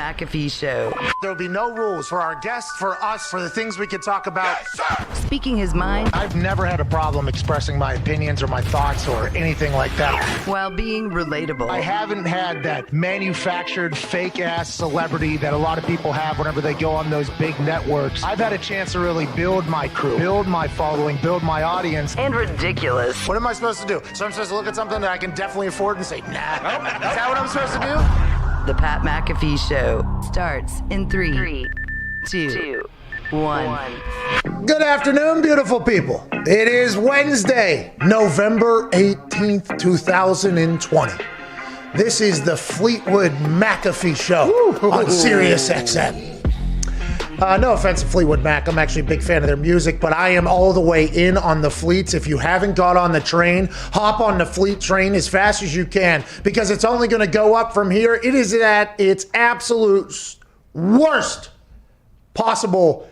McAfee Show. There'll be no rules for our guests, for us, for the things we can talk about. Yes, speaking his mind. I've never had a problem expressing my opinions or my thoughts or anything like that. While being relatable. I haven't had that manufactured fake-ass celebrity that a lot of people have whenever they go on those big networks. I've had a chance to really build my crew, build my following, build my audience. And ridiculous. What am I supposed to do? So I'm supposed to look at something that I can definitely afford and say, nah. Is that what I'm supposed to do? The Pat McAfee Show starts in 3, 2, 1. Good afternoon, beautiful people. It is Wednesday, November 18th, 2020. This is the Fleetwood McAfee Show on Sirius XM. No offense to Fleetwood Mac. I'm actually a big fan of their music, but I am all the way in on the Fleets. If you haven't got on the train, hop on the Fleet train as fast as you can because it's only going to go up from here. It is at its absolute worst possible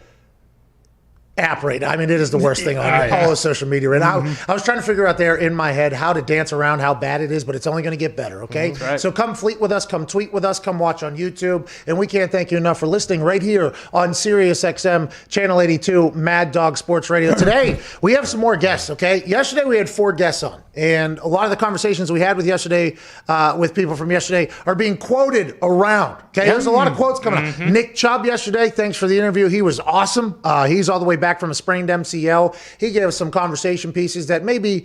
app rate. I mean, it is the worst thing on all of social media right now. I was trying to figure out there in my head how to dance around how bad it is, but it's only going to get better, okay? Right. So come fleet with us, come tweet with us, come watch on YouTube, and we can't thank you enough for listening right here on Sirius XM, Channel 82, Mad Dog Sports Radio. Today, we have some more guests, okay? Yesterday, we had 4 guests on, and a lot of the conversations we had with yesterday, with people from yesterday, are being quoted around, okay? There's a lot of quotes coming up. Nick Chubb yesterday, thanks for the interview. He was awesome. He's all the way back from a sprained MCL. He gave us some conversation pieces that maybe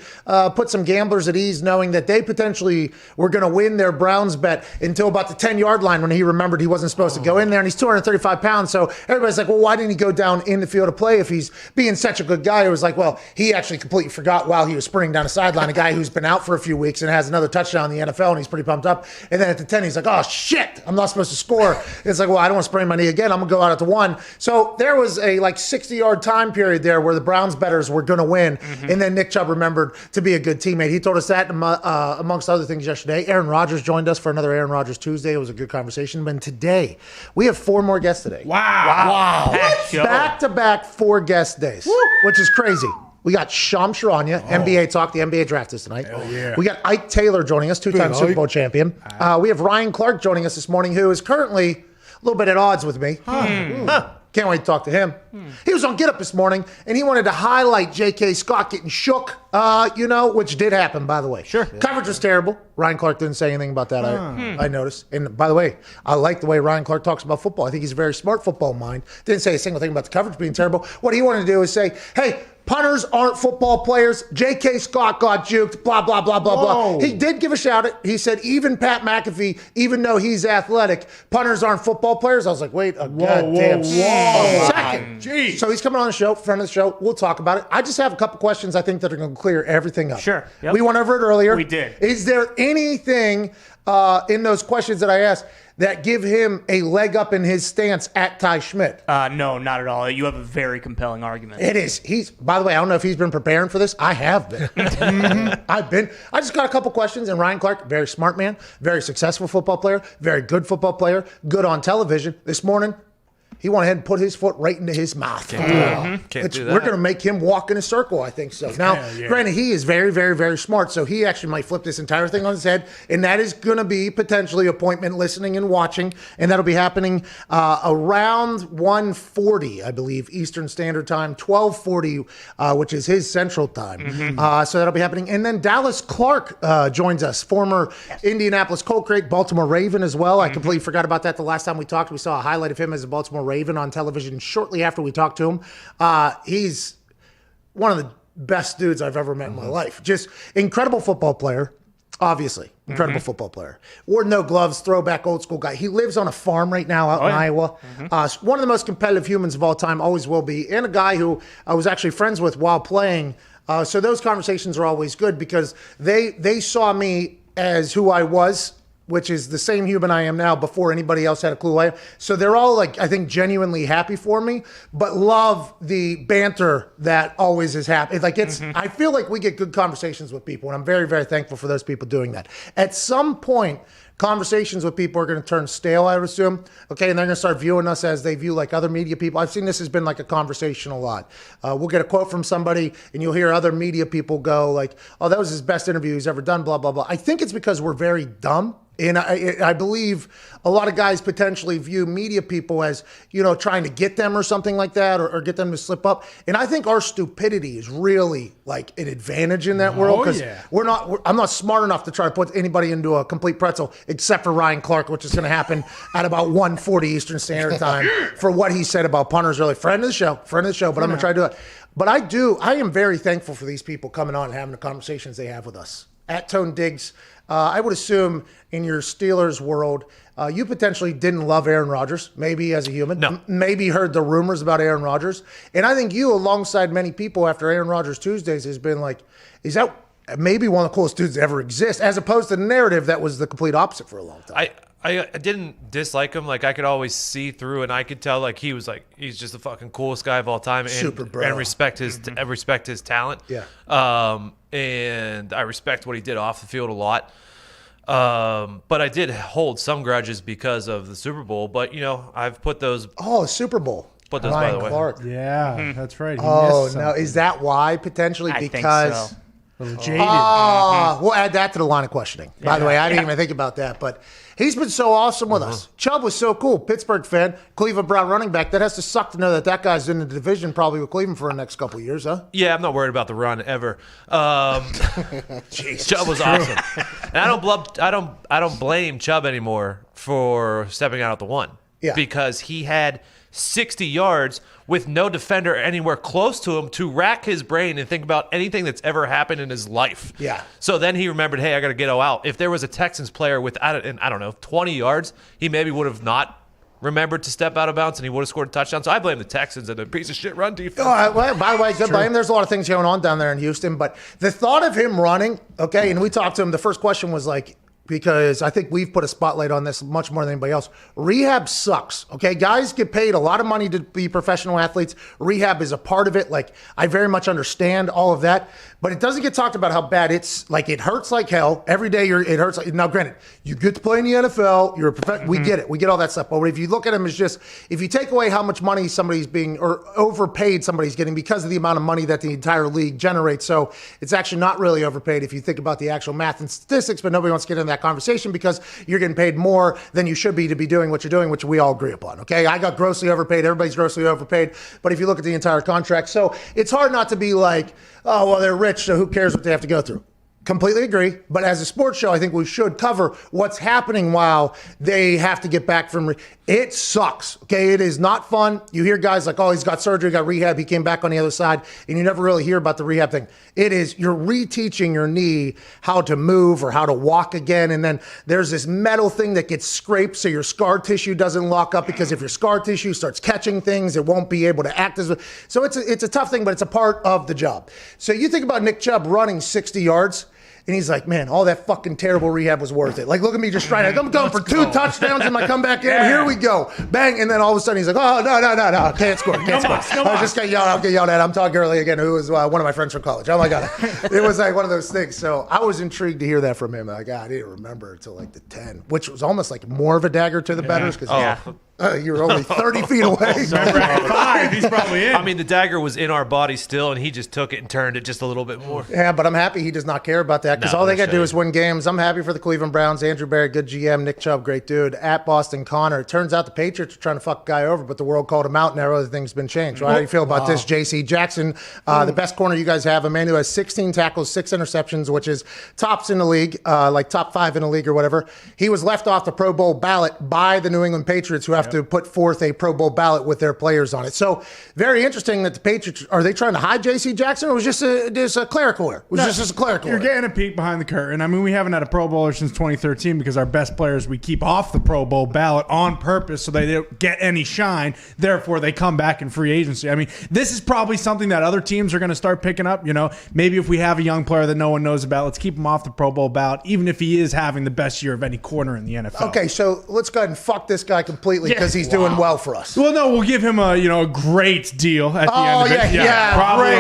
put some gamblers at ease, knowing that they potentially were going to win their Browns bet until about the 10-yard line when he remembered he wasn't supposed to go in there, and he's 235 pounds. So everybody's like, well, why didn't he go down in the field of play if he's being such a good guy? It was like, well, he actually completely forgot while he was sprinting down the sideline, a guy who's been out for a few weeks and has another touchdown in the NFL, and he's pretty pumped up. And then at the 10, he's like, oh, shit, I'm not supposed to score. It's like, well, I don't want to sprain my knee again. I'm going to go out at the 1. So there was a 60-yard time period there where the Browns bettors were going to win. And then Nick Chubb remembered to be a good teammate. He told us that amongst other things yesterday. Aaron Rodgers joined us for another Aaron Rodgers Tuesday. It was a good conversation. But today, we have 4 more guests today. Wow. Back-to-back 4 guest days, which is crazy. We got Sham Charania, NBA Talk. The NBA draft is tonight. Hell yeah. We got Ike Taylor joining us, 2-time Super Bowl champion. We have Ryan Clark joining us this morning, who is currently a little bit at odds with me. Can't wait to talk to him. He was on Get Up this morning, and he wanted to highlight J.K. Scott getting shook, which did happen, by the way. Sure. Coverage was terrible. Ryan Clark didn't say anything about that, I noticed. And by the way, I like the way Ryan Clark talks about football. I think he's a very smart football mind. Didn't say a single thing about the coverage being terrible. What he wanted to do is say, hey, punters aren't football players. J.K. Scott got juked, blah, blah, blah, blah, blah. He did give a shout out. He said, even Pat McAfee, even though he's athletic, punters aren't football players. I was like, wait a goddamn second. Jeez. So he's coming on the show, friend of the show. We'll talk about it. I just have a couple questions I think that are going to clear everything up. Sure. Yep. We went over it earlier. We did. Is there anything in those questions that I asked that give him a leg up in his stance at Ty Schmidt? No, not at all. You have a very compelling argument. It is. By the way, I don't know if he's been preparing for this. I have been. I just got a couple questions, and Ryan Clark, very smart man, very successful football player, very good football player, good on television. This morning, he went ahead and put his foot right into his mouth. Can't do that. We're going to make him walk in a circle, I think so. Now, granted, he is very, very, very smart, so he actually might flip this entire thing on his head, and that is going to be potentially appointment listening and watching, and that'll be happening around 1:40, I believe, Eastern Standard Time, 12:40, which is his Central Time. So that'll be happening. And then Dallas Clark joins us, former Indianapolis Colt, Baltimore Raven as well. I completely forgot about that the last time we talked. We saw a highlight of him as a Baltimore Raven on television shortly after we talked to him. He's one of the best dudes I've ever met in my life. Just incredible football player, obviously. Incredible football player. Wore no gloves, throwback, old school guy. He lives on a farm right now out in Iowa. One of the most competitive humans of all time, always will be, and a guy who I was actually friends with while playing. So those conversations are always good because they saw me as who I was, which is the same human I am now before anybody else had a clue I am. So they're all, like, I think, genuinely happy for me, but love the banter that always is happy. Like, it's, I feel like we get good conversations with people, and I'm very, very thankful for those people doing that. At some point conversations with people are going to turn stale, I would assume. Okay, and they're going to start viewing us as they view like other media people. I've seen this has been like a conversation a lot. We'll get a quote from somebody, and you'll hear other media people go like, "Oh, that was his best interview he's ever done." Blah blah blah. I think it's because we're very dumb. And I believe a lot of guys potentially view media people as, trying to get them or something like that, or get them to slip up. And I think our stupidity is really like an advantage in that world, because I'm not smart enough to try to put anybody into a complete pretzel, except for Ryan Clark, which is going to happen at about 1:40 Eastern Standard Time for what he said about punters. Really, friend of the show, but I'm going to try to do it. But I am very thankful for these people coming on and having the conversations they have with us. At Tone Diggs, I would assume in your Steelers world, you potentially didn't love Aaron Rodgers, maybe as a human. No. Maybe heard the rumors about Aaron Rodgers. And I think you, alongside many people after Aaron Rodgers Tuesdays, has been like, is that maybe one of the coolest dudes to ever exist, as opposed to the narrative that was the complete opposite for a long time. I didn't dislike him. Like, I could always see through, and I could tell like he's just the fucking coolest guy of all time, and Super bro. And respect his talent. Yeah. And I respect what he did off the field a lot. But I did hold some grudges because of the Super Bowl. But I've put those. Oh, Super Bowl. Put those Ryan by the way. Clark. Yeah, that's right. He Oh missed no, something. is that why potentially? I think Because. so. A little jaded. We'll add that to the line of questioning. By the way, I didn't even think about that, but he's been so awesome with us. Chubb was so cool. Pittsburgh fan, Cleveland Brown running back. That has to suck to know that guy's in the division probably with Cleveland for the next couple of years, huh? Yeah, I'm not worried about the run ever. Chubb was awesome, and I don't blame Chubb anymore for stepping out at the one. Yeah. Because he had 60 yards with no defender anywhere close to him to rack his brain and think about anything that's ever happened in his life. Yeah. So then he remembered, hey, I got to get out. If there was a Texans player with, 20 yards, he maybe would have not remembered to step out of bounds and he would have scored a touchdown. So I blame the Texans and the piece of shit run defense. Well, by the way, good by him. There's a lot of things going on down there in Houston, but the thought of him running, okay, and we talked to him, the first question was like, because I think we've put a spotlight on this much more than anybody else. Rehab sucks, okay? Guys get paid a lot of money to be professional athletes. Rehab is a part of it. Like, I very much understand all of that, but it doesn't get talked about how bad it's, like, it hurts like hell. Every day it hurts. Now, granted, you get to play in the NFL. You're a professional. We get it. We get all that stuff. But if you look at him as just, if you take away how much money somebody's being, or overpaid somebody's getting because of the amount of money that the entire league generates. So it's actually not really overpaid if you think about the actual math and statistics, but nobody wants to get into that conversation because you're getting paid more than you should be to be doing what you're doing, which we all agree upon. Okay, I got grossly overpaid. Everybody's grossly overpaid. But if you look at the entire contract, so it's hard not to be like, oh, well, they're rich, so who cares what they have to go through? Completely agree. But as a sports show, I think we should cover what's happening while they have to get back from it sucks. Okay, it is not fun. You hear guys like, oh, he's got surgery, got rehab, he came back on the other side, and you never really hear about the rehab thing. It is, you're reteaching your knee how to move or how to walk again, and then there's this metal thing that gets scraped so your scar tissue doesn't lock up, because if your scar tissue starts catching things, it won't be able to act as a, so it's a tough thing, but it's a part of the job. So you think about Nick Chubb running 60 yards, and he's like, man, all that fucking terrible rehab was worth it. Like, look at me just trying to, I'm going for 2 touchdowns in my comeback game. Here we go. Bang. And then all of a sudden he's like, oh, no. Can't score. I just got yelled. I'll get yelled at. I'm talking early again, who was one of my friends from college. Oh, my God. It was like one of those things. So I was intrigued to hear that from him. Like, I didn't remember until like the 10, which was almost like more of a dagger to the bettors because you were only 30 feet away. Remember at 5, he's probably in. I mean, the dagger was in our body still, and he just took it and turned it just a little bit more. Yeah, but I'm happy he does not care about that because all they got to do is win games. I'm happy for the Cleveland Browns. Andrew Barry, good GM. Nick Chubb, great dude. At Boston Connor. It turns out the Patriots are trying to fuck a guy over, but the world called him out, and everything's been changed. How do you feel about this, J.C. Jackson? The best corner you guys have, a man who has 16 tackles, 6 interceptions, which is tops in the league, like top 5 in the league or whatever. He was left off the Pro Bowl ballot by the New England Patriots, who have to put forth a Pro Bowl ballot with their players on it. So very interesting that the Patriots, are they trying to hide J.C. Jackson, or was just a clerical error? Was just a clerical You're error? getting a peek behind the curtain. I mean, we haven't had a Pro Bowler since 2013 because our best players we keep off the Pro Bowl ballot on purpose so they don't get any shine. Therefore, they come back in free agency. I mean, this is probably something that other teams are going to start picking up. You know, maybe if we have a young player that no one knows about, let's keep him off the Pro Bowl ballot, even if he is having the best year of any corner in the NFL. Okay, so let's go ahead and fuck this guy completely. because he's doing well for us. Well, no, we'll give him a great deal at the end of it. Great deal. Probably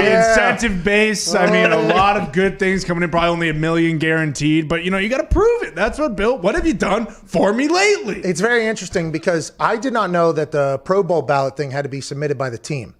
Yeah. incentive base. I mean, a lot of good things coming in. Probably only $1 million guaranteed. But you got to prove it. That's what Bill. What have you done for me lately? It's very interesting because I did not know that the Pro Bowl ballot thing had to be submitted by the team.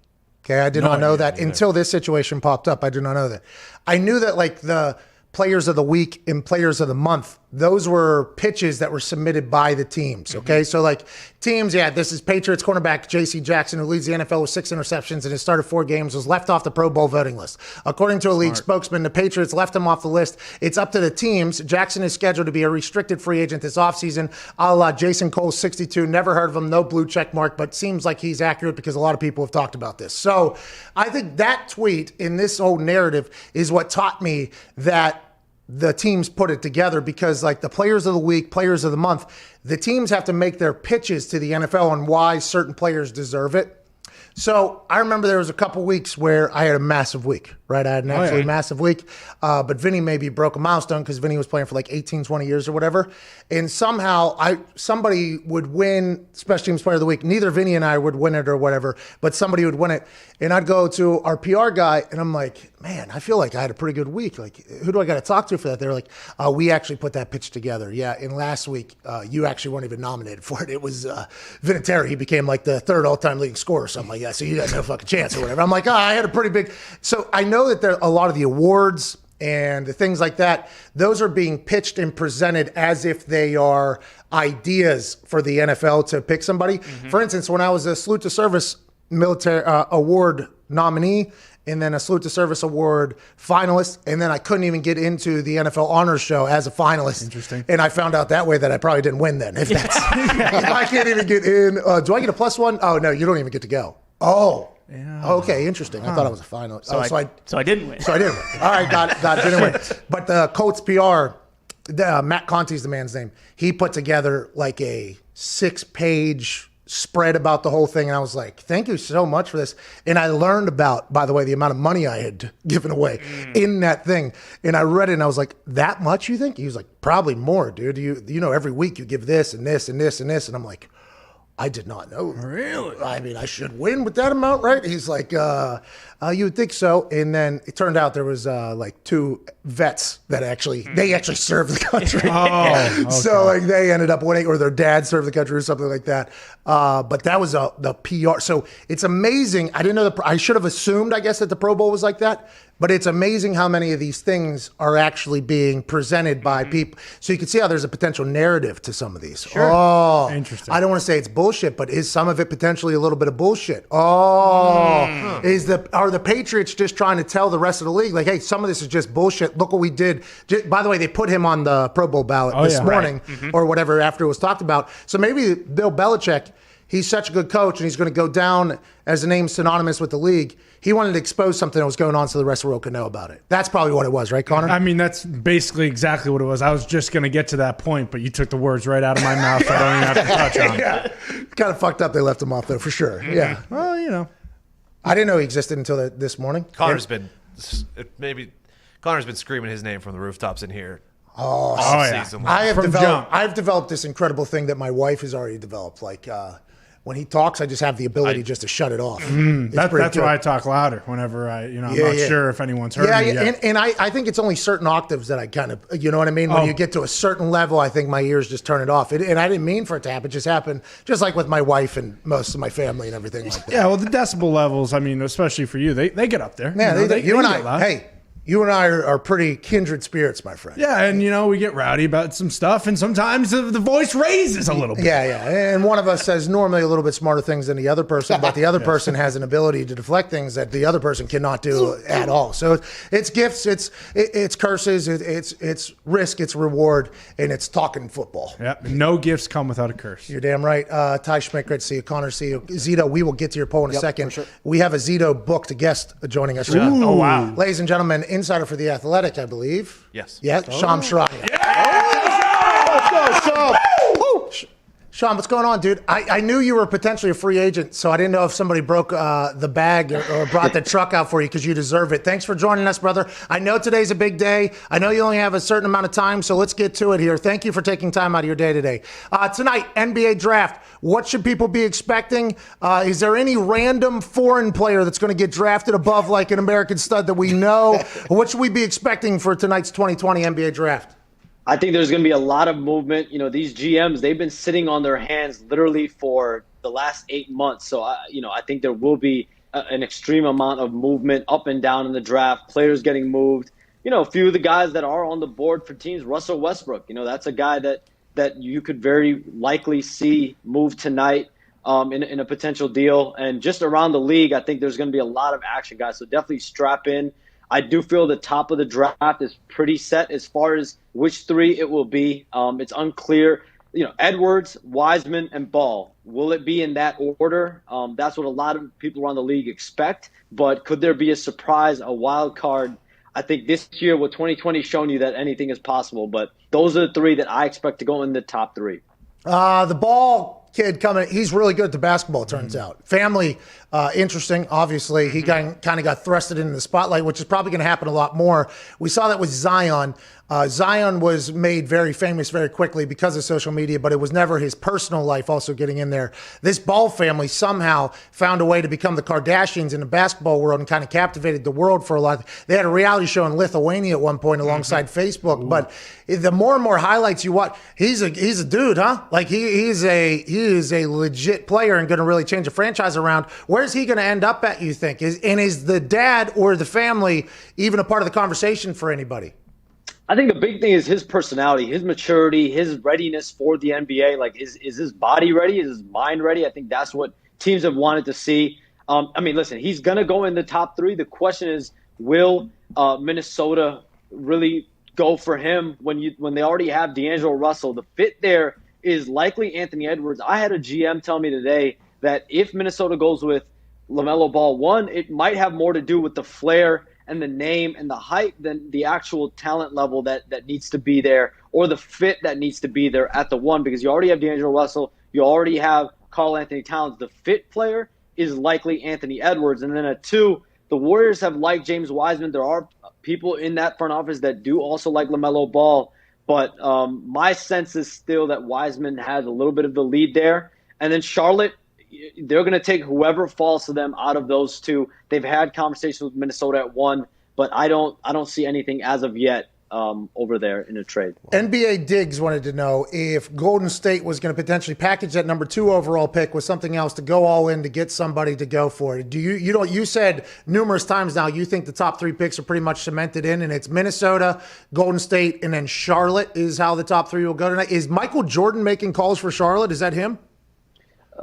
Okay, I did not know that until this situation popped up. I did not know that. I knew that like the players of the week and players of the month, those were pitches that were submitted by the teams. Okay, so like teams, this is Patriots cornerback J.C. Jackson, who leads the NFL with 6 interceptions and has started 4 games, was left off the Pro Bowl voting list. According to a league spokesman, the Patriots left him off the list. It's up to the teams. Jackson is scheduled to be a restricted free agent this offseason, a la Jason Cole, 62. Never heard of him, no blue check mark, but seems like he's accurate because a lot of people have talked about this. So I think that tweet in this whole narrative is what taught me that the teams put it together, because like the players of the week, players of the month, the teams have to make their pitches to the NFL on why certain players deserve it. So I remember there was a couple weeks where I had a massive week, right? I had an absolutely massive week. But Vinny maybe broke a milestone because Vinny was playing for like 18, 20 years or whatever. And somehow somebody would win Special Teams Player of the Week. Neither Vinny and I would win it or whatever, but somebody would win it. And I'd go to our PR guy and I'm like, man, I feel like I had a pretty good week. Like, who do I got to talk to for that? They're like, we actually put that pitch together. Yeah, and last week, you actually weren't even nominated for it. It was Vinatieri. He became like the 3rd all-time leading scorer or something like that. So you got no fucking chance or whatever. I'm like, I had a pretty big. So I know that there a lot of the awards and the things like that, those are being pitched and presented as if they are ideas for the NFL to pick somebody. For instance, when I was a Salute to Service military award nominee, and then a Salute to Service Award finalist, and then I couldn't even get into the NFL Honors Show as a finalist. Interesting. And I found out that way that I probably didn't win then. If that's, if I can't even get in, do I get a +1? Oh, no, you don't even get to go. Oh. Yeah. Okay, interesting. I thought I was a finalist. So I didn't win. So I didn't win. All right, got it. Didn't win. But the Colts PR, Matt Conti's the man's name. He put together like a 6-page spread about the whole thing, and I was like, thank you so much for this. And I learned about, by the way, the amount of money I had given away in that thing. And I read it and I was like, that much you think? He was like, probably more, dude. You know, every week you give this and this and this and this. And I'm like, I did not know. Really? I mean, I should win with that amount, right? He's like, you would think so. And then it turned out there was like 2 vets that they actually served the country. Oh, okay. So like they ended up winning, or their dad served the country or something like that. But that was the PR. So it's amazing. I didn't know I should have assumed, I guess, that the Pro Bowl was like that. But it's amazing how many of these things are actually being presented by people. So you can see how there's a potential narrative to some of these. Sure. Oh, interesting. I don't want to say it's bullshit, but is some of it potentially a little bit of bullshit? Oh, are the Patriots just trying to tell the rest of the league, like, hey, some of this is just bullshit. Look what we did. By the way, they put him on the Pro Bowl ballot this morning or whatever after it was talked about. So maybe Bill Belichick, he's such a good coach and he's going to go down as a name synonymous with the league. He wanted to expose something that was going on so the rest of the world could know about it. That's probably what it was, right, Connor? I mean, that's basically exactly what it was. I was just going to get to that point, but you took the words right out of my mouth, so I don't even have to touch on it. Yeah. Kind of fucked up they left him off, though, for sure. Yeah. Well, you know. I didn't know he existed until this morning. Connor's been screaming his name from the rooftops in here. Oh, yeah. Season. I've developed this incredible thing that my wife has already developed. Like, when he talks, I just have the ability just to shut it off. That's why I talk louder whenever I'm not sure if anyone's heard me yet. And I think it's only certain octaves that I kind of, you know what I mean? When you get to a certain level, I think my ears just turn it off. And I didn't mean for it to happen. It just happened, just like with my wife and most of my family and everything like that. Yeah, well, the decibel levels, I mean, especially for you, they get up there. Yeah, you and I, get loud. hey, you and I are pretty kindred spirits, my friend. Yeah, and we get rowdy about some stuff, and sometimes the voice raises a little bit. Yeah. And one of us says normally a little bit smarter things than the other person, but the other person has an ability to deflect things that the other person cannot do at all. So it's gifts, it's curses, it's risk, it's reward, and it's talking football. Yep. No gifts come without a curse. You're damn right. Ty Schmidt, great to see you. Connor, see you. Zito, we will get to your poll in a second. Sure. We have a Zito booked guest joining us. Yeah. Oh, wow. Ladies and gentlemen, insider for The Athletic, I believe. Yes. Yeah, Sham Sharakia. Sean, what's going on, dude? I knew you were potentially a free agent, so I didn't know if somebody broke the bag or brought the truck out for you because you deserve it. Thanks for joining us, brother. I know today's a big day. I know you only have a certain amount of time, so let's get to it here. Thank you for taking time out of your day today. Tonight, NBA draft. What should people be expecting? Is there any random foreign player that's going to get drafted above like an American stud that we know? What should we be expecting for tonight's 2020 NBA draft? I think there's going to be a lot of movement. You know, these GMs, they've been sitting on their hands literally for the last 8 months. So, I think there will be an extreme amount of movement up and down in the draft, players getting moved. You know, a few of the guys that are on the board for teams, Russell Westbrook, that's a guy that you could very likely see move tonight in a potential deal. And just around the league, I think there's going to be a lot of action, guys. So definitely strap in. I do feel the top of the draft is pretty set as far as which three it will be. It's unclear. Edwards, Wiseman, and Ball. Will it be in that order? That's what a lot of people around the league expect. But could there be a surprise, a wild card? I think this year with 2020 shown you that anything is possible. But those are the three that I expect to go in the top three. The Ball kid coming, he's really good at the basketball, it turns out. Family, interesting. Obviously, he kind of got thrusted into the spotlight, which is probably going to happen a lot more. We saw that with Zion. Zion was made very famous very quickly because of social media, but it was never his personal life also getting in there. This Ball family somehow found a way to become the Kardashians in the basketball world and kind of captivated the world for a lot. They had a reality show in Lithuania at one point alongside Facebook. Ooh. But the more and more highlights you watch, he's a dude, huh? Like he is a legit player and going to really change a franchise around. Where's he going to end up at, you think? Is the dad or the family even a part of the conversation for anybody? I think the big thing is his personality, his maturity, his readiness for the NBA. Like, is his body ready? Is his mind ready? I think that's what teams have wanted to see. Listen, he's going to go in the top three. The question is, will Minnesota really go for him when they already have D'Angelo Russell? The fit there is likely Anthony Edwards. I had a GM tell me today that if Minnesota goes with LaMelo Ball, one, it might have more to do with the flair and the name and the height than the actual talent level that needs to be there, or the fit that needs to be there at the one, because you already have D'Angelo Russell, you already have Karl Anthony Towns. The fit player is likely Anthony Edwards. And then at two, the Warriors have liked James Wiseman. There are people in that front office that do also like LaMelo Ball, but my sense is still that Wiseman has a little bit of the lead there. And then Charlotte, they're going to take whoever falls to them out of those two. They've had conversations with Minnesota at one, but I don't see anything as of yet over there in a trade. NBA Diggs wanted to know if Golden State was going to potentially package that number 2 overall pick with something else to go all in to get somebody to go for it. You said numerous times now you think the top 3 picks are pretty much cemented in, and it's Minnesota, Golden State, and then Charlotte is how the top 3 will go tonight. Is Michael Jordan making calls for Charlotte? Is that him?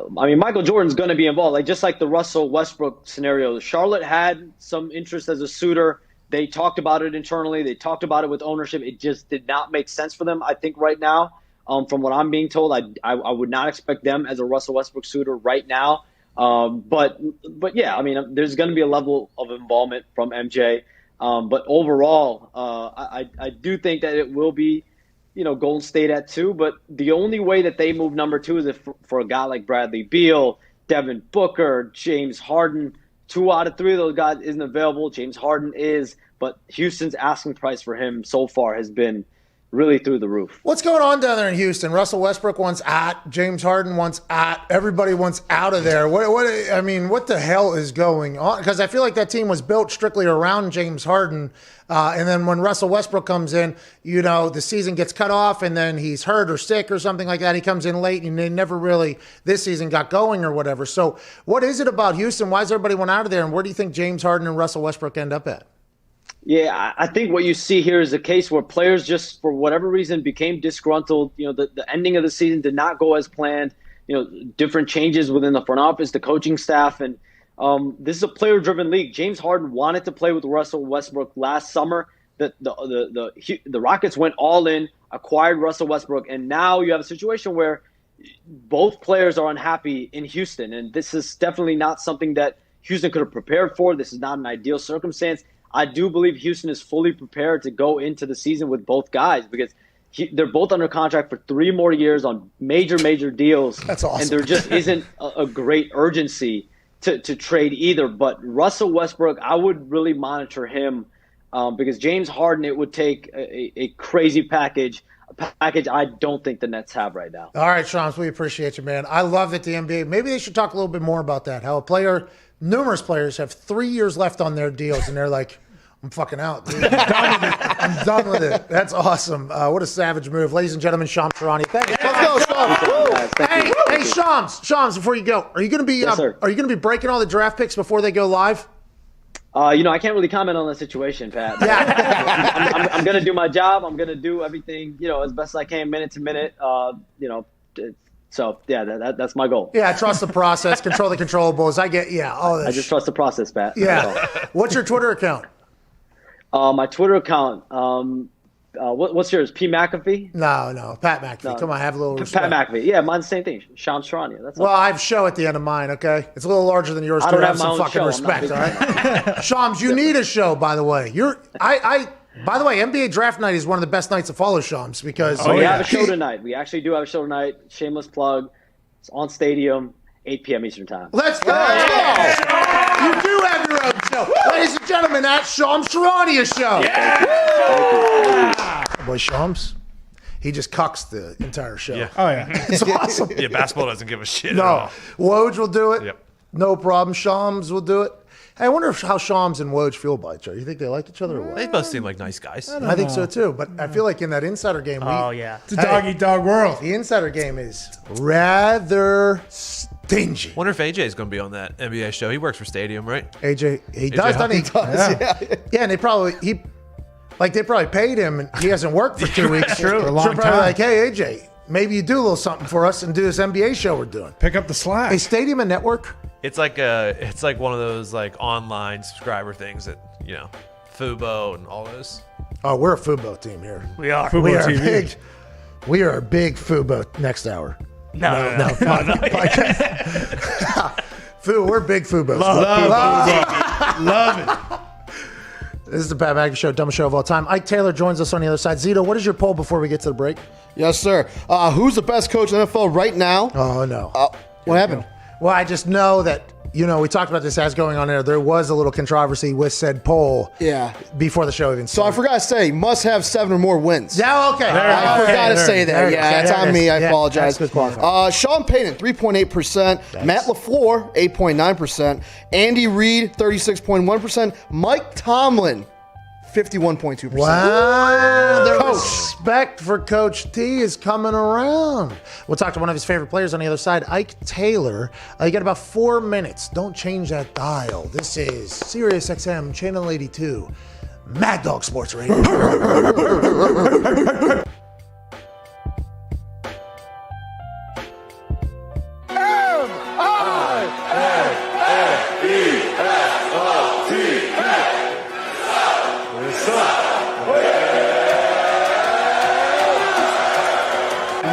Michael Jordan's going to be involved, just like the Russell Westbrook scenario. Charlotte had some interest as a suitor. They talked about it internally. They talked about it with ownership. It just did not make sense for them, I think, right now. From what I'm being told, I would not expect them as a Russell Westbrook suitor right now. But yeah, there's going to be a level of involvement from MJ. But overall, I do think that it will be, Golden State at 2, but the only way that they move number 2 is if for a guy like Bradley Beal, Devin Booker, James Harden. 2 out of 3 of those guys isn't available. James Harden is, but Houston's asking price for him so far has been really through the roof. What's going on down there in Houston? Russell Westbrook wants at, James Harden wants at, everybody wants out of there. What the hell is going on? Because I feel like that team was built strictly around James Harden. And then when Russell Westbrook comes in, the season gets cut off and then he's hurt or sick or something like that. He comes in late and they never really this season got going or whatever. So what is it about Houston? Why is everybody want out of there? And where do you think James Harden and Russell Westbrook end up at? Yeah, I think what you see here is a case where players just, for whatever reason, became disgruntled. The ending of the season did not go as planned. Different changes within the front office, the coaching staff, and this is a player-driven league. James Harden wanted to play with Russell Westbrook last summer. The Rockets went all in, acquired Russell Westbrook, and now you have a situation where both players are unhappy in Houston, and this is definitely not something that Houston could have prepared for. This is not an ideal circumstance. I do believe Houston is fully prepared to go into the season with both guys because They're both under contract for 3 more years on major deals. That's awesome. And there just isn't a great urgency to trade either. But Russell Westbrook, I would really monitor him because James Harden, it would take a crazy package, a package I don't think the Nets have right now. All right, Shams, we appreciate you, man. I love that the NBA, maybe they should talk a little bit more about that, how numerous players have 3 years left on their deals, and they're like, I'm fucking out, dude. I'm done with it. That's awesome. What a savage move. Ladies and gentlemen, Shams Charania. Thank you. Let's go, Shams. Hey, Shams, before you go, are you going to be Yes, sir. are you going to be breaking all the draft picks before they go live? I can't really comment on the situation, Pat. Yeah. I'm going to do my job. I'm going to do everything, as best I can, minute to minute. So, yeah, that's my goal. Yeah, trust the process, control the controllables. I just trust the process, Pat. Yeah. What's your Twitter account? My Twitter account, what's yours? P. McAfee? No, Pat McAfee. No. Come on, have a little respect. Pat McAfee. Yeah, mine's the same thing. Shams Charania. That's all. Well, I have show at the end of mine, okay? It's a little larger than yours. I too. don't have Have some my own fucking show. respect, all I'm not right? Shams, you need a show, by the way. By the way, NBA Draft Night is one of the best nights to follow Shams because We have a show tonight. We actually do have a show tonight. Shameless plug. It's on Stadium, 8 p.m. Eastern Time. Let's go! You do have your own show. Ladies and gentlemen, that's Shams Charania show. Boy, Shams, he just cucks the entire show. Yeah. Oh yeah. It's awesome. Yeah, basketball doesn't give a shit at No, all. Woj will do it. Yep. No problem. Shams will do it. Hey, I wonder how Shams and Woj feel about each other. You think they like each other or what? They both seem like nice guys. I think so too. But I feel like in that insider game, Oh, yeah. It's a dog-eat-dog world. the insider game is rather stingy. Wonder if AJ is going to be on that NBA show. He works for Stadium, right? AJ, he does, doesn't he? Yeah, and they probably paid him, and he hasn't worked for 2 weeks. True. For a So long probably time. like, hey AJ, maybe you do a little something for us and do this NBA show we're doing. Pick up the slack. Hey, Stadium and Network. It's like one of those like online subscriber things that Fubo and all those. Oh, we're a Fubo team here. We are. Fubo We are TV. big. We are a big Fubo next hour. No. We're big Fubos. Love it. This is the Pat McAfee Show, dumbest show of all time. Ike Taylor joins us on the other side. Zito, what is your poll before we get to the break? Yes, sir. Who's the best coach in the NFL right now? Oh, no. What happened? Well, I just know that, we talked about this as going on air. There was a little controversy with said poll before the show even So I started. forgot to say, must have 7 or more wins. Yeah, okay. I forgot to say that. Yeah, it's on me. I apologize. That's good qualifier. Sean Payton, 3.8%. Matt LaFleur, 8.9%. Andy Reid, 36.1%. Mike Tomlin, 51.2%. Wow, the Coach. respect for Coach T is coming around. We'll talk to one of his favorite players on the other side, Ike Taylor. You got about 4 minutes. Don't change that dial. This is Sirius XM, Channel 82, Mad Dog Sports Radio.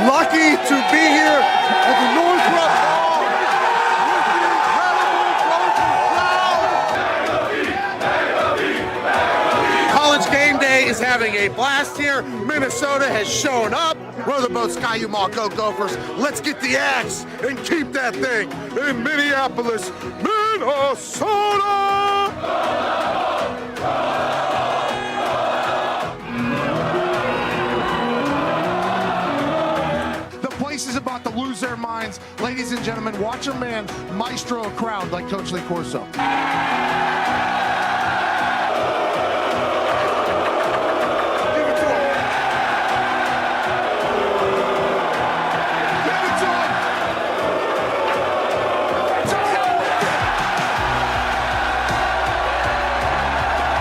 Lucky to be here at the Northrop Hall with the incredible crowd. College Game Day is having a blast here. Minnesota has shown up. Row the boat, Sky U Mall, go Gophers. Let's get the axe and keep that thing in Minneapolis, Minnesota. Place is about to lose their minds. Ladies and gentlemen, watch a man maestro a crowd like Coach Lee Corso. Give it to him. Give it to him.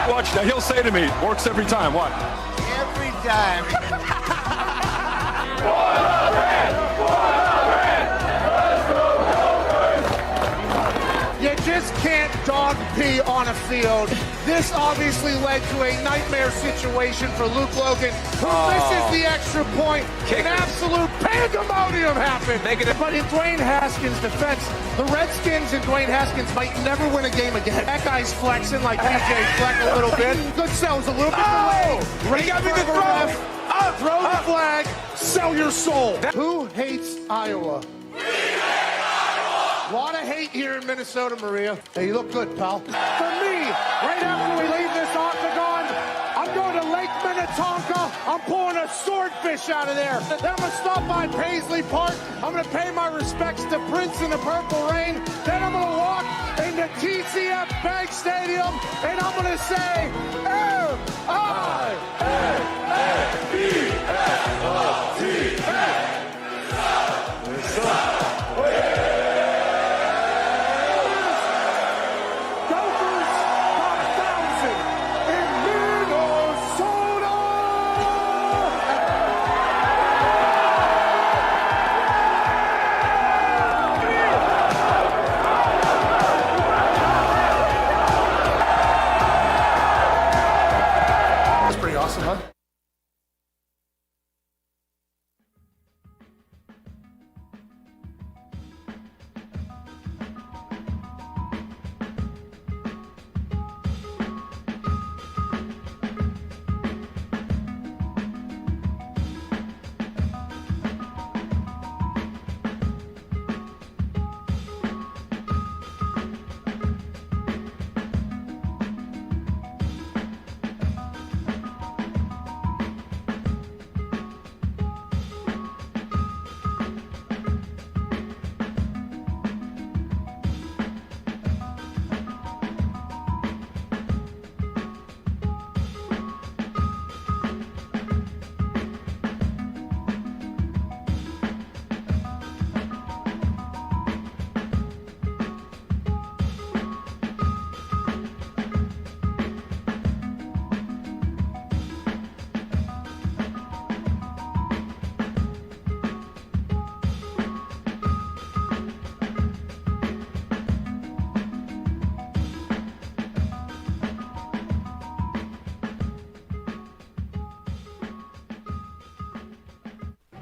Watch, now he'll say to me, works every time, what? Every time. You just can't dog MVP on a field. This obviously led to a nightmare situation for Luke Logan, who misses the extra point. An absolute pandemonium happened. But in Dwayne Haskins' defense, the Redskins and Dwayne Haskins might never win a game again. That guy's flexing like DJ Fleck a little bit. Good sells a little bit delayed. He got me to throw the flag. Sell your soul. Who hates Iowa? A lot of hate here in Minnesota, Maria. Hey, you look good, pal. For me, right after we leave this octagon, I'm going to Lake Minnetonka. I'm pulling a swordfish out of there. Then I'm going to stop by Paisley Park. I'm going to pay my respects to Prince in the Purple Rain. Then I'm going to walk into TCF Bank Stadium, and I'm going to say, That's pretty awesome, huh?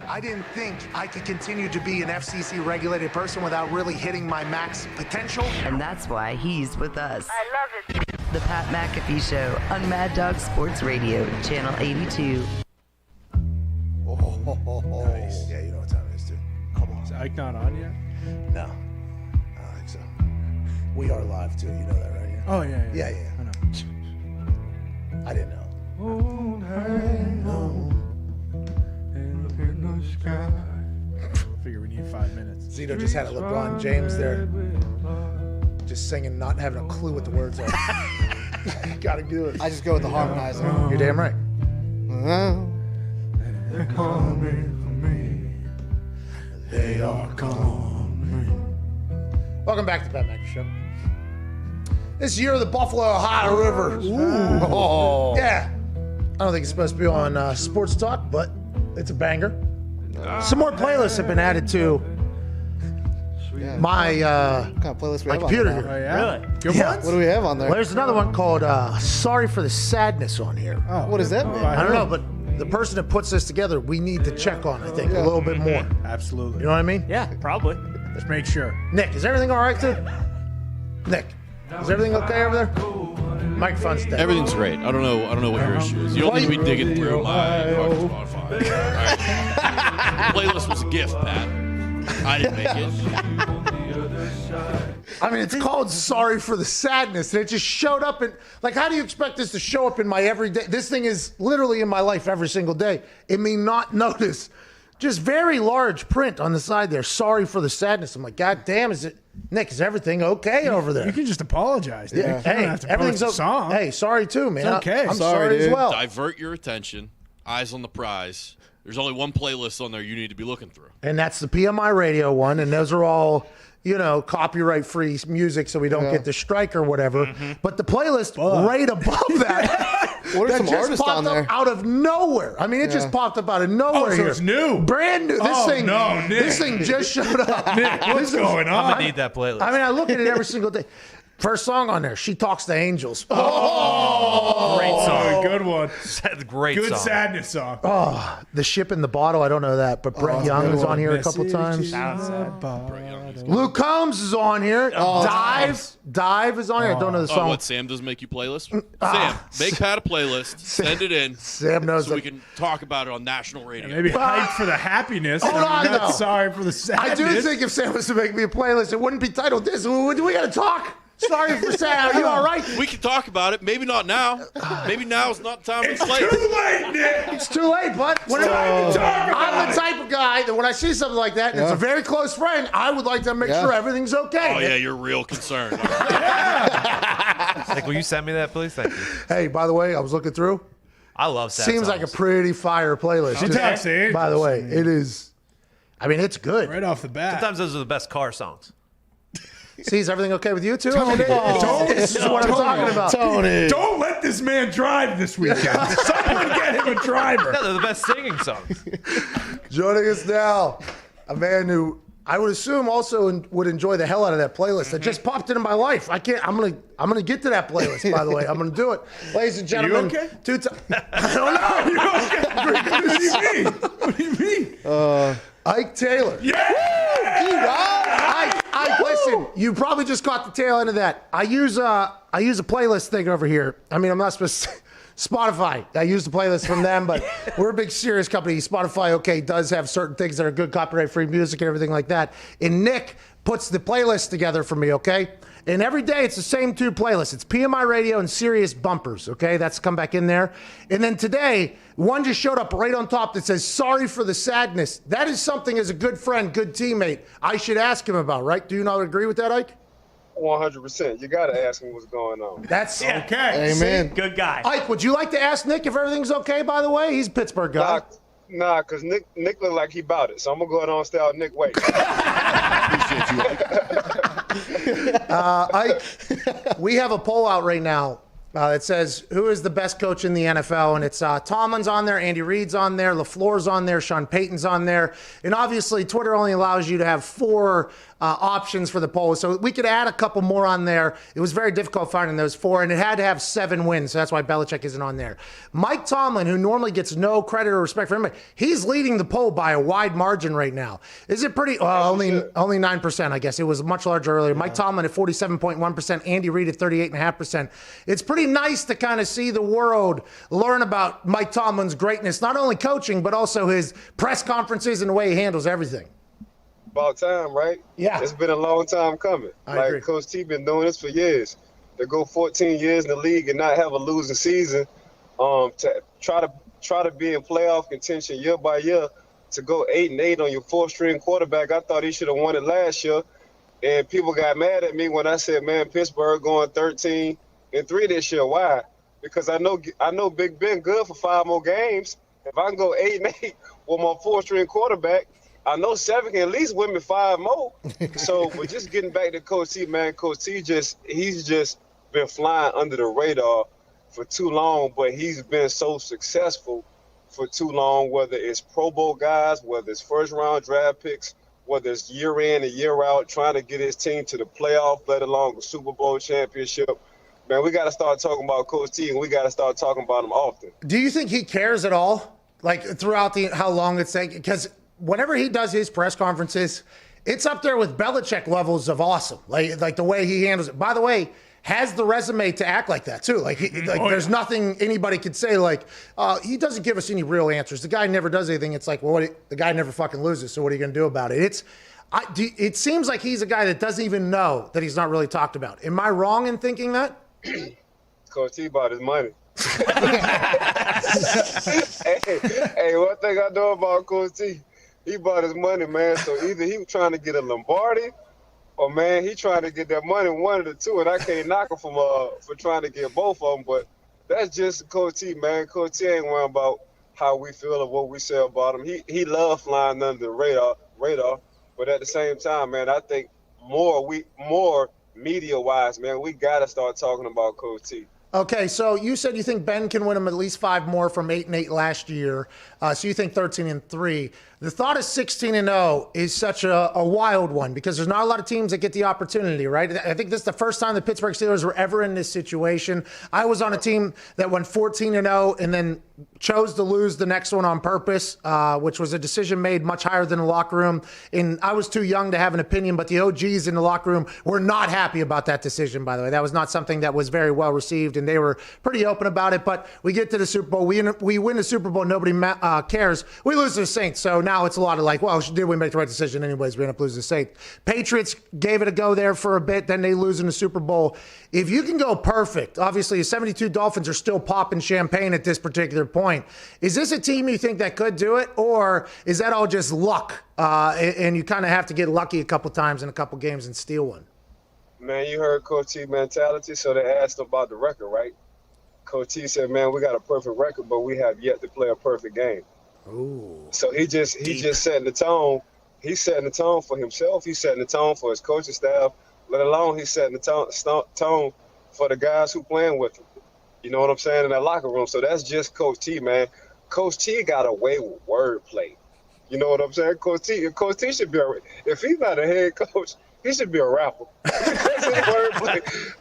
I didn't think I could continue to be an FCC regulated person without really hitting my max potential. And that's why he's with us. I love it. The Pat McAfee Show on Mad Dog Sports Radio, Channel 82. Nice. Yeah, you know what time it is, dude. Is Ike not on yet? No, I don't think so. We are live too. You know that, right? Yeah. Oh, yeah. Yeah. I know. I didn't know. Figure we need 5 minutes. Zito just had a LeBron James there, just singing, not having a clue what the words are. Gotta do it. I just go with the harmonizer. You're damn right. They're coming for me. They are coming. Welcome back to the Pat McAfee Show. This year, the Buffalo Ohio River. Ooh. Yeah. I don't think it's supposed to be on Sports Talk, but it's a banger. Some more playlists have been added to my What kind of playlist we my have computer on there? Oh, here. yeah? Really? Good Yeah. ones? What do we have on Well, there? there's another one called Sorry for the Sadness on here. Oh, What does that mean? I don't know, but the person that puts this together, we need to check on, I think, a little bit more. Absolutely. You know what I mean? Yeah, probably. Just make sure. Nick, is everything all right, dude? Nick, is everything okay over there? Microphone's dead. Everything's great. I don't know what your issue is. You don't need to be digging through my fucking Spotify. All right. Playlist was a gift, Pat. I didn't make it. I mean, it's called Sorry for the Sadness, and it just showed up in, like, how do you expect this to show up in my everyday? This thing is literally in my life every single day. It may not notice. Just very large print on the side there. Sorry for the sadness. I'm like, God damn, Nick, is everything okay over there? You can just apologize. Nick. Yeah. You Hey, don't have to everything's post a song. Hey, sorry too, man. It's okay. I'm Sorry, sorry as dude. well. Divert your attention. Eyes on the prize. There's only one playlist on there you need to be looking through. And that's the PMI radio one, and those are all, copyright-free music, so we don't get the strike or whatever. Mm-hmm. But the playlist right above that, What are that some just artists popped on up there? out of nowhere. I mean, it just popped up out of nowhere Oh, so here. it's new. Brand new. Oh, no, Nick. This thing just showed up. Nick, what's going I'm on? gonna need that playlist. I mean, I look at it every single day. First song on there, She Talks to Angels. Great song. Good one. Great Good song. sadness song. Oh, The Ship in the Bottle. I don't know that, but Brett Young is on here a couple times. Luke Combs is on here. Dive is on here. I don't know the Oh, song. what, Sam doesn't make you playlist? Sam, make Pat a playlist, send it in, Sam knows so we that. can talk about it on national radio. Maybe hype for the happiness. Hold on, not though. sorry for the sadness. I do think if Sam was to make me a playlist, it wouldn't be titled this. We got to talk. Sorry for Sam. Are you all right? We can talk about it. Maybe not now. Maybe now is not the time to play. Too late, Nick. It's too late, bud. I'm the type of guy that when I see something like that, and it's a very close friend, I would like to make sure everything's okay. Oh, yeah, you're real concerned. Like, will you send me that, please? Thank you. Hey, by the way, I was looking through. I love sad Seems like a songs. pretty fire playlist. Okay. By the way, it is. I mean, it's good. Right off the bat. Sometimes those are the best car songs. See, is everything okay with you too? This is what I'm talking about. Tony. Don't let this man drive this weekend. Someone get him a driver. No, they're the best singing songs. Joining us now, a man who I would assume also would enjoy the hell out of that playlist that just popped into my life. I'm gonna get to that playlist. By the way, I'm gonna do it, ladies and gentlemen. okay? I don't know. What do you mean? What do you mean? Ike Taylor. Ike, listen, you probably just caught the tail end of that. I use a playlist thing over here. I mean, I'm not supposed to. Spotify. I use the playlist from them, but we're a big serious company. Spotify, okay, does have certain things that are good copyright-free music and everything like that. And Nick puts the playlist together for me, okay? And every day it's the same two playlists. It's PMI Radio and Sirius Bumpers, okay? That's come back in there. And then today, one just showed up right on top that says, sorry for the sadness. That is something as a good friend, good teammate, I should ask him about, right? Do you not agree with that, Ike? 100%. You got to ask him what's going on. That's okay. Amen. Good guy. Ike, would you like to ask Nick if everything's okay, by the way? He's a Pittsburgh guy. Nah, because Nick look like he about it. So I'm going to go ahead on style Nick Wait. Ike, we have a poll out right now that says who is the best coach in the NFL, and it's Tomlin's on there, Andy Reid's on there, LaFleur's on there, Sean Payton's on there, and obviously Twitter only allows you to have 4 options for the poll, so we could add a couple more on there. It was very difficult finding those 4, and it had to have 7 wins, so that's why Belichick isn't on there. Mike Tomlin, who normally gets no credit or respect for anybody, he's leading the poll by a wide margin right now. Is it pretty? Only 9%, I guess. It was much larger earlier. Mike Tomlin at 47.1%, Andy Reid at 38.5%. It's pretty nice to kind of see the world learn about Mike Tomlin's greatness, not only coaching, but also his press conferences and the way he handles everything. About time, right? Yeah. It's been a long time coming. I agree. Coach T been doing this for years. To go 14 years in the league and not have a losing season, to try to be in playoff contention year by year, to go 8-8 on your 4th-string quarterback. I thought he should have won it last year. And people got mad at me when I said, man, Pittsburgh going 13-3 this year. Why? Because I know Big Ben good for 5 more games. If I can go 8-8 with my 4th-string quarterback, I know 7 can at least win me 5 more. So we're just getting back to Coach T, man. Coach T he's just been flying under the radar for too long, but he's been so successful for too long, whether it's Pro Bowl guys, whether it's first-round draft picks, whether it's year in and year out, trying to get his team to the playoff, let alone the Super Bowl championship. Man, we got to start talking about Coach T, and we got to start talking about him often. Do you think he cares at all? Like throughout how long it's taking? Because whenever he does his press conferences, it's up there with Belichick levels of awesome. Like the way he handles it. By the way, has the resume to act like that too. There's nothing anybody could say. He doesn't give us any real answers. The guy never does anything. It's like, well, the guy never fucking loses. So what are you going to do about it? It seems like he's a guy that doesn't even know that he's not really talked about. Am I wrong in thinking that? Coach T bought his money. Hey, one thing I know about Coach T, he bought his money, man. So either he was trying to get a Lombardi, or man, he trying to get that money, one of the two. And I can't knock him for trying to get both of them. But that's just Coach T, man. Coach T ain't worrying about how we feel or what we say about him. He loves flying under the radar. But at the same time, man, I think more media-wise, man, we got to start talking about Coach T. Okay, so you said you think Ben can win him at least 5 more from 8-8 last year. So you think 13-3. The thought of 16-0 is such a wild one because there's not a lot of teams that get the opportunity, right? I think this is the first time the Pittsburgh Steelers were ever in this situation. I was on a team that went 14-0 and then chose to lose the next one on purpose, which was a decision made much higher than the locker room. And I was too young to have an opinion, but the OGs in the locker room were not happy about that decision, by the way. That was not something that was very well received, and they were pretty open about it. But we get to the Super Bowl. We win the Super Bowl. Nobody cares. We lose to the Saints. So now it's a lot of like, well, did we make the right decision anyways? We end up losing the Saints. Patriots gave it a go there for a bit. Then they lose in the Super Bowl. If you can go perfect, obviously the 72 Dolphins are still popping champagne at this particular point. Is this a team you think that could do it, or is that all just luck? And you kind of have to get lucky a couple times in a couple games and steal one. Man, you heard Coach T mentality, so they asked about the record, right? Coach T said, man, we got a perfect record, but we have yet to play a perfect game. Ooh. So he just setting the tone. He's setting the tone for himself. He's setting the tone for his coaching staff, let alone he's setting the tone for the guys who playing with him. You know what I'm saying, in that locker room. So that's just Coach T, man. Coach T got away with wordplay. You know what I'm saying? Coach T should be if he's not a head coach, he should be a rapper.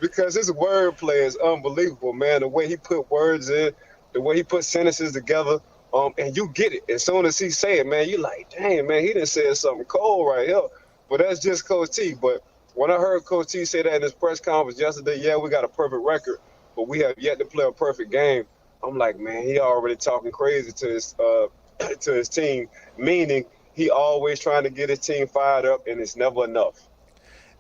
because his wordplay is unbelievable, man. The way he put words in, the way he put sentences together, and you get it. As soon as he say it, man, you like, dang, man, he done said something cold right here. But that's just Coach T. But when I heard Coach T say that in his press conference yesterday, yeah, we got a perfect record, but we have yet to play a perfect game. I'm like, man, he already talking crazy to his team, meaning he always trying to get his team fired up, and it's never enough.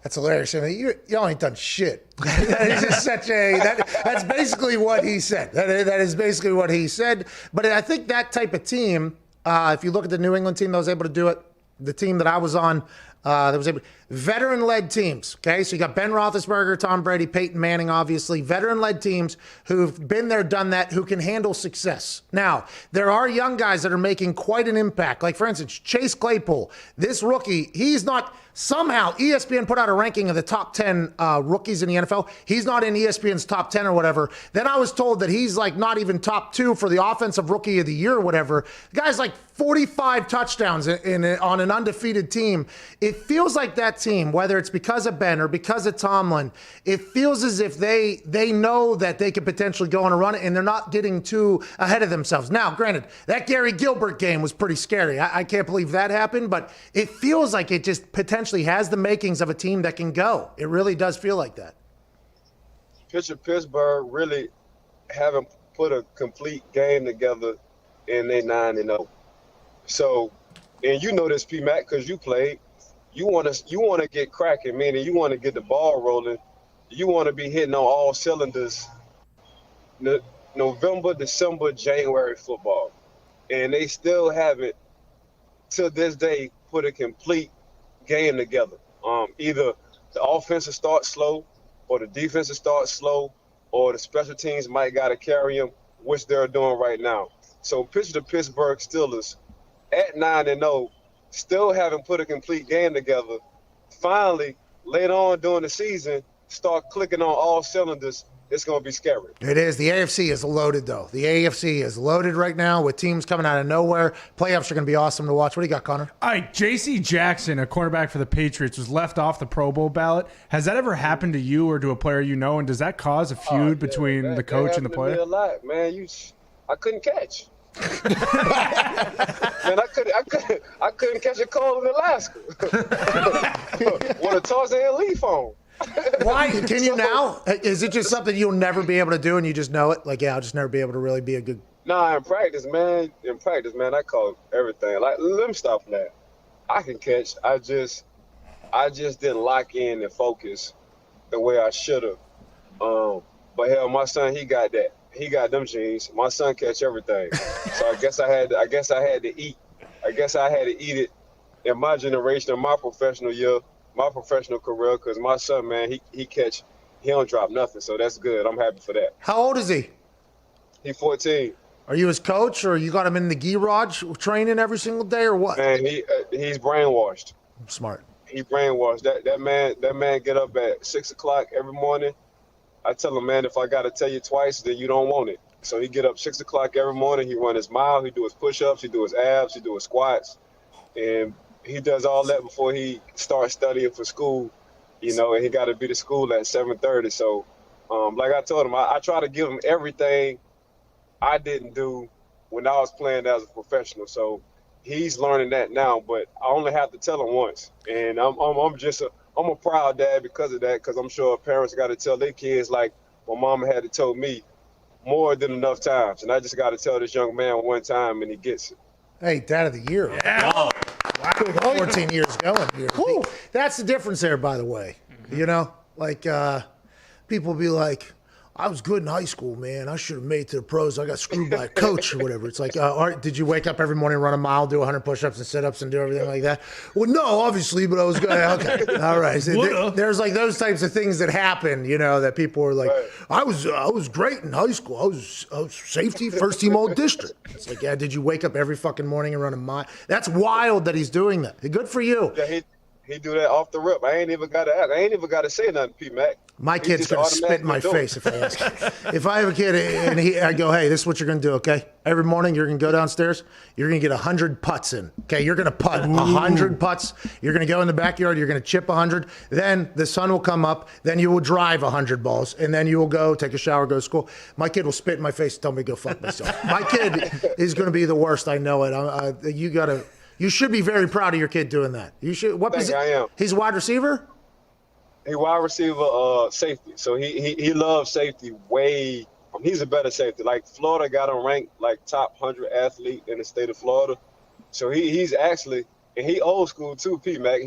That's hilarious. I mean, y'all ain't done shit. That is just that's basically what he said. That is basically what he said. But I think that type of team, if you look at the New England team that was able to do it, the team that I was on, that was able, veteran-led teams, okay? So you got Ben Roethlisberger, Tom Brady, Peyton Manning, obviously, veteran-led teams who've been there, done that, who can handle success. Now, there are young guys that are making quite an impact. Like, for instance, Chase Claypool, this rookie, he's not somehow, ESPN put out a ranking of the top 10 rookies in the NFL. He's not in ESPN's top 10 or whatever. Then I was told that he's like not even top 2 for the offensive rookie of the year or whatever. The guy's like 45 touchdowns on an undefeated team. It feels like that team, whether it's because of Ben or because of Tomlin, it feels as if they know that they could potentially go on a run and they're not getting too ahead of themselves. Now, granted, that Gary Gilbert game was pretty scary. I can't believe that happened, but it feels like it just potentially has the makings of a team that can go. It really does feel like that. Pittsburgh really haven't put a complete game together in their 9-0. So, and you know this, P-Mac, because you played. You want to get cracking, meaning you want to get the ball rolling. You want to be hitting on all cylinders. November, December, January football, and they still haven't, to this day, put a complete game together. Either the offense will start slow, or the defense will start slow, or the special teams might got to carry them, which they're doing right now. So picture the Pittsburgh Steelers at 9-0. Still haven't put a complete game together. Finally, later on during the season, start clicking on all cylinders. It's going to be scary. It is. The AFC is loaded, though. The AFC is loaded right now with teams coming out of nowhere. Playoffs are going to be awesome to watch. What do you got, Connor? All right, J.C. Jackson, a cornerback for the Patriots, was left off the Pro Bowl ballot. Has that ever happened to you or to a player you know, and does that cause a feud between the coach and the player? A lot, man. I couldn't catch. Man, I couldn't catch a call in Alaska. With a Tarzan leaf on. Why? Can you now? Is it just something you'll never be able to do and you just know it? Like, yeah, I'll just never be able to really be a good... Nah, in practice, man, I call everything. Like, let me stop that. I can catch. I just didn't lock in and focus the way I should have. But hell, my son, he got that. He got them genes. My son catch everything. So I guess I had to eat. I guess I had to eat it in my generation, in my professional year, my professional career, because my son, man, he don't drop nothing. So that's good. I'm happy for that. How old is he? He's 14. Are you his coach, or you got him in the garage training every single day, or what? Man, he's brainwashed. Smart. He brainwashed. That man get up at 6 o'clock every morning, I tell him, man, if I got to tell you twice, then you don't want it. So he get up 6 o'clock every morning. He run his mile. He do his push-ups. He do his abs. He do his squats. And he does all that before he starts studying for school, you know, and he got to be to school at 7:30. So, like I told him, I try to give him everything I didn't do when I was playing as a professional. So he's learning that now, but I only have to tell him once. And I'm a proud dad because of that, because I'm sure parents got to tell their kids like my mama had to tell me more than enough times. And I just got to tell this young man one time, and he gets it. Hey, Dad of the Year. Yeah. Wow. 14 years going here. That's the difference there, by the way. You know, like people be like, I was good in high school, man. I should have made it to the pros. I got screwed by a coach or whatever. It's like, did you wake up every morning, run a mile, do 100 push-ups and sit-ups and do everything like that? Well, no, obviously, but I was good. Okay, all right. So there's like those types of things that happen, you know, that people are like, I was great in high school. I was safety, first team all district. It's like, yeah, did you wake up every fucking morning and run a mile? That's wild that he's doing that. Good for you. Yeah, he do that off the rip. I ain't even got to act. I ain't even got to say nothing, P-Mac. My kid's going to spit in my face if I ask him. If I have a kid and I go, hey, this is what you're going to do, okay? Every morning you're going to go downstairs. You're going to get 100 putts in, okay? You're going to putt 100 putts. You're going to go in the backyard. You're going to chip 100. Then the sun will come up. Then you will drive 100 balls. And then you will go take a shower, go to school. My kid will spit in my face and tell me to go fuck myself. My kid is going to be the worst. I know it. You should be very proud of your kid doing that. You should. What position? I am. He's a wide receiver? He wide receiver, safety. So he loves safety way. He's a better safety. Like Florida got him ranked like top 100 athlete in the state of Florida. So he's actually, and he old school too, P-Mac.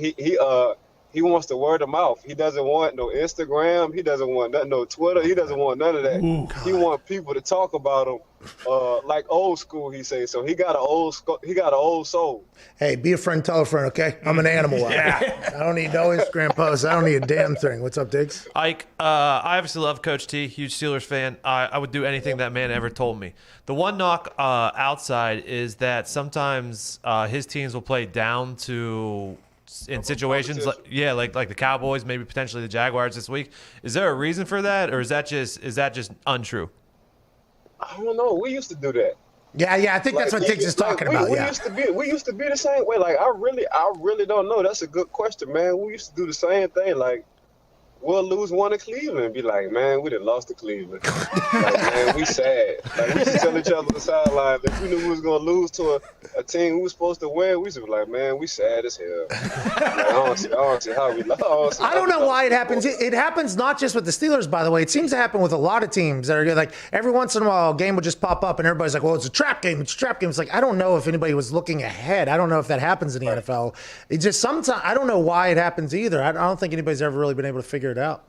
He wants the word of mouth. He doesn't want no Instagram. He doesn't want nothing, no Twitter. He doesn't want none of that. He wants people to talk about him, like old school. He says. So he got an old soul. Hey, be a friend, tell a friend, okay? I'm an animal. I don't need no Instagram posts. I don't need a damn thing. What's up, Diggs? Ike, I obviously love Coach T, huge Steelers fan. I would do anything that man ever told me. The one knock outside is that sometimes his teams will play down to in situations like the Cowboys, maybe potentially the Jaguars this week. Is there a reason for that, or is that just untrue? I don't know. We used to do that. Yeah. I think that's what Diggs is talking about. We used to be the same way. Like I really don't know. That's a good question, man. We used to do the same thing. Like we'll lose one to Cleveland and be like, man, we done lost to Cleveland. Like, man, we sad. Like we used to tell each other on the sideline if we knew we was gonna lose to a team who was supposed to win, we used to be like, man, we sad as hell. Like, I don't see how we lost. I don't know why it happens. It happens not just with the Steelers, by the way. It seems to happen with a lot of teams that are like every once in a while a game will just pop up and everybody's like, well, it's a trap game. It's a trap game. It's like I don't know if anybody was looking ahead. I don't know if that happens in the NFL. It's just sometimes I don't know why it happens either. I don't think anybody's ever really been able to figure it out.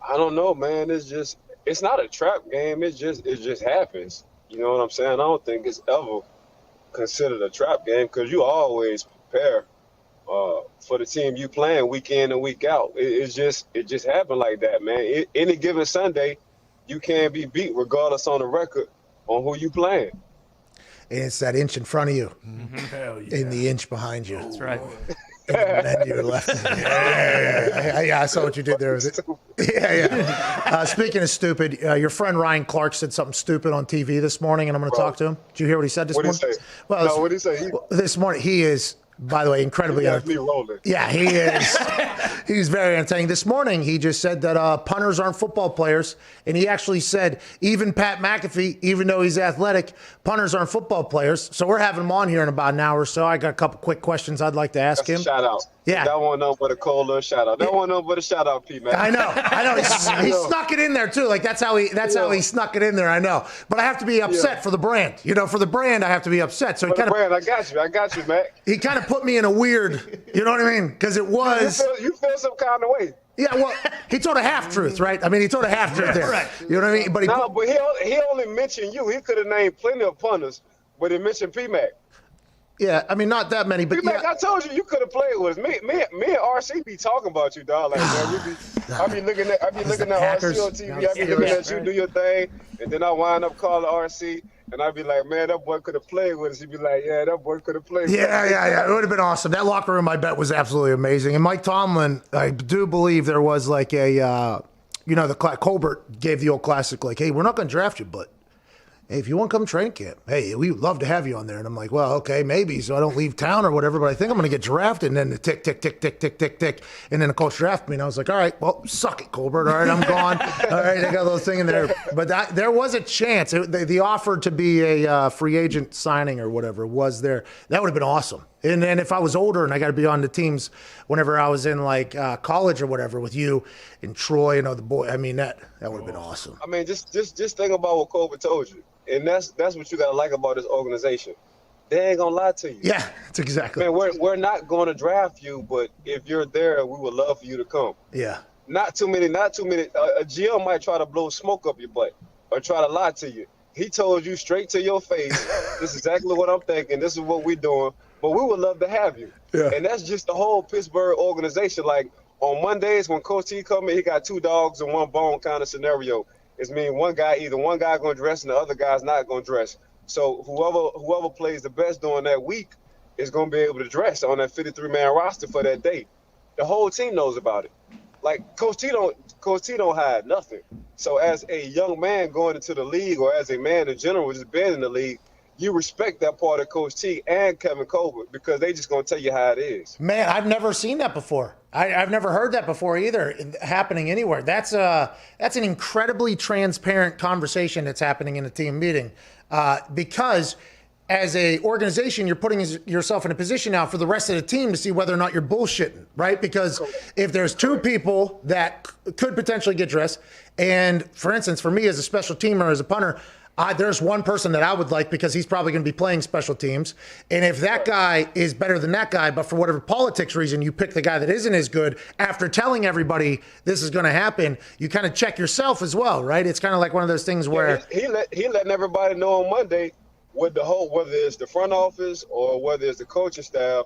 I don't know, man. It's not a trap game. It just happens. You know what I'm saying? I don't think it's ever considered a trap game because you always prepare for the team you playing week in and week out. It just happened like that, man. Any given Sunday, you can be beat regardless on the record on who you playing. And it's that inch in front of you, Hell yeah. and the inch behind you. That's right. And then you're left. Yeah, I saw what you did there. Yeah. Speaking of stupid, your friend Ryan Clark said something stupid on TV this morning, and I'm going to talk to him. Did you hear what he said this morning? What did he say? Well, what did he say? This morning, he is, by the way, incredibly rolling. Yeah, he is. He's very entertaining. This morning, he just said that punters aren't football players, and he actually said even Pat McAfee, even though he's athletic, punters aren't football players. So we're having him on here in about an hour or so. I got a couple quick questions I'd like to ask him. Shout out. Yeah. That one no but a cold little shout out. That one no but a shout out, Pete, man. I know. He snuck it in there too. Like that's how he snuck it in there. I know. But I have to be upset for the brand. You know, for the brand, I have to be upset. So I got you, Mac. He kind of put me in a weird. You know what I mean? Because it was. You feel some kind of way. Yeah, well, he told a half truth, right? I mean, he told a half truth there. Right. You know what I mean? But he only mentioned you. He could have named plenty of punters, but he mentioned P-Mac. Yeah, I mean, not that many, but P-Mac, I told you could have played with us. Me and RC be talking about you, dog. Like, man, I be looking at RC on TV. I be looking at you do your thing, and then I wind up calling RC, and I be like, man, that boy could have played with us. He'd be like, yeah, that boy could have played with us. Yeah. It would have been awesome. That locker room, I bet, was absolutely amazing. And Mike Tomlin, I do believe there was like a Colbert gave the old classic, like, hey, we're not going to draft you, but hey, if you want to come training camp, hey, we would love to have you on there. And I'm like, well, okay, maybe, so I don't leave town or whatever, but I think I'm going to get drafted. And then the tick, tick, tick, tick, tick, tick, tick. And then the coach drafted me, and I was like, all right, well, suck it, Colbert. All right, I'm gone. All right, I got a little thing in there. But there was a chance. The offer to be a free agent signing or whatever was there. That would have been awesome. And then if I was older and I got to be on the teams whenever I was in like college or whatever with you and Troy and other boy, I mean, that would have been awesome. I mean, just think about what Colbert told you. And that's what you got to like about this organization. They ain't going to lie to you. Yeah, that's exactly. Man, we're not going to draft you, but if you're there, we would love for you to come. Yeah. Not too many. A GM might try to blow smoke up your butt or try to lie to you. He told you straight to your face, this is exactly what I'm thinking. This is what we're doing. But we would love to have you. Yeah. And that's just the whole Pittsburgh organization. Like on Mondays when Coach T come in, he got 2 dogs and 1 bone kind of scenario. It's mean either one guy going to dress and the other guy's not going to dress. So whoever plays the best during that week is going to be able to dress on that 53-man roster for that day. The whole team knows about it. Like Coach T don't hide nothing. So as a young man going into the league, or as a man in general just being in the league, you respect that part of Coach T and Kevin Colbert because they just going to tell you how it is. Man, I've never seen that before. I've never heard that before either happening anywhere. That's an incredibly transparent conversation that's happening in a team meeting because as a organization, you're putting yourself in a position now for the rest of the team to see whether or not you're bullshitting, right? Because if there's 2 people that could potentially get dressed, and for instance, for me as a special teamer, as a punter, there's one person that I would like because he's probably going to be playing special teams. And if that guy is better than that guy, but for whatever politics reason, you pick the guy that isn't as good, after telling everybody this is going to happen, you kind of check yourself as well, right? It's kind of like one of those things where he letting everybody know on Monday with the whole, whether it's the front office or whether it's the coaching staff,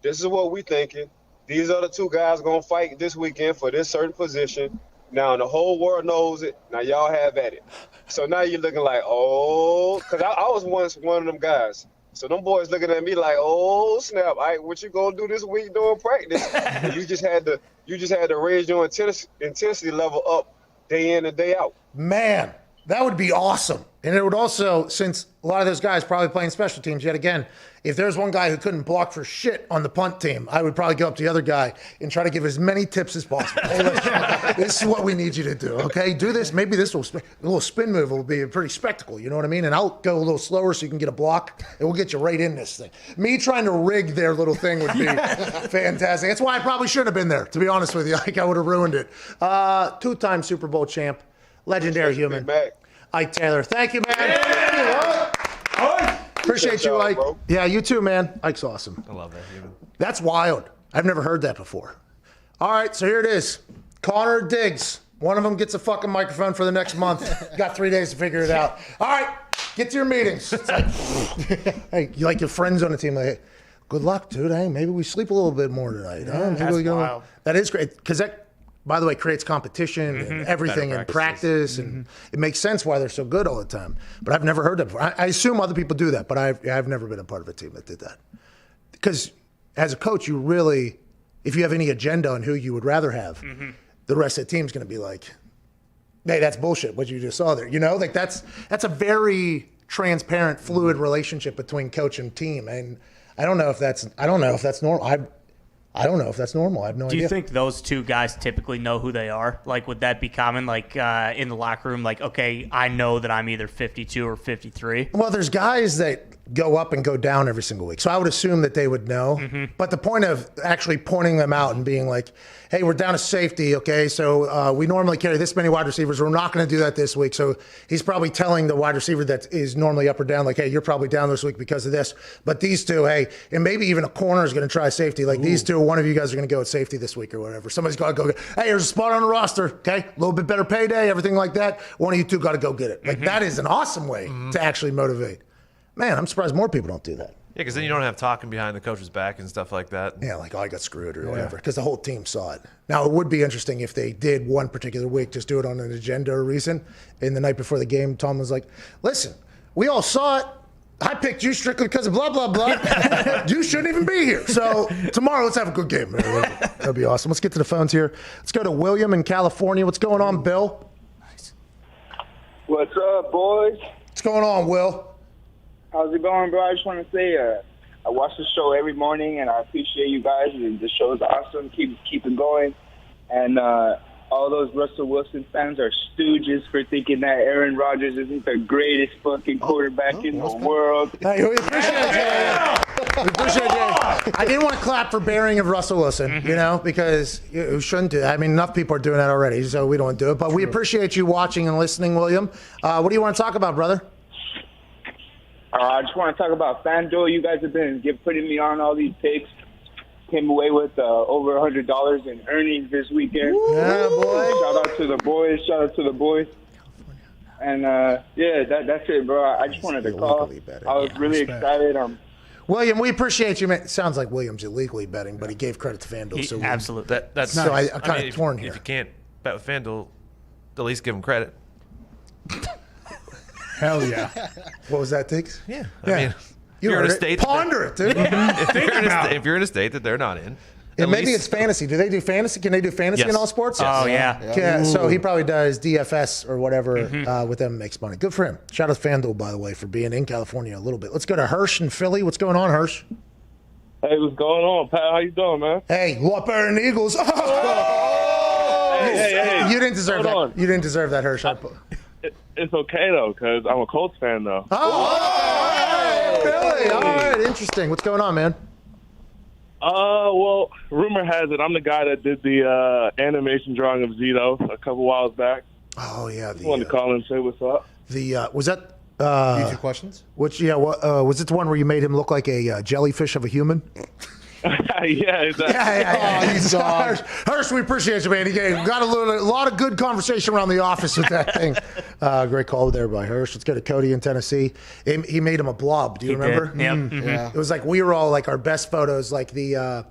this is what we thinking. These are the 2 guys going to fight this weekend for this certain position. Now, the whole world knows it. Now, y'all have at it. So now you're looking like, oh, because I was once one of them guys. So them boys looking at me like, oh, snap. All right, what you going to do this week during practice? you just had to raise your intensity level up day in and day out. Man, that would be awesome. And it would also, since a lot of those guys probably playing special teams yet again, if there's one guy who couldn't block for shit on the punt team, I would probably go up to the other guy and try to give as many tips as possible. Hey, listen, this is what we need you to do, okay? Do this. Maybe this a little spin move will be a pretty spectacle, you know what I mean? And I'll go a little slower so you can get a block, and we'll get you right in this thing. Me trying to rig their little thing would be fantastic. That's why I probably shouldn't have been there, to be honest with you. Like, I would have ruined it. 2-time Super Bowl champ, legendary human. Ike Taylor. Thank you, man. Appreciate you, Ike. Bro. Yeah, you too, man. Ike's awesome. I love that human. That's wild. I've never heard that before. All right, so here it is. Connor Diggs. One of them gets a fucking microphone for the next month. Got 3 days to figure it out. All right, get to your meetings. It's like, hey, you like your friends on the team. Like, hey, good luck, dude. Hey, maybe we sleep a little bit more tonight. Yeah, that's wild. That is great because that, by the way, creates competition and everything in practice, and it makes sense why they're so good all the time. But I've never heard that before. I assume other people do that, but I've never been a part of a team that did that. Because as a coach, you really, if you have any agenda on who you would rather have, the rest of the team's going to be like, hey, that's bullshit, what you just saw there. You know, like that's a very transparent, fluid relationship between coach and team. And I don't know if that's normal. I don't know if that's normal. I have no idea. Do you think those 2 guys typically know who they are? Like, would that be common, like, in the locker room? Like, okay, I know that I'm either 52 or 53. Well, there's guys that go up and go down every single week. So I would assume that they would know. But the point of actually pointing them out and being like, hey, we're down to safety, okay? So we normally carry this many wide receivers. We're not going to do that this week. So he's probably telling the wide receiver that is normally up or down, like, hey, you're probably down this week because of this. But these 2, hey, and maybe even a corner is going to try safety. Like these 2, one of you guys are going to go at safety this week or whatever. Somebody's got to go, hey, there's a spot on the roster, okay? A little bit better payday, everything like that. One of you 2 got to go get it. Like that is an awesome way to actually motivate. Man, I'm surprised more people don't do that. Yeah, because then you don't have talking behind the coach's back and stuff like that. Yeah, like, oh, I got screwed or whatever, because the whole team saw it. Now, it would be interesting if they did one particular week, just do it on an agenda or reason. And the night before the game, Tom was like, listen, we all saw it. I picked you strictly because of blah, blah, blah. You shouldn't even be here. So tomorrow, let's have a good game. That'd be awesome. Let's get to the phones here. Let's go to William in California. What's going on, Bill? What's up, boys? What's going on, Will? How's it going, bro? I just want to say I watch the show every morning, and I appreciate you guys. And the show is awesome. Keep it going. And all those Russell Wilson fans are stooges for thinking that Aaron Rodgers isn't the greatest fucking quarterback in the world. Hey, we appreciate you. We appreciate you. I didn't want to clap for bearing of Russell Wilson, because you shouldn't do that. I mean, enough people are doing that already, so we don't do it. But we appreciate you watching and listening, William. What do you want to talk about, brother? I just want to talk about FanDuel. You guys have been putting me on all these picks. Came away with over $100 in earnings this weekend. Yeah, boy. Shout out to the boys. And that's it, bro. I just wanted to call. I was really excited. William, we appreciate you, man. Sounds like William's illegally betting, but he gave credit to FanDuel. So absolutely. That's so I'm kind of torn here. If you can't bet with FanDuel, at least give him credit. Hell yeah. What was that, Tiggs? Yeah. I mean, you're in a state. Ponder it, dude. If you're in a state that they're not in. And maybe it's fantasy. Do they do fantasy? Can they do fantasy in all sports? Yes. Oh, yeah. So he probably does DFS or whatever with them, makes money. Good for him. Shout out to FanDuel, by the way, for being in California a little bit. Let's go to Hirsch in Philly. What's going on, Hirsch? Hey, what's going on, Pat? How you doing, man? Hey, Whopper and Eagles. Hey. You didn't deserve that. You didn't deserve that, Hirsch. It's okay, though, because I'm a Colts fan, though. Philly. All right, interesting. What's going on, man? Well, rumor has it I'm the guy that did the animation drawing of Zito a couple whiles back. Oh, yeah. Just wanted to call and say what's up. Was that... Easy questions? Which, was it the one where you made him look like a jellyfish of a human? Yeah, exactly. Yeah. Hirsch, we appreciate you, man. He got a lot of good conversation around the office with that thing. Great call there by Hirsch. Let's go to Cody in Tennessee. He made him a blob. Do you remember? Yep. Mm-hmm. Yeah. It was like we were all like our best photos, like the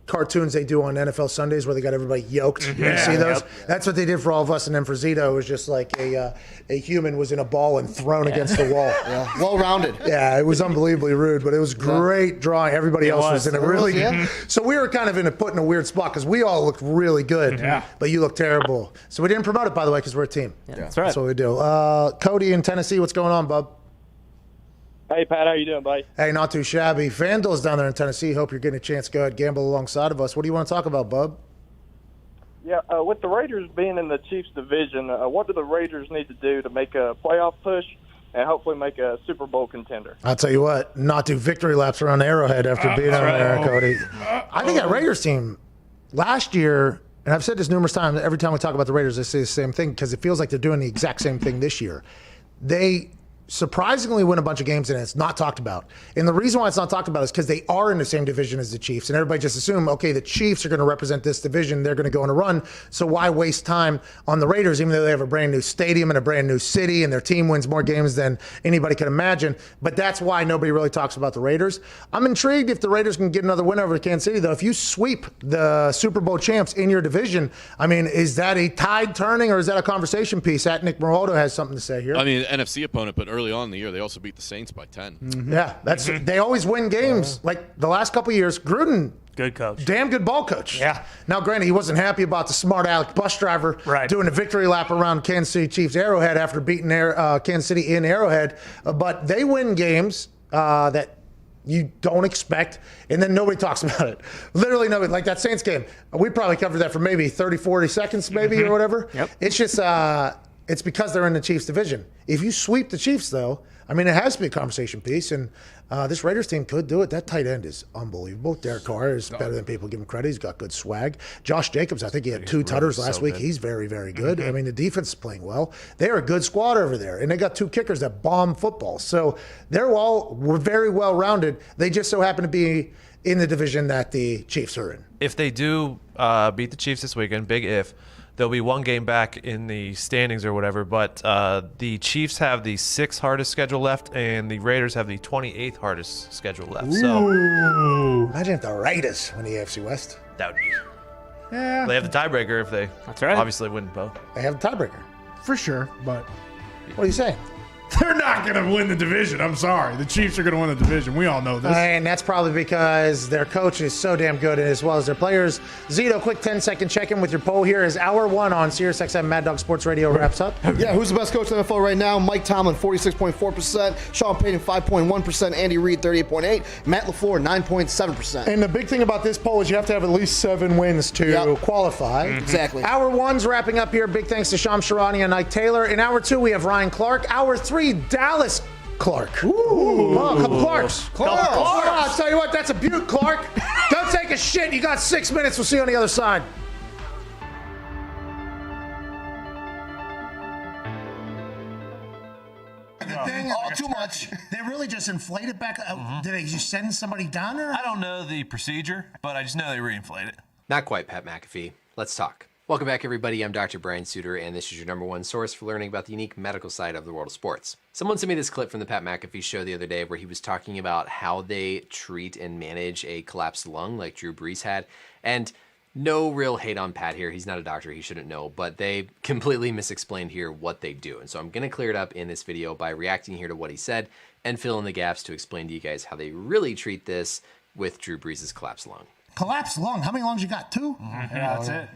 cartoons they do on NFL Sundays where they got everybody yoked. You see those? Yep. That's what they did for all of us. And then for Zito, it was just like a human was in a ball and thrown against the wall. Yeah, well-rounded. Yeah, it was unbelievably rude, but it was great drawing. Everybody else was in a really good. So we were kind of put in a weird spot because we all looked really good, but you looked terrible. So we didn't promote it, by the way, because we're a team. Yeah, that's right. That's what we do. Cody in Tennessee, what's going on, bub? Hey, Pat, how you doing, buddy? Hey, not too shabby. FanDuel's down there in Tennessee. Hope you're getting a chance to go ahead gamble alongside of us. What do you want to talk about, bub? Yeah, with the Raiders being in the Chiefs division, what do the Raiders need to do to make a playoff push and hopefully make a Super Bowl contender? I'll tell you what, not do victory laps around Arrowhead after being on there, Cody. I think that Raiders team last year, and I've said this numerous times, every time we talk about the Raiders, I say the same thing because it feels like they're doing the exact same thing this year. They surprisingly win a bunch of games and it's not talked about. And the reason why it's not talked about is because they are in the same division as the Chiefs. And everybody just assume, okay, the Chiefs are going to represent this division. They're going to go on a run. So why waste time on the Raiders, even though they have a brand new stadium and a brand new city and their team wins more games than anybody could imagine. But that's why nobody really talks about the Raiders. I'm intrigued if the Raiders can get another win over Kansas City, though. If you sweep the Super Bowl champs in your division, I mean, is that a tide turning or is that a conversation piece? At Nick Moraldo has something to say here. I mean, NFC opponent, but early on in the year, they also beat the Saints by 10. Mm-hmm. Yeah, they always win games. Like the last couple of years, Gruden, good coach, damn good ball coach. Yeah. Now, granted, he wasn't happy about the smart aleck bus driver doing a victory lap around Kansas City Chiefs Arrowhead after beating Kansas City in Arrowhead, but they win games that you don't expect, and then nobody talks about it. Literally nobody. Like that Saints game, we probably covered that for maybe 30, 40 seconds maybe or whatever. Yep. It's just it's because they're in the Chiefs division. If you sweep the Chiefs, though, I mean, it has to be a conversation piece, and this Raiders team could do it. That tight end is unbelievable. Derek Carr is better than people give him credit. He's got good swag. Josh Jacobs, I think he had 2 tutters last week. He's very, very good. I mean, the defense is playing well. They're a good squad over there, and they got 2 kickers that bomb football. So we're very well-rounded. They just so happen to be in the division that the Chiefs are in. If they do beat the Chiefs this weekend, big if, there'll be 1 game back in the standings or whatever, but the Chiefs have the 6th hardest schedule left, and the Raiders have the 28th hardest schedule left. So imagine if the Raiders win the AFC West. That would be. Yeah. They have the tiebreaker if they obviously win both. They have the tiebreaker. For sure, but what are you saying? They're not going to win the division. I'm sorry. The Chiefs are going to win the division. We all know this. And that's probably because their coach is so damn good as well as their players. Zito, quick 10-second check-in with your poll here as hour 1 on SiriusXM Mad Dog Sports Radio wraps up. Yeah, who's the best coach in the NFL right now? Mike Tomlin, 46.4%. Sean Payton, 5.1%. Andy Reid, 38.8%. Matt LaFleur, 9.7%. And the big thing about this poll is you have to have at least 7 wins to qualify. Exactly. Hour 1's wrapping up here. Big thanks to Shams Sharani and Ike Taylor. In hour 2, we have Ryan Clark. Hour 3, Dallas Clark. Ooh. Oh, a couple Clarks. I'll tell you what, that's a beaut, Clark. Don't take a shit. You got 6 minutes. We'll see you on the other side. Too much. They really just inflate it back. Did they just send somebody down there? I don't know the procedure, but I just know they reinflate it. Not quite, Pat McAfee. Let's talk. Welcome back, everybody. I'm Dr. Brian Suter, and this is your #1 source for learning about the unique medical side of the world of sports. Someone sent me this clip from the Pat McAfee show the other day where he was talking about how they treat and manage a collapsed lung like Drew Brees had. And no real hate on Pat here. He's not a doctor. He shouldn't know. But they completely misexplained here what they do. And so I'm going to clear it up in this video by reacting here to what he said and fill in the gaps to explain to you guys how they really treat this with Drew Brees' collapsed lung. Collapsed lung. How many lungs you got? 2? Yeah, that's it.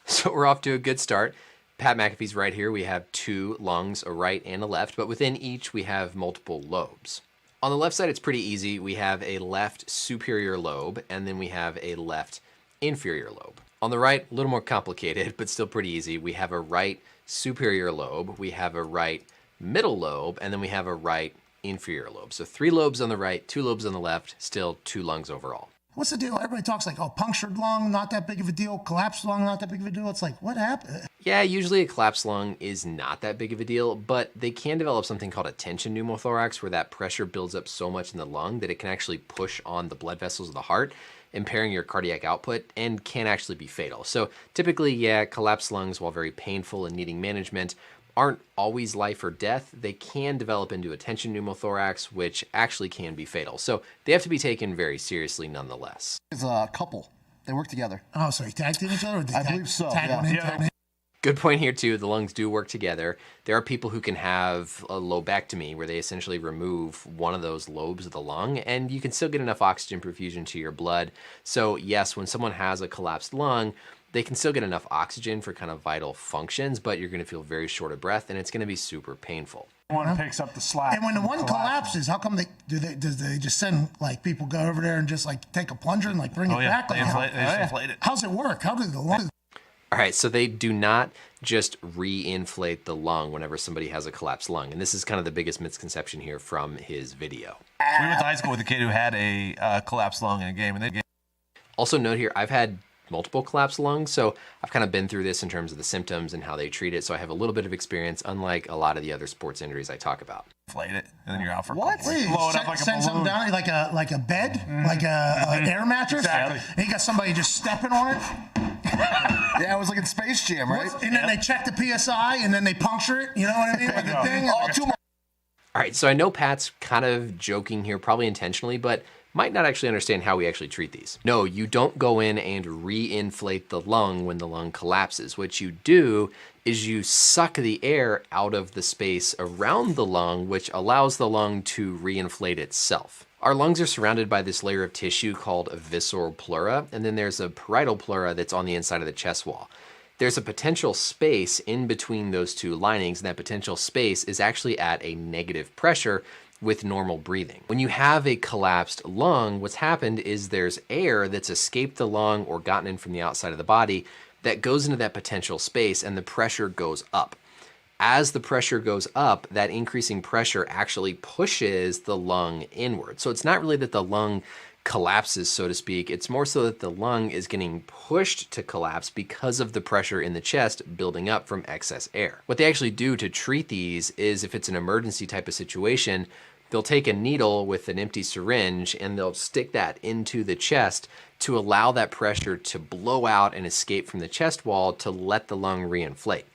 So we're off to a good start. Pat McAfee's right here. We have 2 lungs, a right and a left, but within each we have multiple lobes. On the left side, it's pretty easy. We have a left superior lobe, and then we have a left inferior lobe. On the right, a little more complicated, but still pretty easy. We have a right superior lobe, we have a right middle lobe, and then we have a right inferior lobe. So 3 lobes on the right, 2 lobes on the left, still 2 lungs overall. What's the deal? Everybody talks like, punctured lung, not that big of a deal. Collapsed lung, not that big of a deal. It's like, what happened? Yeah, usually a collapsed lung is not that big of a deal, but they can develop something called a tension pneumothorax where that pressure builds up so much in the lung that it can actually push on the blood vessels of the heart, impairing your cardiac output, and can actually be fatal. So typically, yeah, collapsed lungs, while very painful and needing management, aren't always life or death. They can develop into a tension pneumothorax, which actually can be fatal. So they have to be taken very seriously nonetheless. It's a couple. They work together. Oh, so they tag team each other? Or I believe so. Tag one in, tag one in? Good point here too. The lungs do work together. There are people who can have a lobectomy where they essentially remove one of those lobes of the lung and you can still get enough oxygen perfusion to your blood. So yes, when someone has a collapsed lung, they can still get enough oxygen for kind of vital functions, but you're going to feel very short of breath and it's going to be super painful. One picks up the slack. And when the one collapses, how come they just send like people go over there and just like take a plunger and like bring it back? They inflate it. How's it work? How do the lungs? All right, so they do not just re-inflate the lung whenever somebody has a collapsed lung. And this is kind of the biggest misconception here from his video. We went to high school with a kid who had a collapsed lung in a game. Also note here, I've had multiple collapsed lungs, so I've kind of been through this in terms of the symptoms and how they treat it, so I have a little bit of experience, unlike a lot of the other sports injuries I talk about. Inflate it, and then you're out for what? Wait, blow it up like a balloon. Send something down like a bed, like an air mattress. Exactly. And you got somebody just stepping on it. Yeah, it was like in Space Jam, right? And then they check the PSI, and then they puncture it. You know what I mean? Like the thing. All right, so I know Pat's kind of joking here, probably intentionally, but might not actually understand how we actually treat these. No, you don't go in and re-inflate the lung when the lung collapses. What you do is you suck the air out of the space around the lung, which allows the lung to re-inflate itself. Our lungs are surrounded by this layer of tissue called a visceral pleura, and then there's a parietal pleura that's on the inside of the chest wall. There's a potential space in between those two linings, and that potential space is actually at a negative pressure with normal breathing. When you have a collapsed lung, what's happened is there's air that's escaped the lung or gotten in from the outside of the body that goes into that potential space and the pressure goes up. As the pressure goes up, that increasing pressure actually pushes the lung inward. So it's not really that the lung collapses, so to speak. It's more so that the lung is getting pushed to collapse because of the pressure in the chest building up from excess air. What they actually do to treat these is, if it's an emergency type of situation, they'll take a needle with an empty syringe and they'll stick that into the chest to allow that pressure to blow out and escape from the chest wall to let the lung reinflate.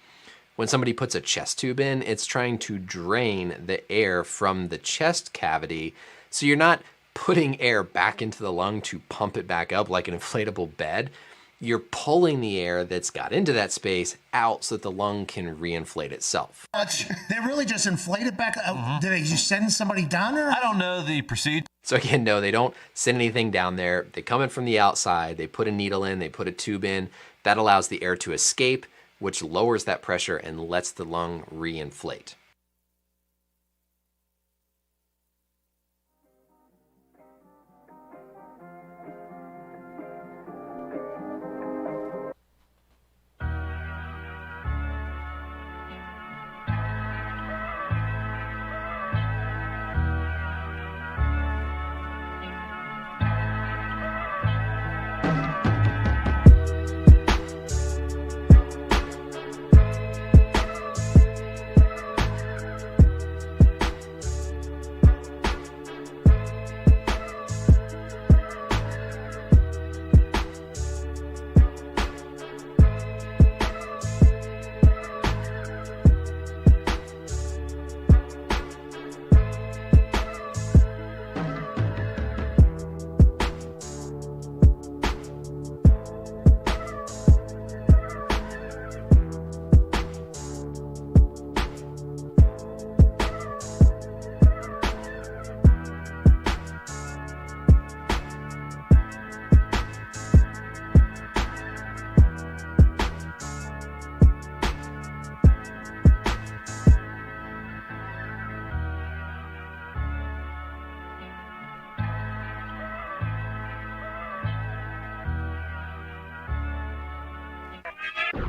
When somebody puts a chest tube in, it's trying to drain the air from the chest cavity, so you're not putting air back into the lung to pump it back up like an inflatable bed. you're pulling the air that's got into that space out so that the lung can reinflate itself. They really just inflate it back. Did they just send somebody down there? I don't know the procedure. So again, no, they don't send anything down there. They come in from the outside, they put a needle in, they put a tube in. That allows the air to escape, which lowers that pressure and lets the lung reinflate.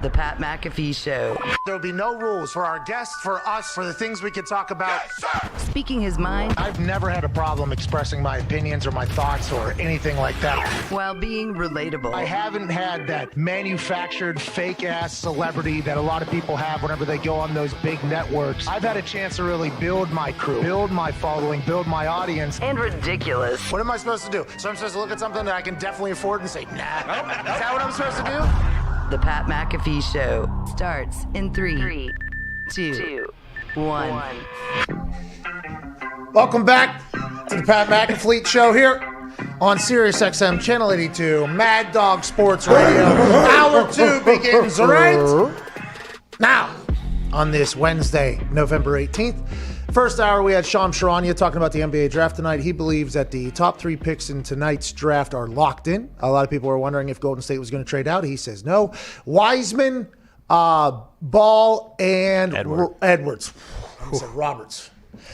The Pat McAfee Show. There will be no rules for our guests, for us, for the things we could talk about. Speaking his mind. I've never had a problem expressing my opinions or my thoughts or anything like that. While being relatable. I haven't had that manufactured fake-ass celebrity that a lot of people have whenever they go on those big networks. I've had a chance to really build my crew, build my following, build my audience. And ridiculous. What am I supposed to do? So I'm supposed to look at something that I can definitely afford and say, nah. Is that what I'm supposed to do? The Pat McAfee Show starts in 3, 2, 1. Welcome back to the Pat McAfee Show here on Sirius XM Channel 82, Mad Dog Sports Radio. Hour 2 begins right now on this Wednesday, November 18th. First hour, we had Sham Charania talking about the NBA draft tonight. He believes that the top 3 picks in tonight's draft are locked in. A lot of people were wondering if Golden State was going to trade out. He says no. Wiseman, Ball, and Edwards. I said Roberts.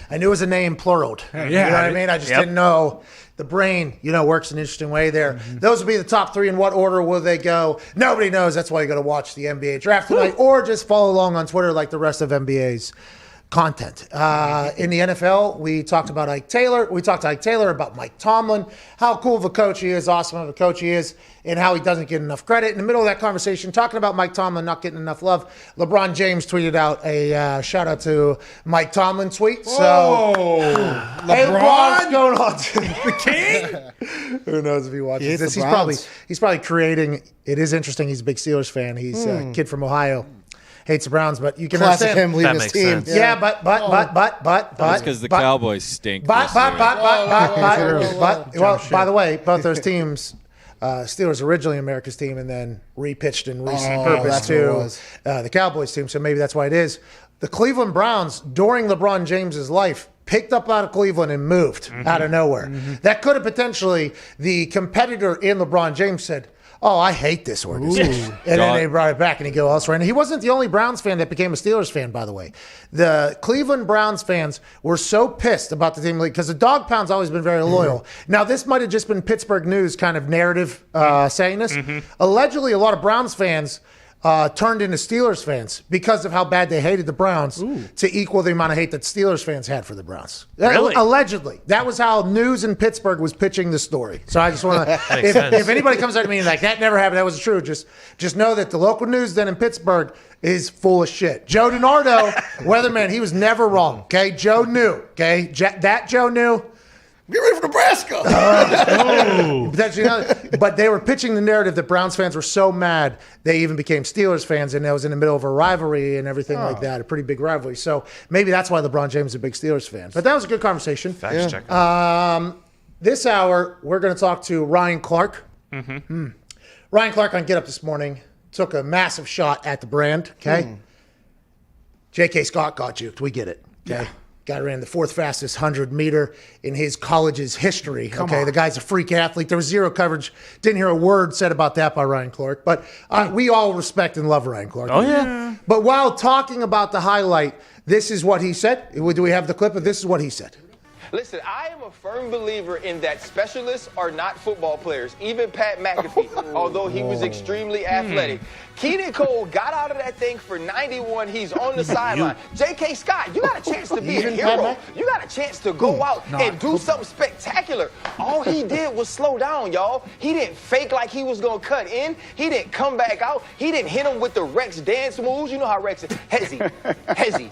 I knew it was a name pluraled. Yeah. You know what I mean? I just didn't know. The brain, works an interesting way there. Mm-hmm. Those would be the top 3. In what order will they go? Nobody knows. That's why you got to watch the NBA draft tonight, or just follow along on Twitter like the rest of NBA's content. In the NFL, we talked about Ike Taylor. We talked to Ike Taylor about Mike Tomlin, how cool of a coach he is, awesome of a coach he is, and how he doesn't get enough credit. In the middle of that conversation, talking about Mike Tomlin not getting enough love, LeBron James tweeted out a shout out to Mike Tomlin tweet. So, hey, LeBron, what's going on? The king? Who knows if he watches this? He's probably creating. It is interesting. He's a big Steelers fan. He's a kid from Ohio. Hates the Browns, but you can understand him leaving his team. Yeah, but That's because the Cowboys stink. Well, by the way, both those teams, Steelers originally America's team, and then repitched and repurposed to the Cowboys team. So maybe that's why it is. The Cleveland Browns during LeBron James's life picked up out of Cleveland and moved out of nowhere. That could have potentially the competitor in LeBron James said, "Oh, I hate this organization." And then they brought it back and he go elsewhere. And he wasn't the only Browns fan that became a Steelers fan, by the way. The Cleveland Browns fans were so pissed about the team because the Dog Pound's always been very loyal. Now, this might have just been Pittsburgh News kind of narrative saying this. Allegedly, a lot of Browns fans turned into Steelers fans because of how bad they hated the Browns to equal the amount of hate that Steelers fans had for the Browns. Really? Allegedly. That was how News in Pittsburgh was pitching the story. So I just want to, if anybody comes out to me and like, that never happened, that wasn't true, just know that the local news then in Pittsburgh is full of shit. Joe DiNardo, weatherman, he was never wrong, okay? Joe knew, okay? That Joe knew. Get ready for Nebraska. But they were pitching the narrative that Browns fans were so mad they even became Steelers fans, and that was in the middle of a rivalry and everything like that, a pretty big rivalry. So maybe that's why LeBron James is a big Steelers fan. But that was a good conversation. Facts check. This hour, we're going to talk to Ryan Clark. Ryan Clark on Get Up this morning took a massive shot at the brand, okay? J.K. Scott got juked. We get it, okay? Yeah. Guy ran the 4th fastest 100-meter in his college's history, Come okay? on. The guy's a freak athlete. There was zero coverage. Didn't hear a word said about that by Ryan Clark. But we all respect and love Ryan Clark. Oh, yeah. But while talking about the highlight, this is what he said. Do we have the clip of this? Is what he said. Listen, I am a firm believer in that specialists are not football players. Even Pat McAfee, although he was extremely athletic. Keaton Cole got out of that thing for 91. He's on the sideline. J.K. Scott, you got a chance to be a hero. You got a chance to go out and do something spectacular. All he did was slow down, y'all. He didn't fake like he was going to cut in. He didn't come back out. He didn't hit him with the Rex dance moves. You know how Rex is. Hezzy.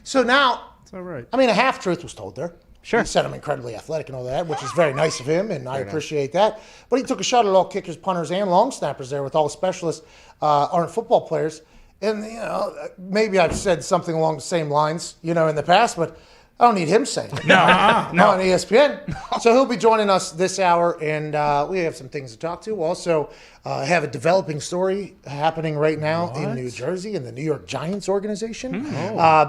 So now, That's all right. I mean, a half-truth was told there. Sure. He said I'm incredibly athletic and all that, which is very nice of him, and I appreciate that. But he took a shot at all kickers, punters, and long snappers there with all specialists aren't football players. And, maybe I've said something along the same lines, in the past, but I don't need him saying it. No. On ESPN. So he'll be joining us this hour, and we have some things to talk to. We'll also have a developing story happening right now in New Jersey in the New York Giants organization.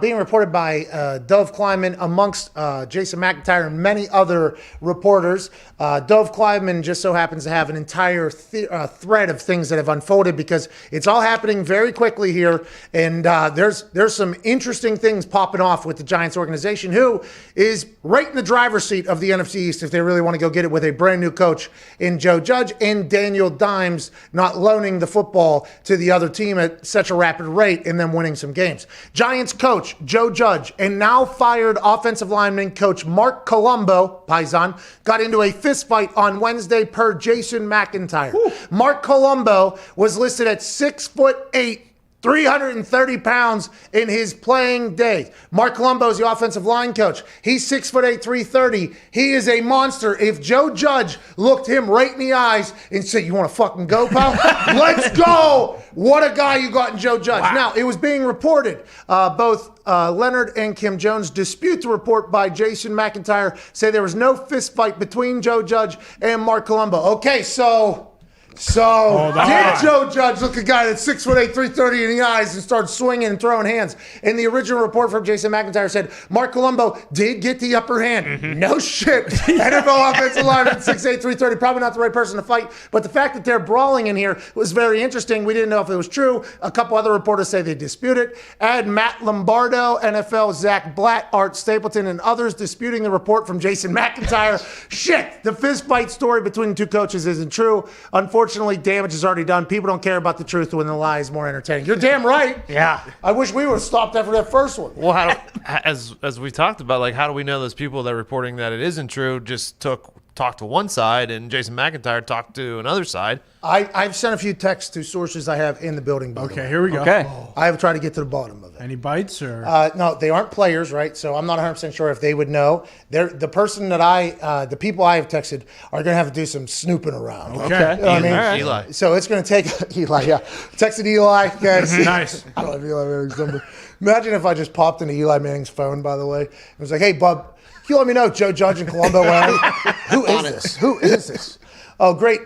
Being reported by Dove Kleiman amongst Jason McIntyre and many other reporters. Dove Kleiman just so happens to have an entire thread of things that have unfolded because it's all happening very quickly here. And there's some interesting things popping off with the Giants organization, who is right in the driver's seat of the NFC East if they really want to go get it with a brand new coach in Joe Judge and Daniel Dimes not loaning the football to the other team at such a rapid rate and then winning some games. Giants coach Joe Judge and now fired offensive lineman coach Mark Colombo, Paisan, got into a fist fight on Wednesday per Jason McIntyre. Mark Colombo was listed at 6'8", 330 pounds in his playing days. Mark Colombo is the offensive line coach. He's 6'8", 330. He is a monster. If Joe Judge looked him right in the eyes and said, "You want to fucking go, pal? Let's go." What a guy you got in Joe Judge. Wow. Now, it was being reported. Both Leonard and Kim Jones dispute the report by Jason McIntyre, say there was no fist fight between Joe Judge and Mark Colombo. Okay, so did Joe Judge look a guy that's 6'8", 330 in the eyes and start swinging and throwing hands? And the original report from Jason McIntyre said Mark Colombo did get the upper hand. No shit. NFL offensive lineman 6'8", 330, probably not the right person to fight. But the fact that they're brawling in here was very interesting. We didn't know if it was true. A couple other reporters say they dispute it. Add Matt Lombardo, NFL Zach Blatt, Art Stapleton, and others disputing the report from Jason McIntyre. Shit, the fist fight story between the two coaches isn't true. Unfortunately, damage is already done. People don't care about the truth when the lie is more entertaining. You're damn right. Yeah. I wish we would have stopped after that first one. Well, as we talked about, like, how do we know those people that are reporting that it isn't true just talked to one side and Jason McIntyre talked to another side? I've sent a few texts to sources I have in the building. Okay, here we go. Okay. I have tried to get to the bottom of it. Any bites or? No, they aren't players, right? So I'm not 100% sure if they would know. The person that the people I have texted are going to have to do some snooping around. Okay. You know what I mean? Right. Eli. So it's going to take Eli. Yeah, texted Eli. Guys. Nice. I don't have Eli Manning's number. Imagine if I just popped into Eli Manning's phone. By the way, it was like, "Hey, bub, can you let me know Joe Judge and Colombo went? Who is this? Who is this? Oh, great."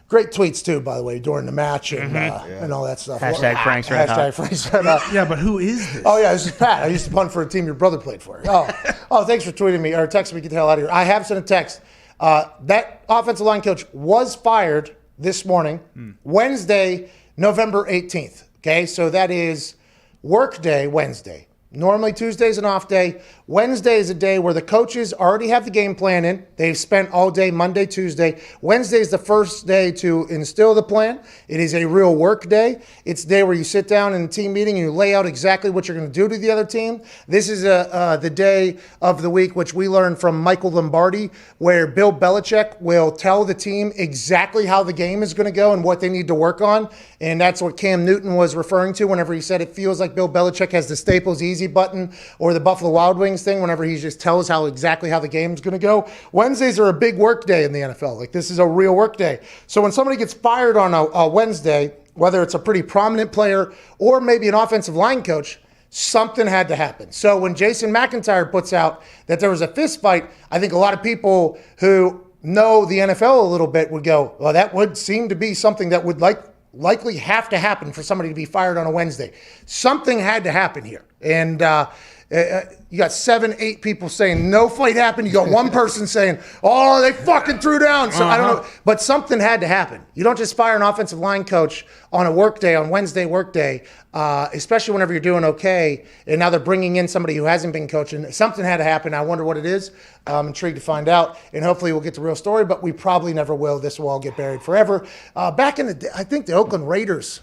Great tweets, too, by the way, during the match and all that stuff. Hashtag Frank's Red Hot. Hashtag Frank's Red Hot. Yeah, but who is this? Oh, yeah, this is Pat. I used to punt for a team your brother played for. Oh, thanks for tweeting me or texting me. Get the hell out of here. I have sent a text. That offensive line coach was fired this morning, Wednesday, November 18th. Okay, so that is work day Wednesday. Normally Tuesday's an off day. Wednesday is a day where the coaches already have the game plan in. They've spent all day Monday, Tuesday. Wednesday is the first day to instill the plan. It is a real work day. It's a day where you sit down in a team meeting and you lay out exactly what you're going to do to the other team. This is the day of the week which we learned from Michael Lombardi, where Bill Belichick will tell the team exactly how the game is going to go and what they need to work on. And that's what Cam Newton was referring to whenever he said it feels like Bill Belichick has the Staples Easy button or the Buffalo Wild Wings thing whenever he just tells exactly how the game's going to go. Wednesdays are a big work day in the NFL. Like, this is a real work day. So when somebody gets fired on a Wednesday, whether it's a pretty prominent player or maybe an offensive line coach, something had to happen. So when Jason McIntyre puts out that there was a fist fight, I think a lot of people who know the NFL a little bit would go, well, that would seem to be something that would likely have to happen for somebody to be fired on a Wednesday. Something had to happen here. And you got 7-8 people saying no fight happened. You got one person saying, oh, they fucking threw down. So I don't know. But something had to happen. You don't just fire an offensive line coach on a workday, on Wednesday workday, especially whenever you're doing okay. And now they're bringing in somebody who hasn't been coaching. Something had to happen. I wonder what it is. I'm intrigued to find out. And hopefully we'll get the real story, but we probably never will. This will all get buried forever. Back in the day, I think the Oakland Raiders,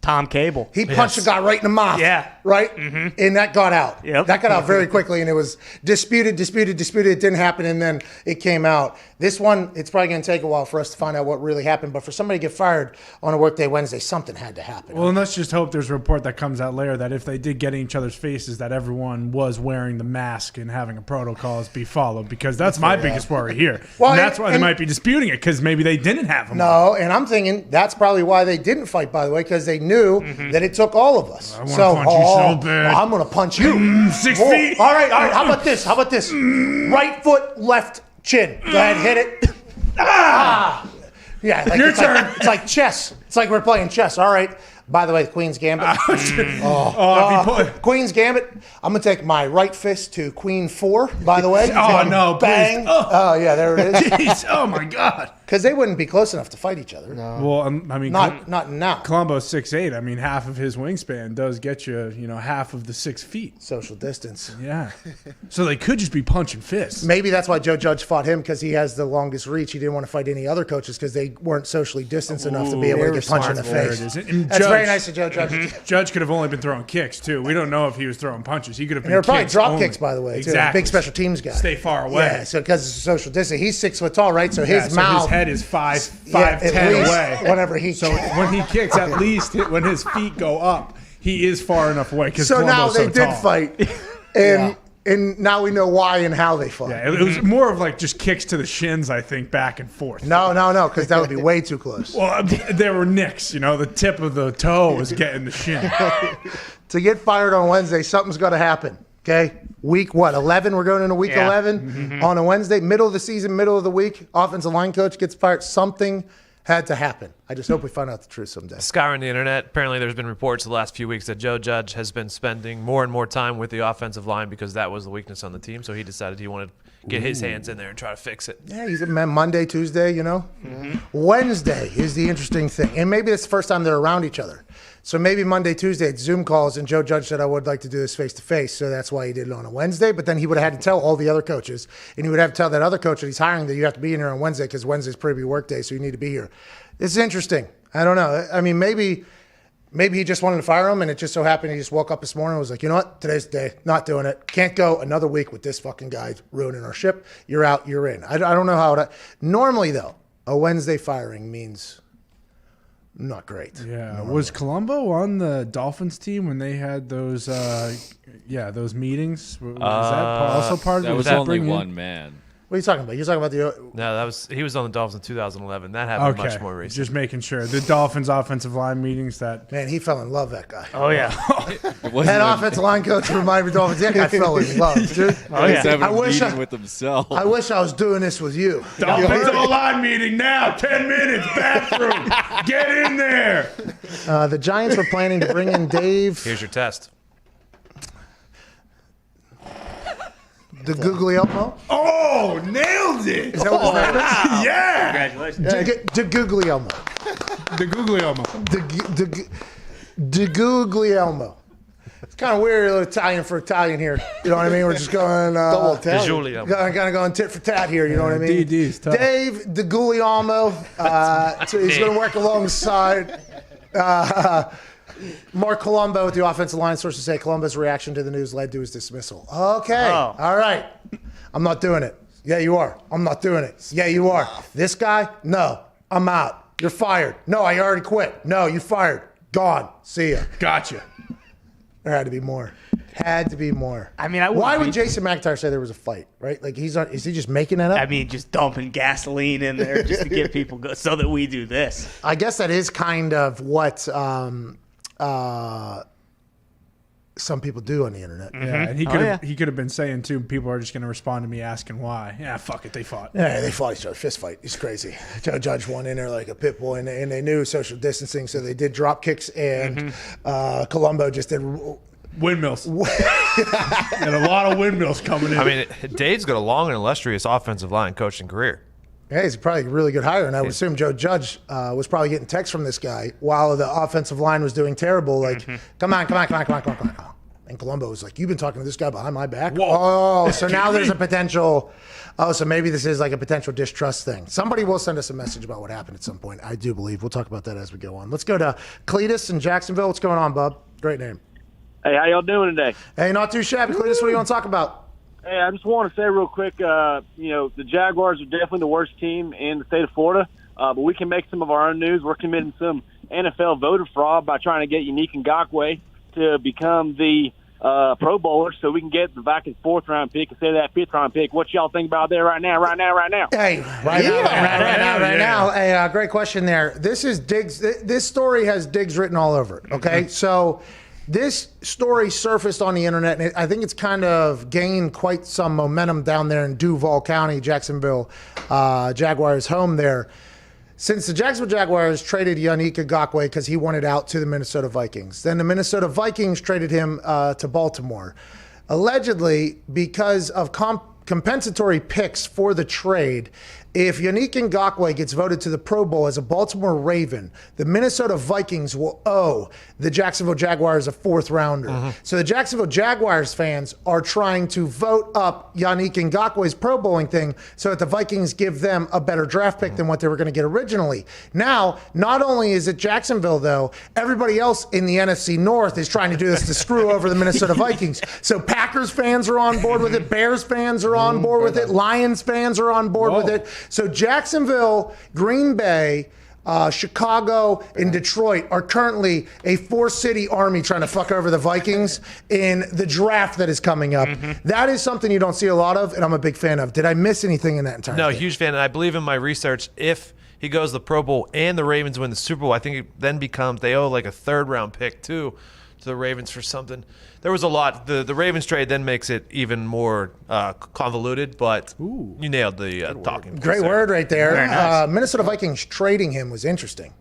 Tom Cable. He punched a guy right in the mouth. Yeah. Right? Mm-hmm. And that got out. Yep. That got out very quickly, and it was disputed. It didn't happen, and then it came out. This one, it's probably going to take a while for us to find out what really happened, but for somebody to get fired on a workday Wednesday, something had to happen. Well, and let's just hope there's a report that comes out later that if they did get in each other's faces, that everyone was wearing the mask and having a protocols be followed, because that's my biggest worry here. Well, and that's why they might be disputing it, because maybe they didn't have them. No, and I'm thinking that's probably why they didn't fight, by the way, because they knew that it took all of us. I want to punch you so bad. I'm going to punch you. 6 feet. All right. How about this? Right foot, left chin. Go ahead, hit it. Yeah, like, Your turn. It's like chess. It's like we're playing chess. All right. By the way, the Queen's Gambit. Queen's Gambit. I'm going to take my right fist to Queen 4, by the way. Oh, no. Bang. Please. Oh, yeah, there it is. Jeez. Oh, my God. Because they wouldn't be close enough to fight each other. No. Well, I mean, not now. Columbo's 6'8". I mean, half of his wingspan does get you, half of the 6 feet. Social distance. Yeah. So they could just be punching fists. Maybe that's why Joe Judge fought him, because he has the longest reach. He didn't want to fight any other coaches because they weren't socially distanced enough to be able to get punched in the face. That's very nice of Joe Judge. Judge could have only been throwing kicks, too. We don't know if he was throwing punches. He could have been They were probably drop only. kicks, by the way. Exactly. Too. Big special teams guy. Stay far away. Yeah, so because it's social distance. He's 6 foot tall, right? So his mouth. His head is 5'10" at away. Whenever he So when he kicks, at least when his feet go up, he is far enough away. So now they did fight. And now we know why and how they fought. Yeah, it was more of like just kicks to the shins, I think, back and forth. No, because that would be way too close. Well, there were nicks. The tip of the toe was getting the shin. To get fired on Wednesday, something's got to happen. Okay, week 11? We're going into week 11 on a Wednesday, middle of the season, middle of the week. Offensive line coach gets fired. Something had to happen. I just hope we find out the truth someday. Scouring the internet, apparently there's been reports the last few weeks that Joe Judge has been spending more and more time with the offensive line because that was the weakness on the team. So he decided he wanted to get his hands in there and try to fix it. Yeah, he's a Monday, Tuesday, Wednesday is the interesting thing. And maybe it's the first time they're around each other. So maybe Monday, Tuesday, it's Zoom calls, and Joe Judge said, I would like to do this face-to-face, so that's why he did it on a Wednesday. But then he would have had to tell all the other coaches, and he would have to tell that other coach that he's hiring that you have to be in here on Wednesday because Wednesday's preview work day, so you need to be here. It's interesting. I don't know. I mean, maybe he just wanted to fire him, and it just so happened he just woke up this morning and was like, you know what? Today's the day. Not doing it. Can't go another week with this fucking guy ruining our ship. You're out. You're in. I don't know how normally, though, a Wednesday firing means not great. Yeah. Normally. Was Colombo on the Dolphins team when they had those those meetings? Was that also part of it? That was only one man. What are you talking about? You're talking about the... No, he was on the Dolphins in 2011. That happened much more recently. Just making sure. The Dolphins offensive line meetings that... Man, he fell in love, that guy. Oh, yeah. That offensive line coach reminded me of Dolphins. That guy fell in love, dude. Oh, yeah. Having a meeting with himself. I wish I was doing this with you. Dolphins O-line meeting now. 10 minutes. Bathroom. Get in there. The Giants were planning to bring in Dave... Here's your test. The Googly Elmo? Oh, nailed it! Is that what his name is? Wow. Yeah! Congratulations. The Googly Elmo. The Googly Elmo. The Googly Elmo. It's kind of weird, a little Italian for Italian here. You know what I mean? We're just going... Double Italian. Kind of going tit for tat here, you know what I mean? DD's tough. Dave, the Googly Elmo. So he's going to work alongside... Mark Colombo with the offensive line sources say Colombo's reaction to the news led to his dismissal. Okay. Oh. All right. I'm not doing it. Yeah, you are. I'm not doing it. Yeah, you are. This guy? No. I'm out. You're fired. No, I already quit. No, you fired. Gone. See ya. Gotcha. There had to be more. Had to be more. I mean, why would Jason McIntyre say there was a fight, right? Like, is he just making that up? I mean, just dumping gasoline in there just to get people go so that we do this. I guess that is kind of what some people do on the internet. Yeah, and he could have been saying too, people are just going to respond to me asking why. Yeah, fuck it, they fought. Yeah, they fought each other, fist fight. It's crazy. Joe Judge won in there like a pit bull, and they knew social distancing, so they did drop kicks, and Colombo just did windmills. And a lot of windmills coming in. I mean, Dade's got a long and illustrious offensive line coaching career. Yeah, he's probably a really good hire, and I would assume Joe Judge was probably getting texts from this guy while the offensive line was doing terrible, like, come on. And Colombo was like, you've been talking to this guy behind my back? Whoa. Oh, so now there's a potential, so maybe this is like a potential distrust thing. Somebody will send us a message about what happened at some point, I do believe. We'll talk about that as we go on. Let's go to Cletus in Jacksonville. What's going on, bub? Great name. Hey, how y'all doing today? Hey, not too shabby. Cletus, what do you want to talk about? Hey, I just want to say real quick, the Jaguars are definitely the worst team in the state of Florida, but we can make some of our own news. We're committing some NFL voter fraud by trying to get Unique Ngakoue to become the Pro Bowler so we can get the Vikings 4th-round pick instead of that 5th-round pick. What y'all think about there right now? Hey, right now. Hey, great question there. This is Diggs. This story has Diggs written all over it, okay? So this story surfaced on the internet, and I think it's kind of gained quite some momentum down there in Duval County, Jacksonville, Jaguars home there. Since the Jacksonville Jaguars traded Yannick Ngakoue because he wanted out to the Minnesota Vikings. Then the Minnesota Vikings traded him to Baltimore. Allegedly, because of compensatory picks for the trade, if Yannick Ngakoue gets voted to the Pro Bowl as a Baltimore Raven, the Minnesota Vikings will owe the Jacksonville Jaguars a 4th-rounder. So the Jacksonville Jaguars fans are trying to vote up Yannick Ngakoue's Pro Bowling thing so that the Vikings give them a better draft pick than what they were going to get originally. Now, not only is it Jacksonville, though, everybody else in the NFC North is trying to do this to screw over the Minnesota Vikings. So Packers fans are on board with it. Bears fans are on board with it. Lions fans are on board with it. So Jacksonville, Green Bay, Chicago, and Detroit are currently a 4-city army trying to fuck over the Vikings in the draft that is coming up. That is something you don't see a lot of, and I'm a big fan of. Did I miss anything in that entire thing? Huge fan. And I believe in my research, if he goes to the Pro Bowl and the Ravens win the Super Bowl, I think it then becomes they owe like a 3rd-round pick, too, to the Ravens for something. There was a lot. The Ravens trade then makes it even more convoluted, but you nailed the talking. Great word right there. Very nice. Minnesota Vikings trading him was interesting.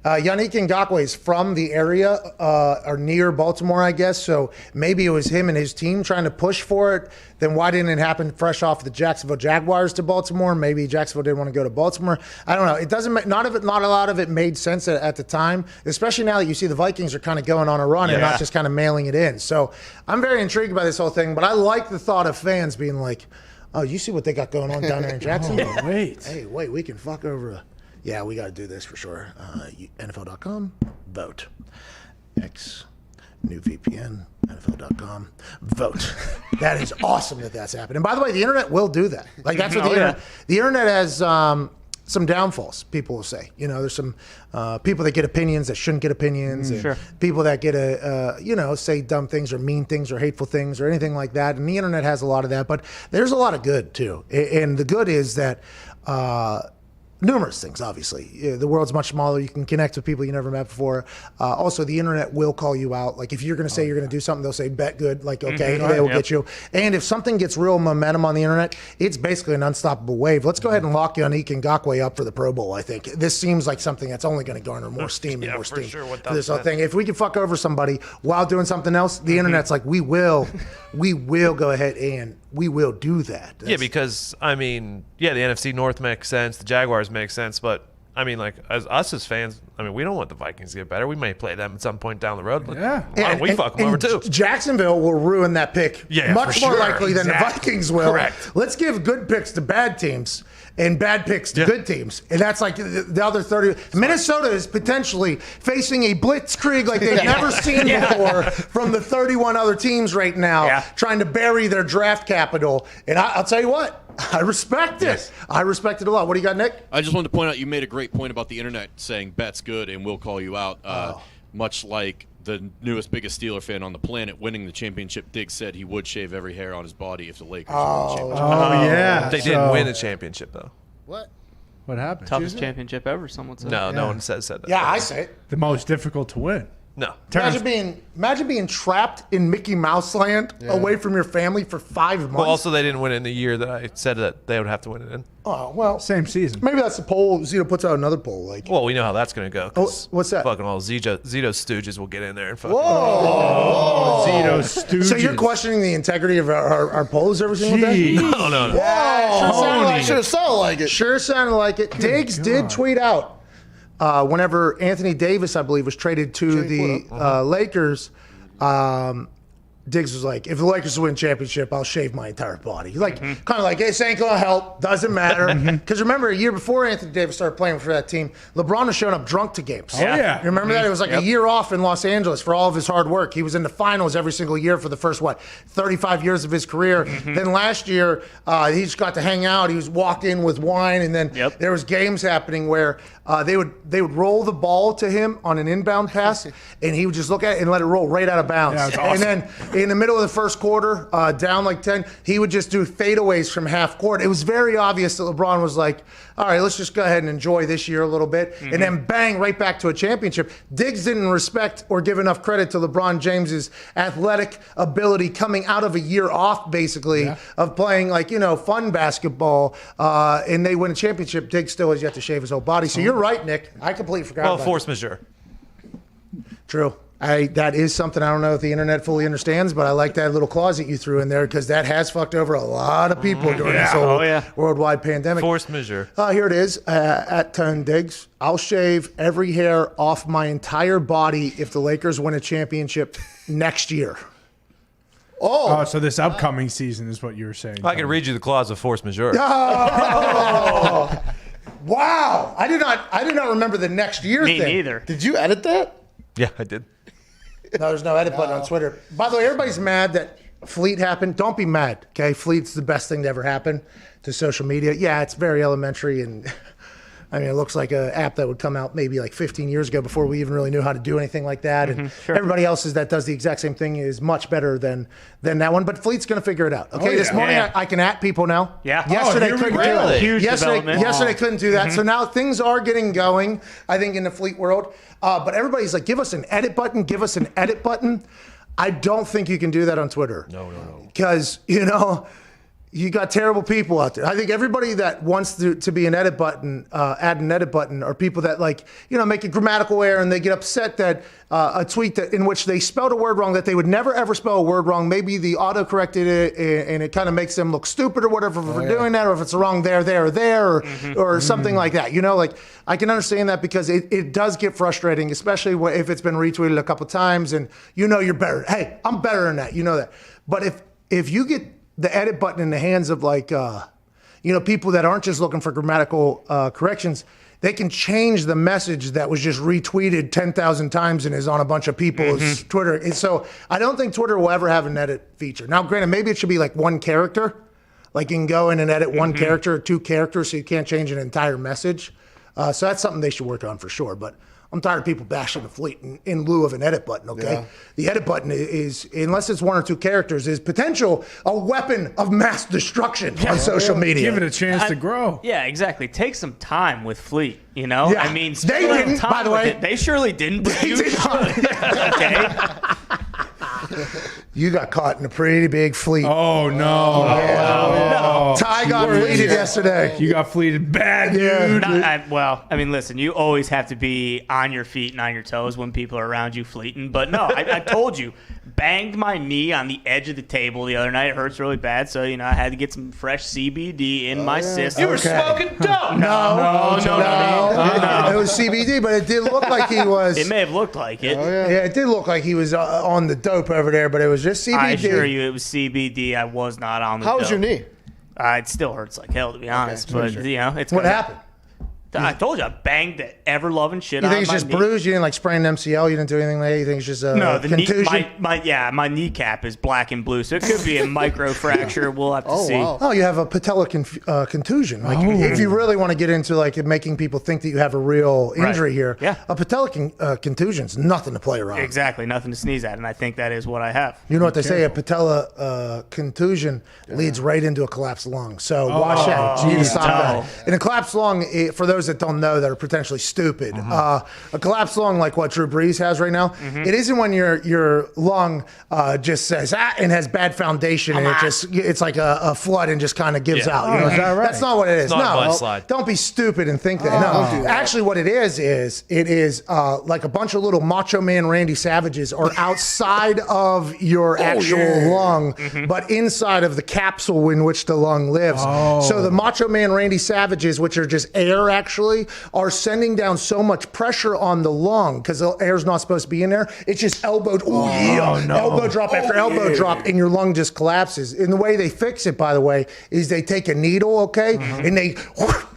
Yannick Ngakoue is from the area or near Baltimore, I guess, so maybe it was him and his team trying to push for it. Then why didn't it happen fresh off the Jacksonville Jaguars to Baltimore? Maybe Jacksonville didn't want to go to Baltimore. I don't know. It doesn't. Not a lot of it made sense at the time, especially now that you see the Vikings are kind of going on a run and not just kind of mailing it in. So I'm very intrigued by this whole thing, but I like the thought of fans being like, "Oh, you see what they got going on down there in Jacksonville? Hey, wait, we can fuck over yeah, we got to do this for sure. NFL.com, vote. X, new VPN, NFL.com, vote." That is awesome that that's happened. And by the way, the internet will do that. Like that's what the internet has some downfalls, people will say. You know, there's some people that get opinions that shouldn't get opinions. And people that get, say dumb things or mean things or hateful things or anything like that. And the internet has a lot of that. But there's a lot of good, too. And the good is that numerous things, obviously. The world's much smaller. You can connect with people you never met before. Also, the internet will call you out. Like, if you're going to say you're going to do something, they'll say, bet good. Like, okay, they will get you. And if something gets real momentum on the internet, it's basically an unstoppable wave. Let's go ahead and lock Yannick Ngakoue up for the Pro Bowl, I think. This seems like something that's only going to garner more steam and more steam for this whole thing. If we can fuck over somebody while doing something else, the internet's like, we will go ahead and we will do that. Because, the NFC North makes sense. The Jaguars make sense. But, as us as fans, we don't want the Vikings to get better. We may play them at some point down the road. But why don't we fuck them over, too? Jacksonville will ruin that pick much more likely than the Vikings will. Correct. Let's give good picks to bad teams and bad picks to good teams. And that's like the other 30. Minnesota is potentially facing a blitzkrieg like they've never seen before from the 31 other teams right now, trying to bury their draft capital. And I'll tell you what, I respect it. Yes. I respect it a lot. What do you got, Nick? I just wanted to point out you made a great point about the internet saying bet's good and we'll call you out. Much like the newest, biggest Steeler fan on the planet winning the championship, Diggs said he would shave every hair on his body if the Lakers won the championship. They didn't win the championship, though. What happened? Toughest championship ever, someone said. No one said that. Yeah, I say it. The most difficult to win. No. Imagine being trapped in Mickey Mouse land away from your family for 5 months. Well, also they didn't win it in the year that I said that they would have to win it in. Oh, well. Same season. Maybe that's the poll. Zito puts out another poll. Like, Well, we know how that's going to go. Oh, what's that? Fucking all Zito stooges will get in there and fucking. Zito Stooges. So you're questioning the integrity of our polls every single day? No. Sure sounded like it. Sure sounded like it. Diggs did tweet out whenever Anthony Davis, I believe, was traded to the Lakers. Diggs was like, if the Lakers win championship, I'll shave my entire body. Like, kind of like, this ain't going to help. Doesn't matter. Because remember, a year before Anthony Davis started playing for that team, LeBron was showing up drunk to games. Oh, yeah. You remember that? It was like a year off in Los Angeles for all of his hard work. He was in the finals every single year for the first, 35 years of his career. Then last year, he just got to hang out. He was walking with wine. And then there was games happening where they would roll the ball to him on an inbound pass, and he would just look at it and let it roll right out of bounds. Yeah, awesome. And then in the middle of the first quarter, down like 10, he would just do fadeaways from half court. It was very obvious that LeBron was like, all right, let's just go ahead and enjoy this year a little bit. And then bang, right back to a championship. Diggs didn't respect or give enough credit to LeBron James's athletic ability coming out of a year off, basically, of playing fun basketball. And they win a championship. Diggs still has yet to shave his whole body. So you're right, Nick. I completely forgot about force majeure. True. That is something I don't know if the internet fully understands, but I like that little clause that you threw in there because that has fucked over a lot of people during this whole worldwide pandemic. Force majeure. Here it is, at Tone Diggs. I'll shave every hair off my entire body if the Lakers win a championship next year. Oh, so this upcoming season is what you were saying. I can read you the clause of force majeure. Oh! Wow. I did not remember the next year thing. Me neither. Did you edit that? Yeah, I did. No, there's no edit button on Twitter. By the way, everybody's mad that Fleet happened. Don't be mad, okay? Fleet's the best thing to ever happen to social media. Yeah, it's very elementary, and I mean, it looks like an app that would come out maybe like 15 years ago before we even really knew how to do anything like that. And everybody else's that does the exact same thing is much better than that one. But Fleet's going to figure it out. Okay, this morning I can at people now. Yeah. Yesterday couldn't do it. Huge development. Yesterday couldn't do that. So now things are getting going, I think, in the Fleet world. But everybody's like, give us an edit button. Give us an edit button. I don't think you can do that on Twitter. No. Because, you got terrible people out there. I think everybody that wants to be an edit button, add an edit button, are people that make a grammatical error and they get upset that a tweet that in which they spelled a word wrong that they would never ever spell a word wrong. Maybe the auto corrected it and it kind of makes them look stupid or whatever for doing that, or if it's wrong there, or something like that. I can understand that because it does get frustrating, especially if it's been retweeted a couple times and you're better. Hey, I'm better than that. You know that. But if you get the edit button in the hands of people that aren't just looking for grammatical corrections, they can change the message that was just retweeted 10,000 times and is on a bunch of people's Twitter. And so I don't think Twitter will ever have an edit feature. Now, granted, maybe it should be like one character. Like you can go in and edit one character or two characters so you can't change an entire message. So that's something they should work on for sure. But I'm tired of people bashing the Fleet in lieu of an edit button, okay? Yeah. The edit button is, unless it's one or two characters, is potential a weapon of mass destruction on social media. Give it a chance to grow. Yeah, exactly. Take some time with Fleet, Yeah. I mean, they didn't, by the way. They surely didn't, but you should. Okay? You got caught in a pretty big Fleet. Oh, no. No. Ty got fleeted yesterday. You got fleeted bad, dude. Listen, you always have to be on your feet and on your toes when people are around you fleeting. But no, I told you, banged my knee on the edge of the table the other night. It hurts really bad. So, I had to get some fresh CBD in my system. You were smoking dope. No. It was CBD, but it did look like he was. It may have looked like it. Yeah, it did look like he was on the dope over there, but it was just CBD. I assure you it was CBD. I was not on the dope. How was your knee? It still hurts like hell, to be honest. But, it's what happened? I told you, I banged the ever-loving shit out of my knee. You think it's just bruised? You didn't spray an MCL? You didn't do anything like that? You think it's just the contusion? My kneecap is black and blue, so it could be a micro fracture. We'll have to see. Wow. Oh, you have a patella contusion. If you really want to get into making people think that you have a real injury here, a patella contusion's nothing to play around. Exactly, nothing to sneeze at, and I think that is what I have. You know what they say? A patella contusion leads right into a collapsed lung. So watch out. You need to stop that. And a collapsed lung, for those those that don't know that are potentially stupid. A collapsed lung like what Drew Brees has right now, it isn't when your lung just says and has bad foundation and it's like a flood and just kind of gives out. You know? Is that right? That's not what it is. Not a No, mudslide. don't be stupid and think that. No, actually, what it is like a bunch of little Macho Man Randy Savages are outside of your actual lung, but inside of the capsule in which the lung lives. So the Macho Man Randy Savages, which are just air actually, are sending down so much pressure on the lung because the air's not supposed to be in there. It's just elbow drop after elbow drop, and your lung just collapses. And the way they fix it, by the way, is they take a needle, and they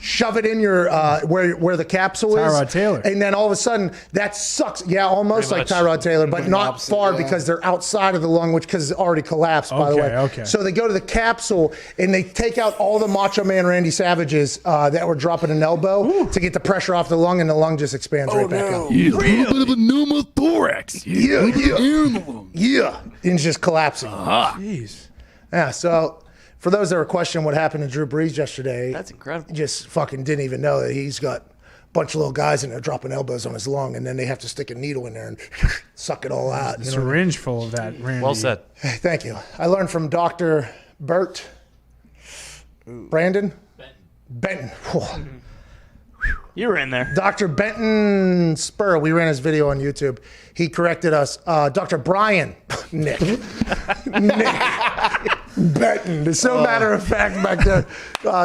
shove it in your where the capsule is. Tyrod Taylor. And then all of a sudden that sucks. Yeah, almost like Tyrod Taylor, but not far because they're outside of the lung, which because it's already collapsed, by the way. Okay. So they go to the capsule and they take out all the Macho Man Randy Savages that were dropping an elbow to get the pressure off the lung, and the lung just expands right back up. Yeah, a little bit of a pneumothorax. Yeah. And it's just collapsing. Jeez. Yeah, so for those that were questioning what happened to Drew Brees yesterday, That's incredible. just fucking didn't even know that he's got a bunch of little guys in there dropping elbows on his lung, and then they have to stick a needle in there and suck it all out. A syringe full of that, Randy. Well said. Hey, thank you. I learned from Dr. Bert. Brandon? Benton. You were in there. Dr. Benton Spur. We ran his video on YouTube. He corrected us. Dr. Brian. Nick. Benton. It's so matter of fact back there.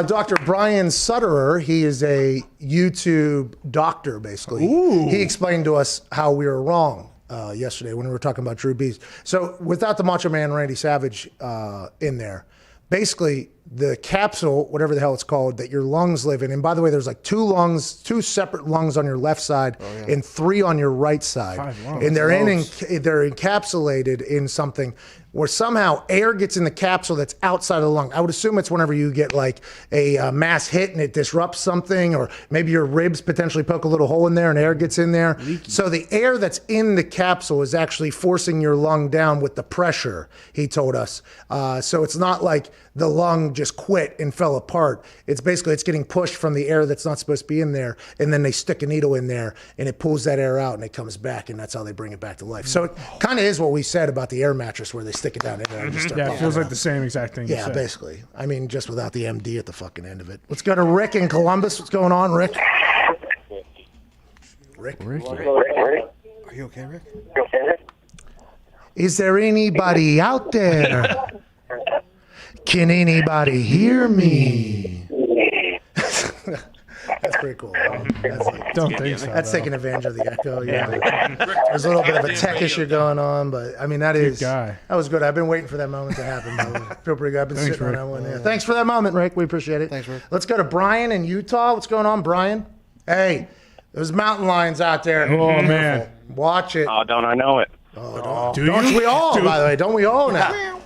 Dr. Brian Sutterer, he is a YouTube doctor, basically. Ooh. He explained to us how we were wrong yesterday when we were talking about Drew Brees. So without the Macho Man Randy Savage in there, basically the capsule, whatever the hell it's called, that your lungs live in. And by the way, there's like two separate lungs on your left side and 3 on your right side. 5 lungs. And they're they're encapsulated in something where somehow air gets in the capsule that's outside of the lung. I would assume it's whenever you get like a mass hit and it disrupts something, or maybe your ribs potentially poke a little hole in there and air gets in there. So the air that's in the capsule is actually forcing your lung down with the pressure, he told us. So it's not like the lung just quit and fell apart. It's basically, it's getting pushed from the air that's not supposed to be in there, and then they stick a needle in there and it pulls that air out and it comes back, and that's how they bring it back to life. So it kind of is what we said about the air mattress where they stick it down in there and just start Yeah, it pumping feels it like out. the same exact thing. you Yeah, said. basically. I mean, just without the MD at the fucking end of it. Let's go to Rick in Columbus. What's going on, Rick? Rick? Are you okay, Rick? Is there anybody out there? Can anybody hear me? That's pretty cool. That's like, Don't think so. that's though. taking advantage of the echo. Yeah. There's a little bit of a tech issue going on, but I mean, that is. guy. That was good. I've been waiting for that moment to happen. By the way. Feel pretty good. I've been Thanks, sitting on Rick. that one. Yeah. Thanks for that moment, Rick. We appreciate it. Thanks, Rick. Let's go to Brian in Utah. What's going on, Brian? Hey, there's mountain lions out there. Oh, man. Watch it. Oh, don't I know it? Don't we all, by the way? Don't we all now?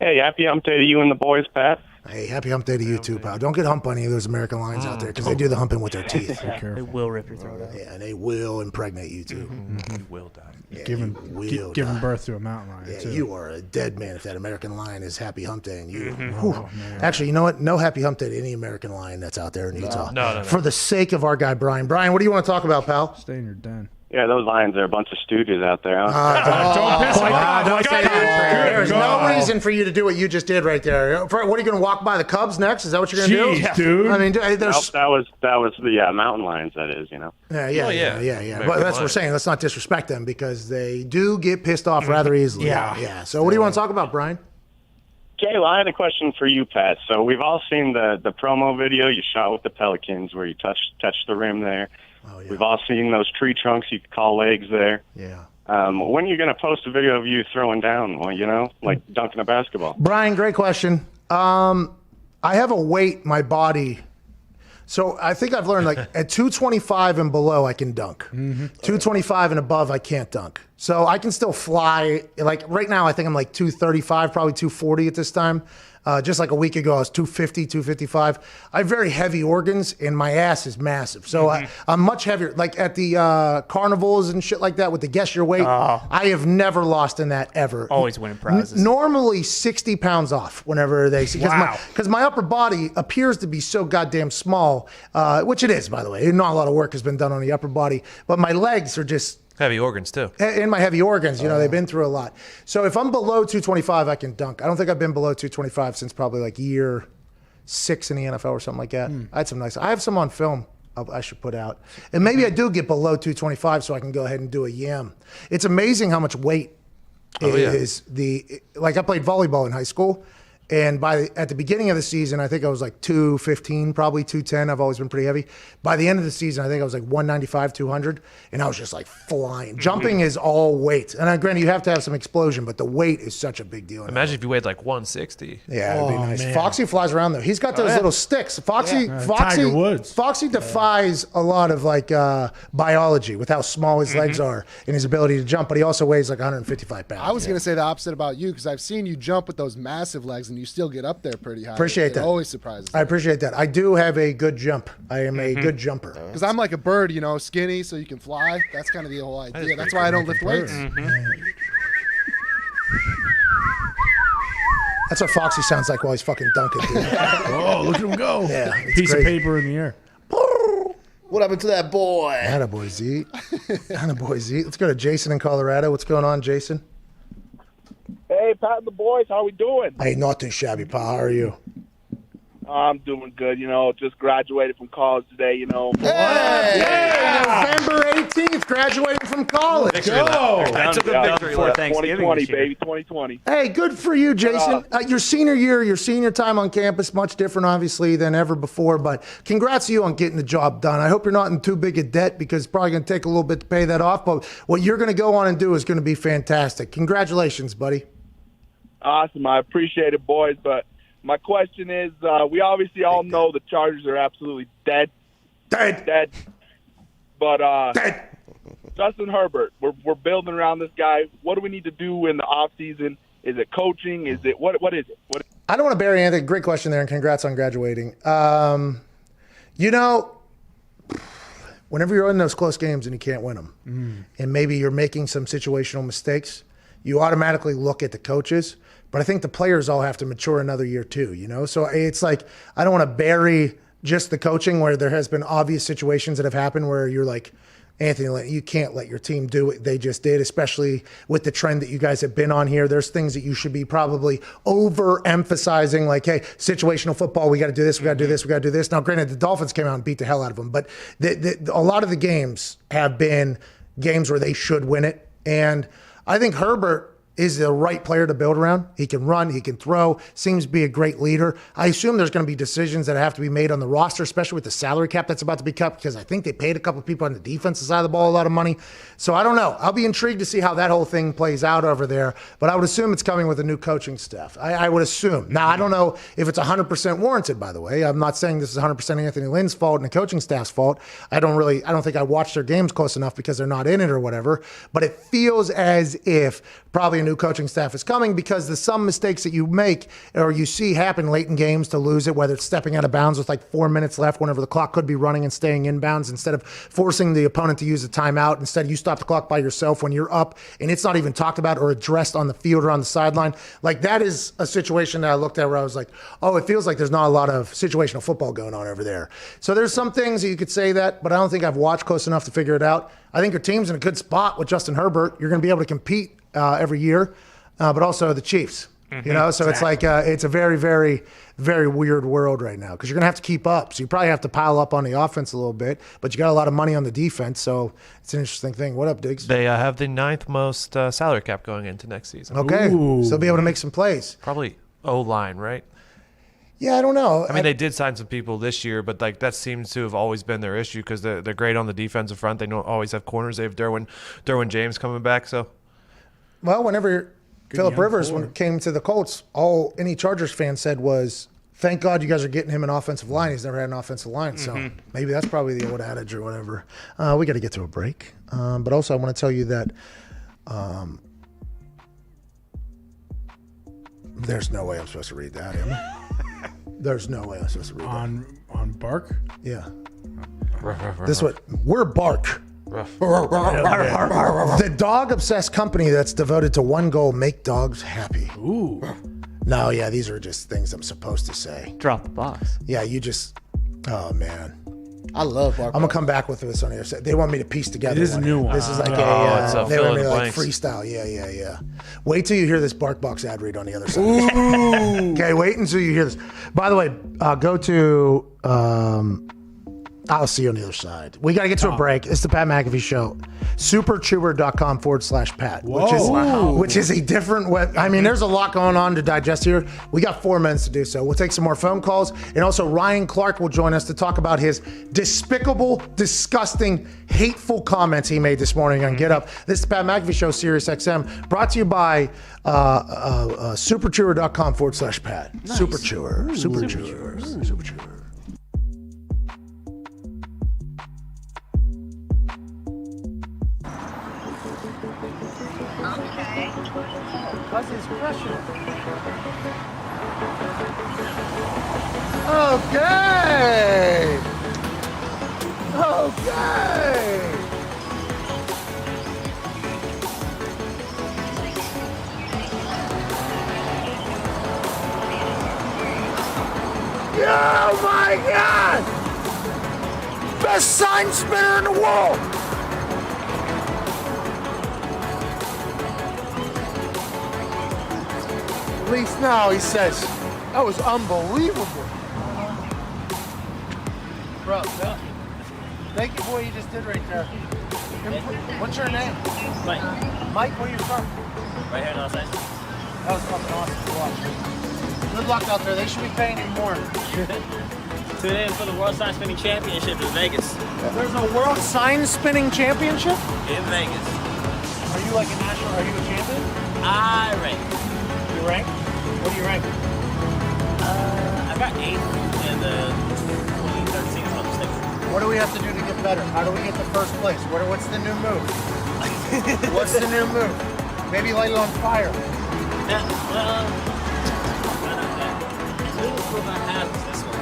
Hey, happy hump day to you and the boys, Pat. Hey, happy hump day to you too, pal. Don't get humped by any of those American lions out there because they do the humping with their teeth. They will rip your throat out. Yeah, and they will impregnate you too. You will die. Yeah, Giving birth to a mountain lion, Yeah, too. you are a dead man if that American lion is happy hump day and you. Whew. Actually, you know what? No happy hump day to any American lion that's out there in Utah. No. For the sake of our guy Brian. Brian, what do you want to talk about, pal? Stay in your den. Yeah, those lions are a bunch of stooges out there. Huh? Don't piss him off. Don't say that. There's no God. reason for you to do what you just did right there. What are you going to walk by the Cubs next? Is that what you're going to Jeez, do? dude. I mean, Nope, there's. that was the mountain lions. That is, you know. Yeah. American But that's what we're lion. saying. Let's not disrespect them because they do get pissed off rather easily. Yeah. So what do you want to talk about, Brian? Okay, well, I had a question for you, Pat. So we've all seen the promo video you shot with the Pelicans where you touched the rim there. Oh, yeah. We've all seen those tree trunks you could call legs there. Yeah. When are you going to post a video of you throwing down? Well, you know, like dunking a basketball. Brian, great question. I have a weight, my body. So I think I've learned like at 225 and below, I can dunk. 225 and above, I can't dunk. So I can still fly. Like right now, I think I'm like 235, probably 240 at this time. Just like a week ago, I was 250, 255. I have very heavy organs, and my ass is massive. So I'm much heavier. Like at the carnivals and shit like that with the guess your weight, I have never lost in that ever. Always winning prizes. Normally 60 pounds off whenever they see. Wow. Because my upper body appears to be so goddamn small, which it is, by the way. Not a lot of work has been done on the upper body, but my legs are just... Heavy organs, too. And my heavy organs, they've been through a lot. So if I'm below 225, I can dunk. I don't think I've been below 225 since probably like year 6 in the NFL or something like that. I had some nice. I have some on film I should put out. And maybe I do get below 225 so I can go ahead and do a yam. It's amazing how much weight is like I played volleyball in high school. And at the beginning of the season, I think I was like 215, probably 210. I've always been pretty heavy. By the end of the season, I think I was like 195, 200. And I was just like flying. Jumping is all weight. And granted, you have to have some explosion, but the weight is such a big deal. Imagine if you weighed like 160. Yeah, it'd be nice. Man. Foxy flies around though. He's got those little sticks. Foxy Tiger Woods. Foxy defies a lot of like biology with how small his legs are and his ability to jump, but he also weighs like 155 pounds. I was going to say the opposite about you because I've seen you jump with those massive legs and you still get up there pretty high. Appreciate that. It always surprises me. I appreciate that. I do have a good jump. I am a good jumper. Because I'm like a bird, skinny so you can fly. That's kind of the whole idea. That's why I don't lift weights. That's what Foxy sounds like while he's fucking dunking, dude. Oh, look at him go. Yeah. Piece of paper in the air. What happened to that boy? Attaboy, Z. Attaboy, Z. Let's go to Jason in Colorado. What's going on, Jason? Hey, Pat and the boys, how we doing? Hey, not too shabby, pal. How are you? I'm doing good. Just graduated from college today. Hey, November 18th, graduating from college. Go. I took a victory lap. 2020, baby, 2020. Hey, good for you, Jason. Your senior year, your senior time on campus, much different, obviously, than ever before. But congrats to you on getting the job done. I hope you're not in too big a debt because it's probably going to take a little bit to pay that off. But what you're going to go on and do is going to be fantastic. Congratulations, buddy. Awesome. I appreciate it, boys. But my question is, we obviously all know the Chargers are absolutely dead. Dead. But Justin Herbert, we're building around this guy. What do we need to do in the offseason? Is it coaching? Is it what is it? I don't want to bury anything. Great question there, and congrats on graduating. Whenever you're in those close games and you can't win them, and maybe you're making some situational mistakes, you automatically look at the coaches. But I think the players all have to mature another year too, So it's like, I don't want to bury just the coaching where there has been obvious situations that have happened where you're like, Anthony, you can't let your team do what they just did, especially with the trend that you guys have been on here. There's things that you should be probably overemphasizing, like, hey, situational football, we got to do this, we got to do this, we got to do this. Now, granted, the Dolphins came out and beat the hell out of them, but a lot of the games have been games where they should win it. And I think Herbert is the right player to build around. He can run, he can throw, seems to be a great leader. I assume there's going to be decisions that have to be made on the roster, especially with the salary cap that's about to be cut, because I think they paid a couple of people on the defensive side of the ball a lot of money. So I don't know. I'll be intrigued to see how that whole thing plays out over there, but I would assume it's coming with a new coaching staff. I would assume. Now, I don't know if it's 100% warranted, by the way. I'm not saying this is 100% Anthony Lynn's fault and the coaching staff's fault. I don't think I watched their games close enough because they're not in it or whatever, but it feels as if probably a new coaching staff is coming because there's some mistakes that you make or you see happen late in games to lose it, whether it's stepping out of bounds with like 4 minutes left whenever the clock could be running and staying in bounds instead of forcing the opponent to use a timeout. Instead, you stop the clock by yourself when you're up and it's not even talked about or addressed on the field or on the sideline. Like that is a situation that I looked at where I was like, oh, it feels like there's not a lot of situational football going on over there. So there's some things that you could say that, but I don't think I've watched close enough to figure it out. I think your team's in a good spot with Justin Herbert. You're going to be able to compete every year, but also the Chiefs. So it's like it's a very, very, very weird world right now because you're going to have to keep up. So you probably have to pile up on the offense a little bit, but you got a lot of money on the defense. So it's an interesting thing. What up, Diggs? They have the 9th most salary cap going into next season. Okay. So they'll be able to make some plays. Probably O-line, right? Yeah, I don't know. I mean, they did sign some people this year, but like that seems to have always been their issue because they're great on the defensive front. They don't always have corners. They have Derwin James coming back. So, well, whenever Phillip Rivers came to the Colts, all any Chargers fan said was, "Thank God you guys are getting him an offensive line. He's never had an offensive line." So maybe that's probably the old adage or whatever. We got to get to a break, but also I want to tell you that There's no way I'm supposed to read that, am I? There's no way I'm supposed to read that. On Bark? Yeah. This what we're Bark. The dog-obsessed company that's devoted to one goal: make dogs happy. Ooh. No, yeah, these are just things I'm supposed to say. Drop the box. Yeah, you just. Oh man. I love Bark. I'm gonna come back with this on the other side. They want me to piece together. It is a new one. This is like it's a they fill want in me to the like blanks. freestyle. Yeah. Wait till you hear this BarkBox ad read on the other side. Okay, wait until you hear this. By the way, go to. I'll see you on the other side. We got to get to a break. It's the Pat McAfee Show. Superchewer.com/Pat, which is a different web. I mean, there's a lot going on to digest here. We got 4 minutes to do so. We'll take some more phone calls. And also, Ryan Clark will join us to talk about his despicable, disgusting, hateful comments he made this morning on Get Up. This is the Pat McAfee Show, Sirius XM, brought to you by superchewer.com/Pat. Nice. Superchewer. Okay. Oh my God! Best sign spinner in the world! At least now he says, that was unbelievable. Bro, thank you for what you just did right there. What's your name? Mike. Mike, where are you from? Right here in Los Angeles. That was fucking awesome to watch. Good luck out there. They should be paying you more. Tune in for the World Sign Spinning Championship in Vegas. There's a World Sign Spinning Championship? In Vegas. Are you like a national, are you a champion? I rank. You rank? What do you rank? I got 8th in the 2013 Olympics. What do we have to do to get better? How do we get to first place? What's the new move? What's the new move? Maybe light it on fire. Yeah, well, the newest move I have is this one.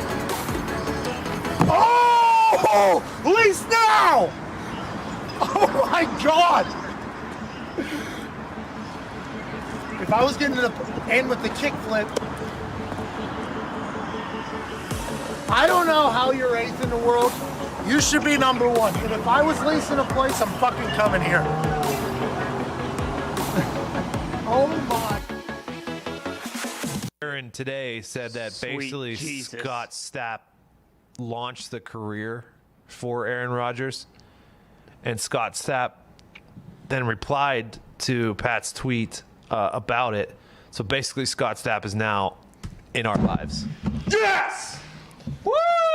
Oh! At least now! Oh my God! If I was getting to the end with the kickflip, I don't know how you're 8th in the world. You should be number 1. And if I was leasing a place, I'm fucking coming here. Oh my. Aaron today said that Sweet basically Jesus. Scott Stapp launched the career for Aaron Rodgers. And Scott Stapp then replied to Pat's tweet about it. So basically, Scott Stapp is now in our lives. Yes! Woo!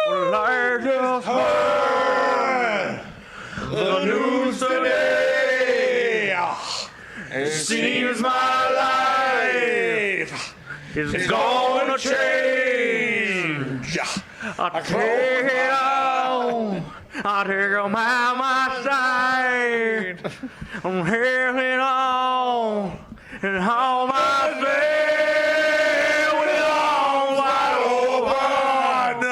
Well, I just heard the news today. It seems my life is going to change. I take it on. I take them out my side. I'm hearing on and all my faith with arms wide open.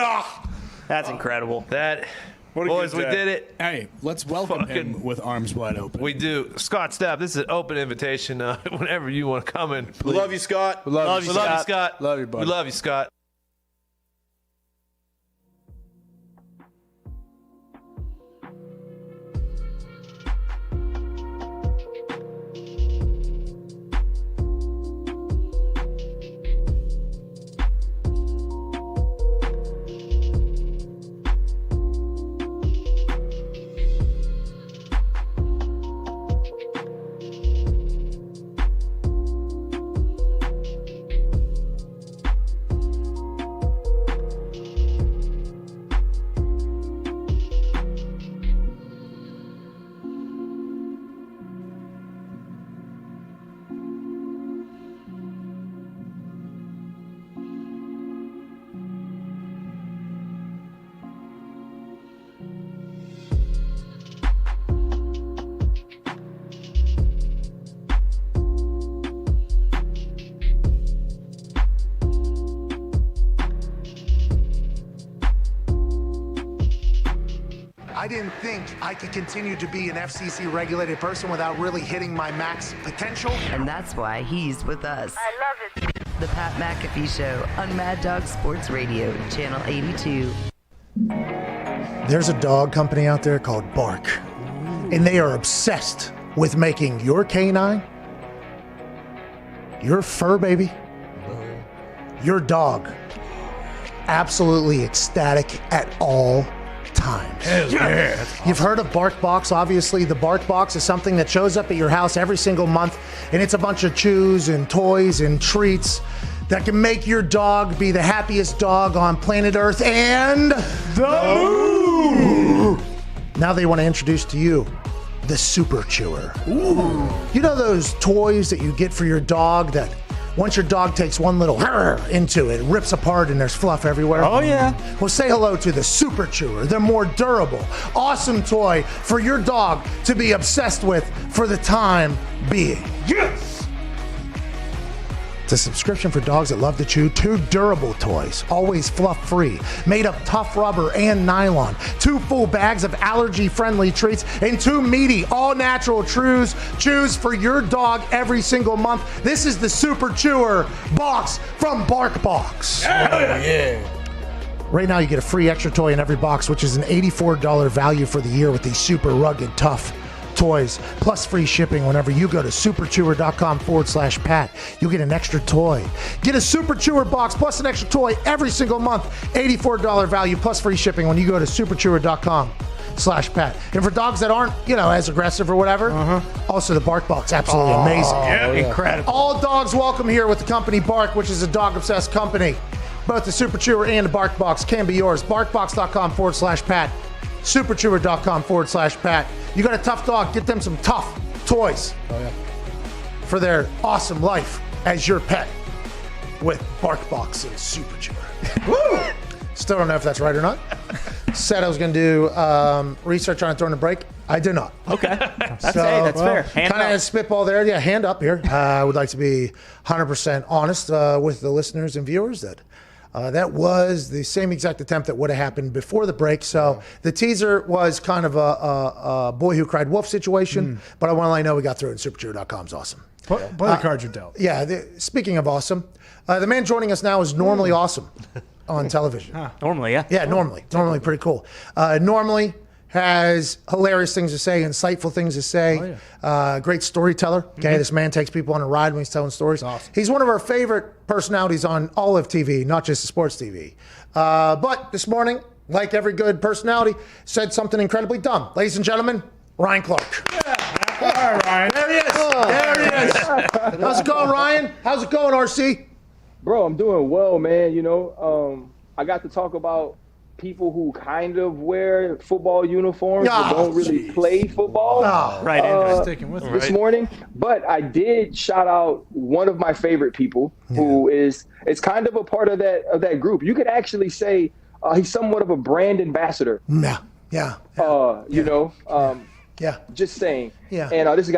That's incredible. That, What a boys, good we day. did it. Hey, let's welcome him with arms wide open. We do. Scott Stapp, this is an open invitation. Whenever you want to come in. We love you, Scott. We love We love you, Scott. Love you, buddy. We love you, Scott. I didn't think I could continue to be an FCC-regulated person without really hitting my max potential. And that's why he's with us. I love it. The Pat McAfee Show on Mad Dog Sports Radio, Channel 82. There's a dog company out there called Bark, and they are obsessed with making your canine, your fur baby, your dog absolutely ecstatic at all times. Yeah. You've heard of Bark Box. Obviously, the Bark Box is something that shows up at your house every single month, and it's a bunch of chews and toys and treats that can make your dog be the happiest dog on planet Earth and the moon. Now they want to introduce to you the Super Chewer. Ooh. You know those toys that you get for your dog that once your dog takes one little into it, rips apart and there's fluff everywhere? Oh, yeah. Well, say hello to the Super Chewer, the more durable, awesome toy for your dog to be obsessed with for the time being. Yes! It's a subscription for dogs that love to chew. 2 durable toys, always fluff-free, made of tough rubber and nylon. 2 full bags of allergy-friendly treats, and 2 meaty, all-natural chews for your dog every single month. This is the Super Chewer box from Bark Box. Yeah. Right now, you get a free extra toy in every box, which is an $84 value for the year with these super rugged, tough toys, plus free shipping whenever you go to superchewer.com/Pat. You'll get an extra toy. Get a Super Chewer box plus an extra toy every single month. $84 value plus free shipping when you go to superchewer.com/Pat. And for dogs that aren't, as aggressive or whatever, also the Bark Box, absolutely amazing. Yeah, incredible. All dogs welcome here with the company Bark, which is a dog-obsessed company. Both the Super Chewer and the Bark Box can be yours. BarkBox.com/Pat. Superchewer.com/Pat. You got a tough dog, get them some tough toys for their awesome life as your pet with Bark Box and Super Chewer. Woo! Still don't know if that's right or not. Said I was going to do research on it during the break. I did not. Okay. That's fair. Kind of spitball there. Yeah, hand up here. I would like to be 100% honest with the listeners and viewers that that was the same exact attempt that would have happened before the break. So the teaser was kind of a boy who cried wolf situation, but I want to let you know we got through it, and superchewer.com is awesome. Play the cards are dealt. Yeah, speaking of awesome, the man joining us now is normally awesome on television. Normally, yeah. Yeah, normally pretty cool. Normally has hilarious things to say, insightful things to say, great storyteller. Okay, this man takes people on a ride when he's telling stories. Awesome. He's one of our favorite personalities on all of TV, not just the sports TV. But this morning, like every good personality, said something incredibly dumb. Ladies and gentlemen, Ryan Clark. All right, Ryan. There he is. There he is. How's it going, Ryan? How's it going, RC? Bro, I'm doing well, man. I got to talk about people who kind of wear football uniforms but don't really play football this morning. But I did shout out one of my favorite people who is kind of a part of that group. You could actually say he's somewhat of a brand ambassador. Just saying. Yeah. And this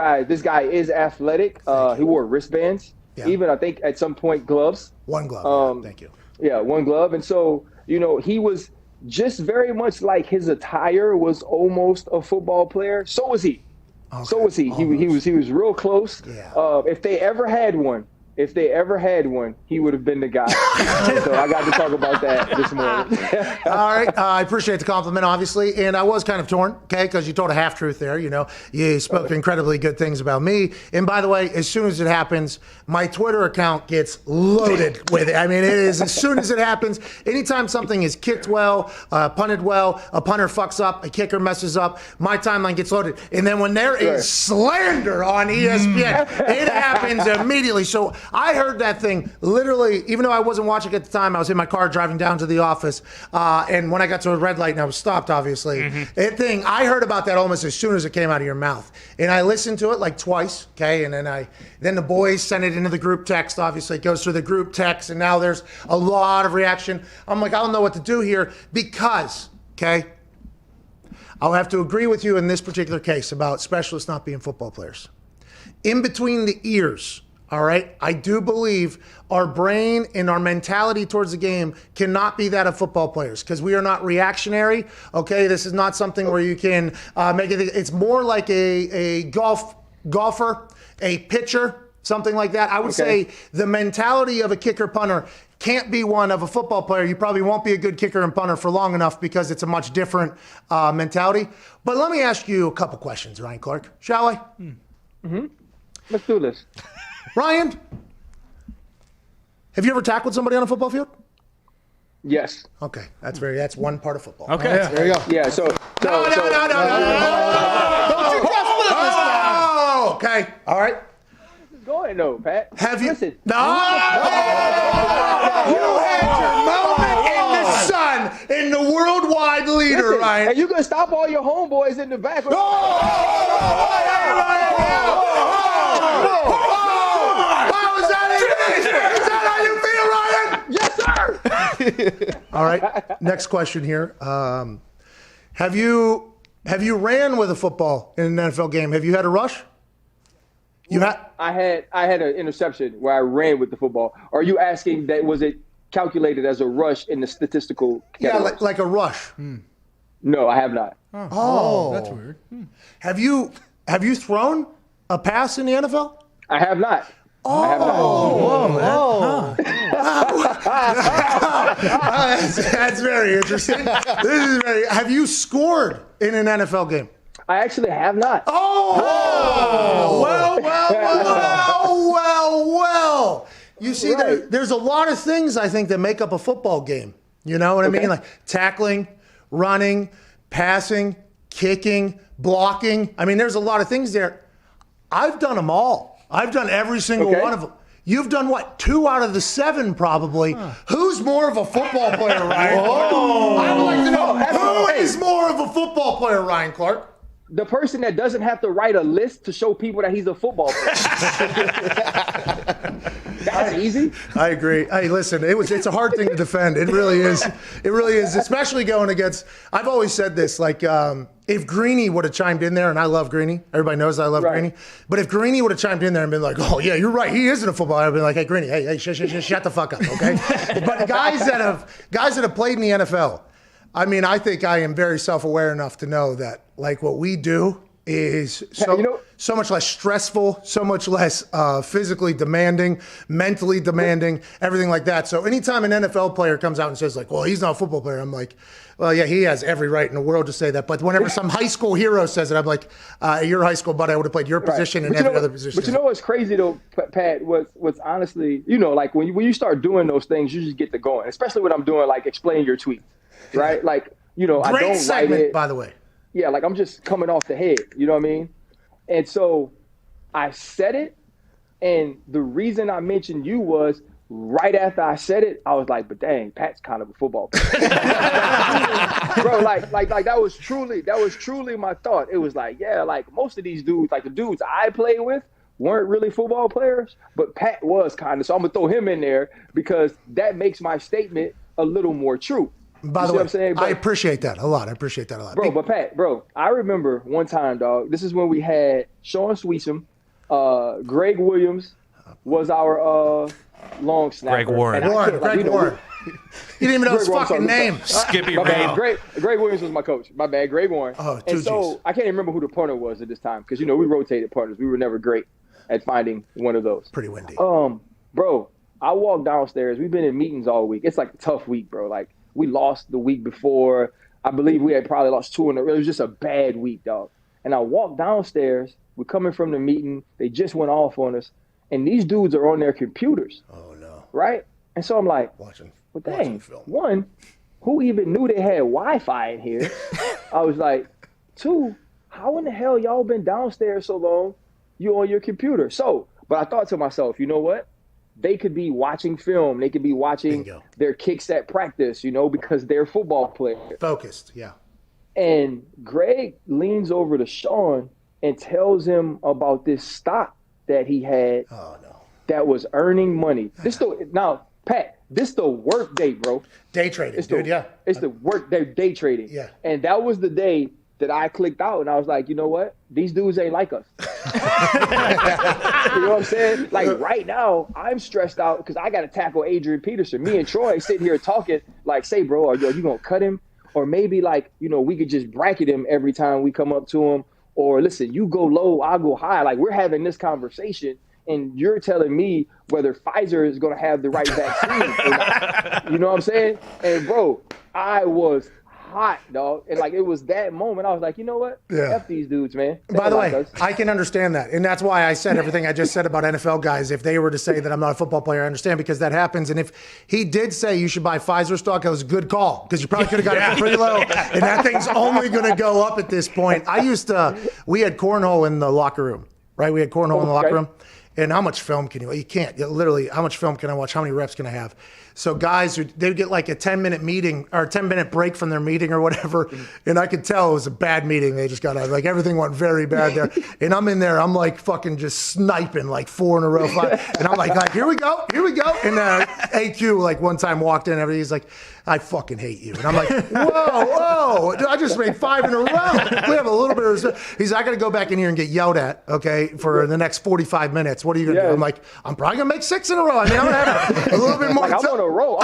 guy is athletic. He wore wristbands. Yeah. Even I think at some point gloves. One glove. Thank you. Yeah, one glove. And so, he was just very much like his attire was almost a football player. So was he. Okay. So was he. He was real close. Yeah. If they ever had one, he would have been the guy. So I got to talk about that this morning. All right. I appreciate the compliment, obviously. And I was kind of torn, okay, because you told a half-truth there. You spoke incredibly good things about me. And by the way, as soon as it happens, my Twitter account gets loaded with it. I mean, it is as soon as it happens. Anytime something is kicked well, punted well, a punter fucks up, a kicker messes up, my timeline gets loaded. And then when there is slander on ESPN, it happens immediately. So I heard that thing literally, even though I wasn't watching at the time, I was in my car driving down to the office. And when I got to a red light and I was stopped, obviously, I heard about that almost as soon as it came out of your mouth. And I listened to it like twice, okay? And then the boys sent it into the group text. Obviously, it goes through the group text, and now there's a lot of reaction. I'm like, I don't know what to do here because, okay, I'll have to agree with you in this particular case about specialists not being football players. In between the ears All right. I do believe our brain and our mentality towards the game cannot be that of football players because we are not reactionary. Okay. This is not something where you can make it. It's more like a golfer, a pitcher, something like that. I would say the mentality of a kicker punter can't be one of a football player. You probably won't be a good kicker and punter for long enough because it's a much different mentality. But let me ask you a couple questions, Ryan Clark, shall I? Mm-hmm. Let's do this. Ryan, have you ever tackled somebody on a football field? Yes. Okay, that's one part of football. Okay, there you go. Yeah. So. No. Don't you just flip this now. Okay. All right. Going though, Pat. Have you? Listen. No. You had your moment in the sun, in the worldwide leader, Listen, Ryan. And you can stop all your homeboys in the back. Yes, sir. All right. Next question here. Have you ran with a football in an NFL game? Have you had a rush? I had an interception where I ran with the football. Are you asking that was it calculated as a rush in the statistical category? Yeah, like a rush. No, I have not. Oh, that's weird. Have you thrown a pass in the NFL? I have not. I have not. That's very interesting. Have you scored in an NFL game? I actually have not. Well. You see, there's a lot of things I think that make up a football game. You know what I mean? Like tackling, running, passing, kicking, blocking. I mean, there's a lot of things there. I've done them all. I've done every single one of them. You've done what? 2 out of the 7 probably. Who's more of a football player, Ryan? I would like to know who is more of a football player, Ryan Clark? The person that doesn't have to write a list to show people that he's a football player. That's easy. I agree. Hey, listen, it's a hard thing to defend. It really is. It really is, especially going against. I've always said this, like if Greeny would have chimed in there, and I love Greeny. Everybody knows I love Greeny. But if Greeny would have chimed in there and been like, "Oh yeah, you're right. He isn't a footballer," I'd be like, "Hey, Greeny, hey, shut the fuck up, okay?" But guys that have played in the NFL. I mean, I think I am very self-aware enough to know that, like, what we do is so much less stressful, so much less physically demanding, mentally demanding, everything like that. So anytime an NFL player comes out and says, like, well, he's not a football player, I'm like, well, yeah, he has every right in the world to say that. But whenever some high school hero says it, I'm like, you're a high school, but I would have played your position and every other position. But you know what's crazy, though, Pat, what's honestly, like, when you start doing those things, you just get to going, especially when I'm doing, like, explain your tweet. Right? Like, I don't segment, write it. By the way. Yeah, like I'm just coming off the head. You know what I mean? And so I said it. And the reason I mentioned you was right after I said it, I was like, but dang, Pat's kind of a football player. Bro, like that was truly my thought. It was like, yeah, like most of these dudes, like the dudes I play with, weren't really football players, but Pat was kind of. So I'm gonna throw him in there because that makes my statement a little more true. By the way, I appreciate that a lot. Bro, but Pat, I remember one time, dog, this is when we had Sean Sweetsham, Greg Williams was our long snapper. Greg Warren. Greg Warren. You didn't even know his fucking name. Skippy Ray. Greg Williams was my coach. My bad, Greg Warren. And so I can't even remember who the punter was at this time because, we rotated punters. We were never great at finding one of those. Pretty windy. Bro, I walked downstairs. We've been in meetings all week. It's like a tough week, bro. Like, we lost the week before. I believe we had probably lost 2 in a row. It was just a bad week, dog. And I walked downstairs. We're coming from the meeting. They just went off on us. And these dudes are on their computers. Oh, no. Right? And so I'm like, well, dang, one, who even knew they had Wi-Fi in here? I was like, 2, how in the hell y'all been downstairs so long? You on your computer. So, but I thought to myself, you know what? They could be watching film. They could be watching their kicks at practice, because they're football players. Focused, yeah. And Greg leans over to Sean and tells him about this stock that he had that was earning money. Now, Pat, this the work day, bro. Day trading, It's the work day trading. Yeah. And that was the day that I clicked out and I was like, you know what? These dudes ain't like us. You know what I'm saying? Like right now, I'm stressed out because I got to tackle Adrian Peterson. Me and Troy sitting here talking like, say, bro, are you going to cut him? Or maybe like, we could just bracket him every time we come up to him. Or listen, you go low, I'll go high. Like we're having this conversation and you're telling me whether Pfizer is going to have the right vaccine. You know what I'm saying? And bro, I was hot, dog. And like it was that moment I was like, you know what? Yeah. F these dudes, man. By the way, I can understand that. And that's why I said everything I just said about NFL guys. If they were to say that I'm not a football player, I understand because that happens. And if he did say you should buy Pfizer stock, that was a good call because you probably could have got it for pretty low. And that thing's only going to go up at this point. We had cornhole in the locker room, right? We had cornhole in the locker room. And how much film can you can't. Literally, how much film can I watch? How many reps can I have? So guys, they'd get like a 10-minute meeting or a 10-minute break from their meeting or whatever. And I could tell it was a bad meeting. They just got out. Like everything went very bad there. And I'm in there. I'm like fucking just sniping like 4 in a row. 5. And I'm like, here we go. And AQ like one time walked in and he's like, I fucking hate you. And I'm like, whoa. I just made 5 in a row. We have a little bit of respect. He's I got to go back in here and get yelled at, okay, for the next 45 minutes. What are you going to do? I'm like, I'm probably going to make 6 in a row. I mean, I'm going to have a little bit more. Like, I'm on a roll.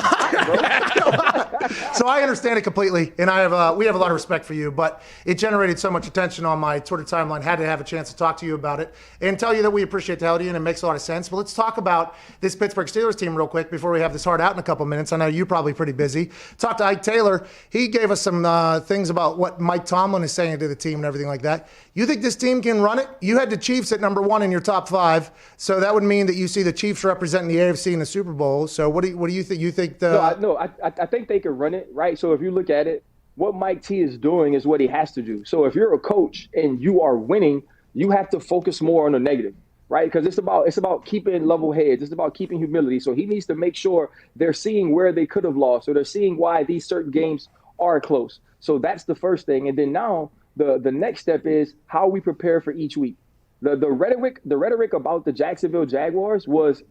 So I understand it completely. And we have a lot of respect for you. But it generated so much attention on my Twitter timeline. Had to have a chance to talk to you about it and tell you that we appreciate the hell out of you and it makes a lot of sense. But let's talk about this Pittsburgh Steelers team real quick before we have this hard out in a couple minutes. I know you're probably pretty busy. Talked to Ike Taylor. He gave us some things about what Mike Tomlin is saying to the team and everything like that. You think this team can run it? You had the Chiefs at number 1 in your top 5, so that would mean that you see the Chiefs representing the AFC in the Super Bowl. So what do you think? You think I think they can run it, right? So if you look at it, what Mike T is doing is what he has to do. So if you're a coach and you are winning, you have to focus more on the negative. Right, because it's about keeping level heads. It's about keeping humility. So he needs to make sure they're seeing where they could have lost, or they're seeing why these certain games are close. So that's the first thing. And then now the next step is how we prepare for each week. The rhetoric about the Jacksonville Jaguars was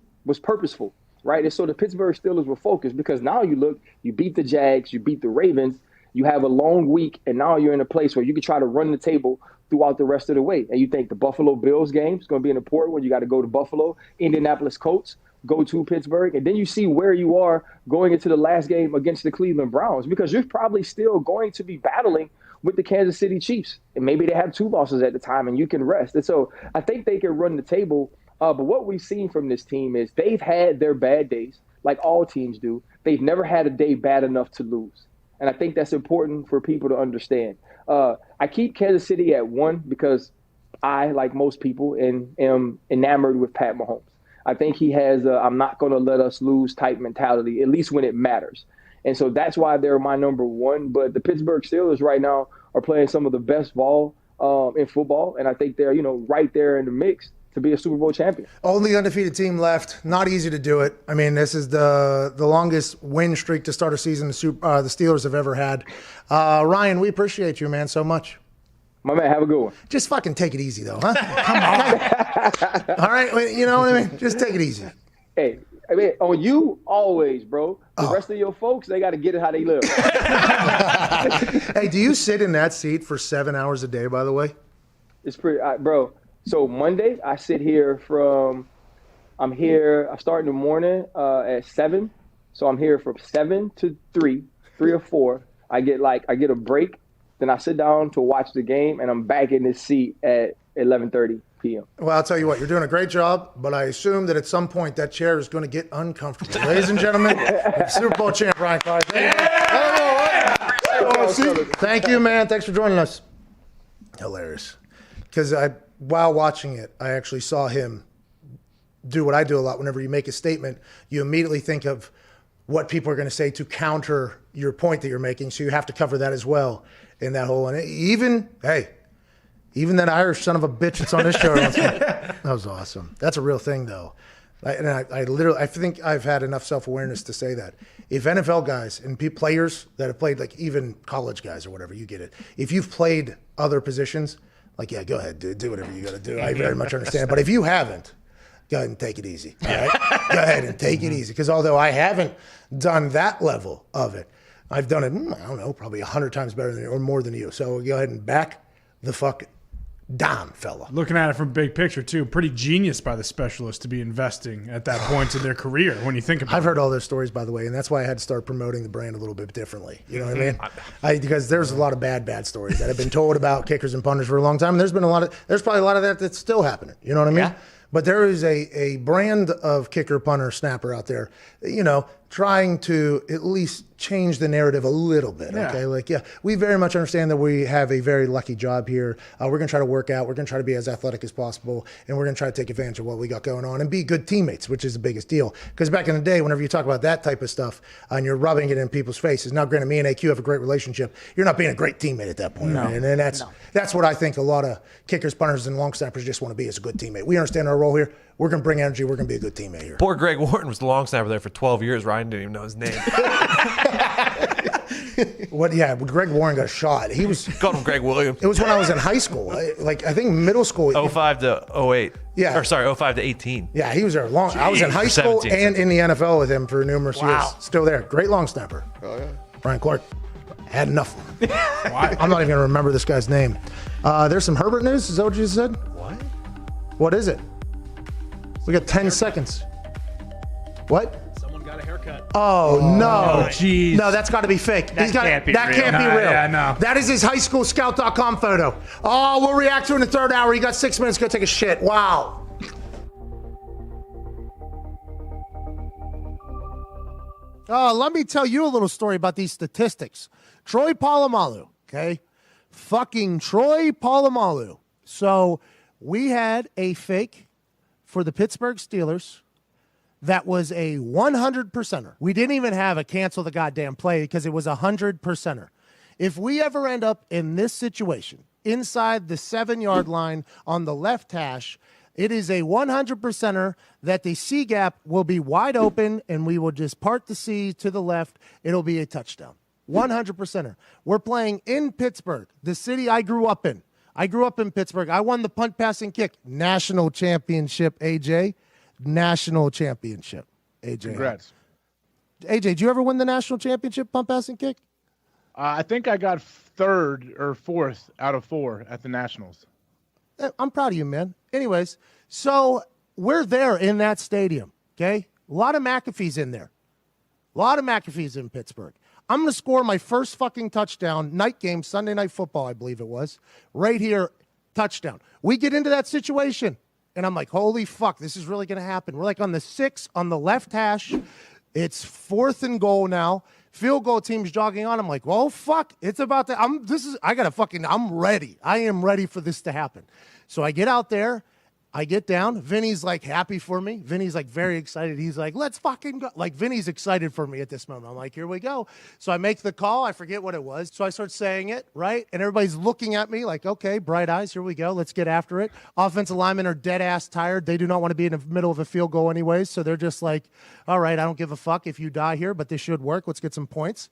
purposeful, right? And so the Pittsburgh Steelers were focused because now you beat the Jags, you beat the Ravens, you have a long week, and now you're in a place where you can try to run the table throughout the rest of the way. And you think the Buffalo Bills game is going to be an important one. You got to go to Buffalo, Indianapolis Colts, go to Pittsburgh, and then you see where you are going into the last game against the Cleveland Browns because you're probably still going to be battling with the Kansas City Chiefs. And maybe they have 2 losses at the time and you can rest. And so I think they can run the table. But what we've seen from this team is they've had their bad days, like all teams do. They've never had a day bad enough to lose. And I think that's important for people to understand. I keep Kansas City at 1 because I, like most people, am enamored with Pat Mahomes. I think he has a I'm not going to let us lose type mentality, at least when it matters. And so that's why they're my number 1. But the Pittsburgh Steelers right now are playing some of the best ball in football. And I think they're, right there in the mix to be a Super Bowl champion. Only undefeated team left. Not easy to do it. I mean, this is the longest win streak to start a season the Steelers have ever had. Ryan, we appreciate you, man, so much. My man, have a good one. Just fucking take it easy, though, huh? Come on. All right? You know what I mean? Just take it easy. Hey, I mean, on you, always, bro. The rest of your folks, they got to get it how they live. Hey, do you sit in that seat for 7 hours a day, by the way? It's pretty, bro. So Monday, I sit here I start in the morning at 7. So I'm here from 7 to 3 or 4. I get a break. Then I sit down to watch the game, and I'm back in this seat at 11:30 p.m. Well, I'll tell you what, you're doing a great job, but I assume that at some point that chair is going to get uncomfortable. Ladies and gentlemen, Super Bowl champ Ryan Clark. Thank you, man. Thanks for joining us. Hilarious. Because while watching it, I actually saw him do what I do a lot. Whenever you make a statement, you immediately think of what people are going to say to counter your point that you're making. So you have to cover that as well in that whole. And even that Irish son of a bitch that's on this show. That was awesome. That's a real thing, though. I think I've had enough self-awareness to say that. If NFL guys and players that have played, like even college guys or whatever, you get it. If you've played other positions, like, yeah, go ahead, dude, do whatever you got to do. I very much understand. But if you haven't, go ahead and take it easy. All right? Go ahead and take it easy. Because although I haven't done that level of it, I've done it, I don't know, probably 100 times better than you or more than you. So go ahead and back the fuck down, fella. Looking at it from big picture, too, pretty genius by the specialist to be investing at that point in their career when you think about it. I've heard all those stories, by the way, and that's why I had to start promoting the brand a little bit differently. You know what I mean? Because there's a lot of bad stories that have been told about kickers and punters for a long time. And there's probably a lot of that that's still happening. You know what I mean? Yeah. But there is a brand of kicker, punter, snapper out there, trying to at least change the narrative a little bit. Yeah. Okay. We very much understand that we have a very lucky job here. We're going to try to work out. We're going to try to be as athletic as possible. And we're going to try to take advantage of what we got going on and be good teammates, which is the biggest deal. Because back in the day, whenever you talk about that type of stuff and you're rubbing it in people's faces, now granted, me and AQ have a great relationship. You're not being a great teammate at that point. No. Right? And that's what I think a lot of kickers, punters, and long snappers just want to be as a good teammate. We understand our role here. We're going to bring energy. We're going to be a good teammate here. Poor Greg Warren was the long snapper there for 12 years. Ryan didn't even know his name. Greg Warren got shot. He was called him Greg Williams. It was when I was in high school. I think middle school. 05 to 08. Yeah. Or sorry, 05 to 18. Yeah, he was there long. I was in high school and in the NFL with him for numerous years. Still there. Great long snapper. Oh, yeah. Brian Clark. Had enough. I'm not even going to remember this guy's name. There's some Herbert news. Is that what you said? What? What is it? We got 10 seconds. What? Someone got a haircut. Oh, no. Jeez. No, that's got to be fake. That can't be real. Yeah, no. That is his high school scout.com photo. Oh, we'll react to it in the third hour. You got 6 minutes. Go take a shit. Wow. Let me tell you a little story about these statistics. Troy Polamalu, okay? Fucking Troy Polamalu. So we had a fake for the Pittsburgh Steelers that was a 100%er. We didn't even have a cancel the goddamn play because it was 100%er. If we ever end up in this situation, inside the 7-yard line on the left hash, it is a 100%er that the C gap will be wide open and we will just part the C to the left. It'll be a touchdown. 100%er. We're playing in Pittsburgh, the city I grew up in. I grew up in Pittsburgh. I won the punt, pass, and kick national championship, AJ. National championship, AJ. Congrats. AJ, did you ever win the national championship, punt, pass, and kick? I think I got 3rd or 4th out of 4 at the Nationals. I'm proud of you, man. Anyways, so we're there in that stadium, okay? A lot of McAfee's in there. A lot of McAfee's in Pittsburgh. I'm going to score my first fucking touchdown, night game, Sunday Night Football, I believe it was, right here, touchdown. We get into that situation, and I'm like, holy fuck, this is really going to happen. We're like on the 6, on the left hash. It's 4th and goal now. Field goal team's jogging on. I'm like, well, fuck, it's about to, I'm ready. I am ready for this to happen. So I get out there. I get down. Vinny's like happy for me. Vinny's like very excited. He's like, let's fucking go. Like Vinny's excited for me at this moment. I'm like, here we go. So I make the call. I forget what it was. So I start saying it, right? And everybody's looking at me like, okay, bright eyes. Here we go. Let's get after it. Offensive linemen are dead ass tired. They do not want to be in the middle of a field goal anyways. So they're just like, all right, I don't give a fuck if you die here, but this should work. Let's get some points.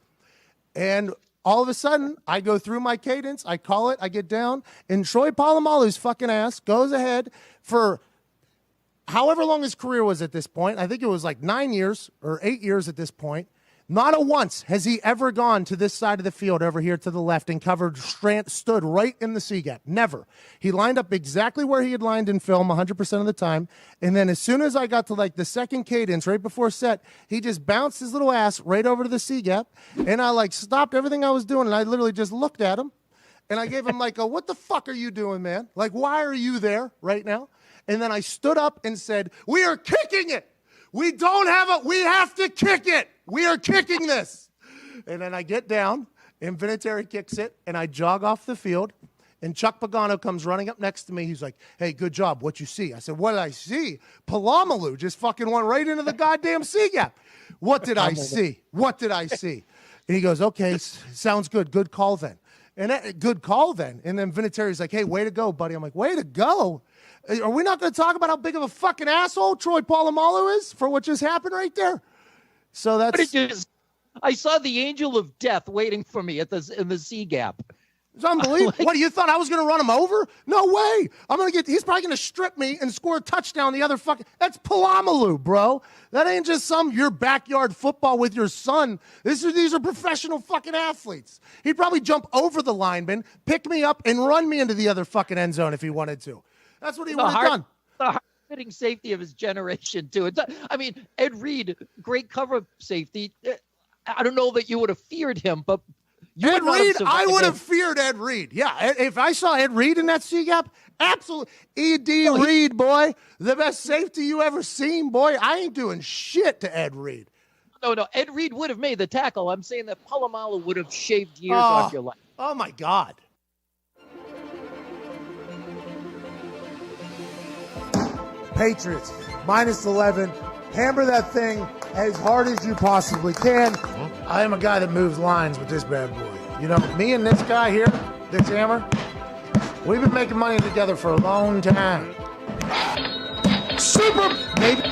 And all of a sudden, I go through my cadence, I call it, I get down, and Troy Polamalu's fucking ass goes ahead for however long his career was at this point. I think it was like 9 years or 8 years at this point. Not a once has he ever gone to this side of the field over here to the left and stood right in the C gap. Never. He lined up exactly where he had lined in film 100% of the time. And then as soon as I got to like the second cadence right before set, he just bounced his little ass right over to the C gap. And I like stopped everything I was doing and I literally just looked at him. And I gave him like a, what the fuck are you doing, man? Like, why are you there right now? And then I stood up and said, we are kicking it. We don't have it. We have to kick it. We are kicking this. And then I get down, and Vinatieri kicks it, and I jog off the field, and Chuck Pagano comes running up next to me. He's like, hey, good job. What you see? I said, what did I see? Polamalu just fucking went right into the goddamn C gap. What did I see? What did I see? And he goes, okay, sounds good. Good call then. And good call then. And then Vinatieri's like, hey, way to go, buddy. I'm like, way to go? Are we not going to talk about how big of a fucking asshole Troy Polamalu is for what just happened right there? So that's. I saw the angel of death waiting for me in the C gap. It's unbelievable. What, you thought I was going to run him over? No way. He's probably going to strip me and score a touchdown the other fucking. That's Palamalu, bro. That ain't just your backyard football with your son. These are professional fucking athletes. He'd probably jump over the lineman, pick me up, and run me into the other fucking end zone if he wanted to. That's what he would have done. The hard-hitting safety of his generation, too. I mean, Ed Reed, great cover safety. I don't know that you would have feared him, but Ed Reed, I would have feared Ed Reed. Yeah, if I saw Ed Reed in that C-gap, absolutely. Reed, boy, the best safety you ever seen, boy. I ain't doing shit to Ed Reed. No, Ed Reed would have made the tackle. I'm saying that Polamalu would have shaved years off your life. Oh, my God. Patriots, -11. Hammer that thing as hard as you possibly can. I am a guy that moves lines with this bad boy. You know, me and this guy here, this hammer, we've been making money together for a long time. Maybe.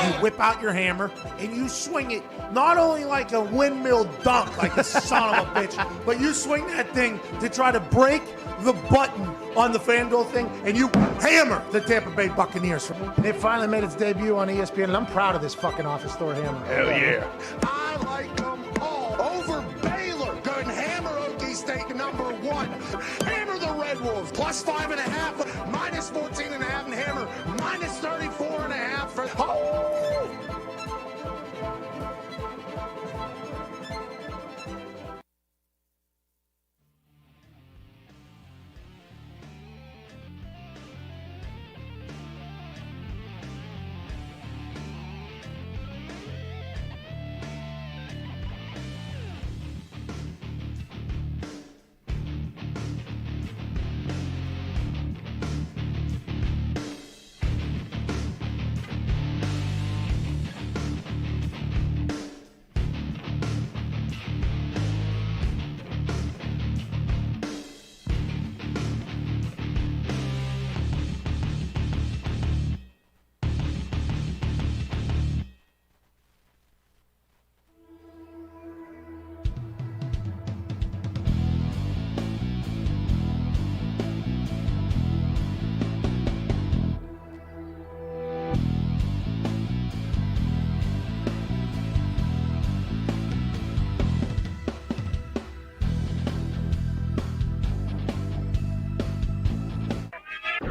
You whip out your hammer and you swing it not only like a windmill dunk, like a son of a bitch, but you swing that thing to try to break the button on the FanDuel thing, and you hammer the Tampa Bay Buccaneers. It finally made its debut on ESPN, and I'm proud of this fucking office store hammer. Hell yeah. I like them all. Over Baylor. Good hammer Okie State #1. Hammer the Red Wolves. +5.5. -14.5. And hammer -34.5. For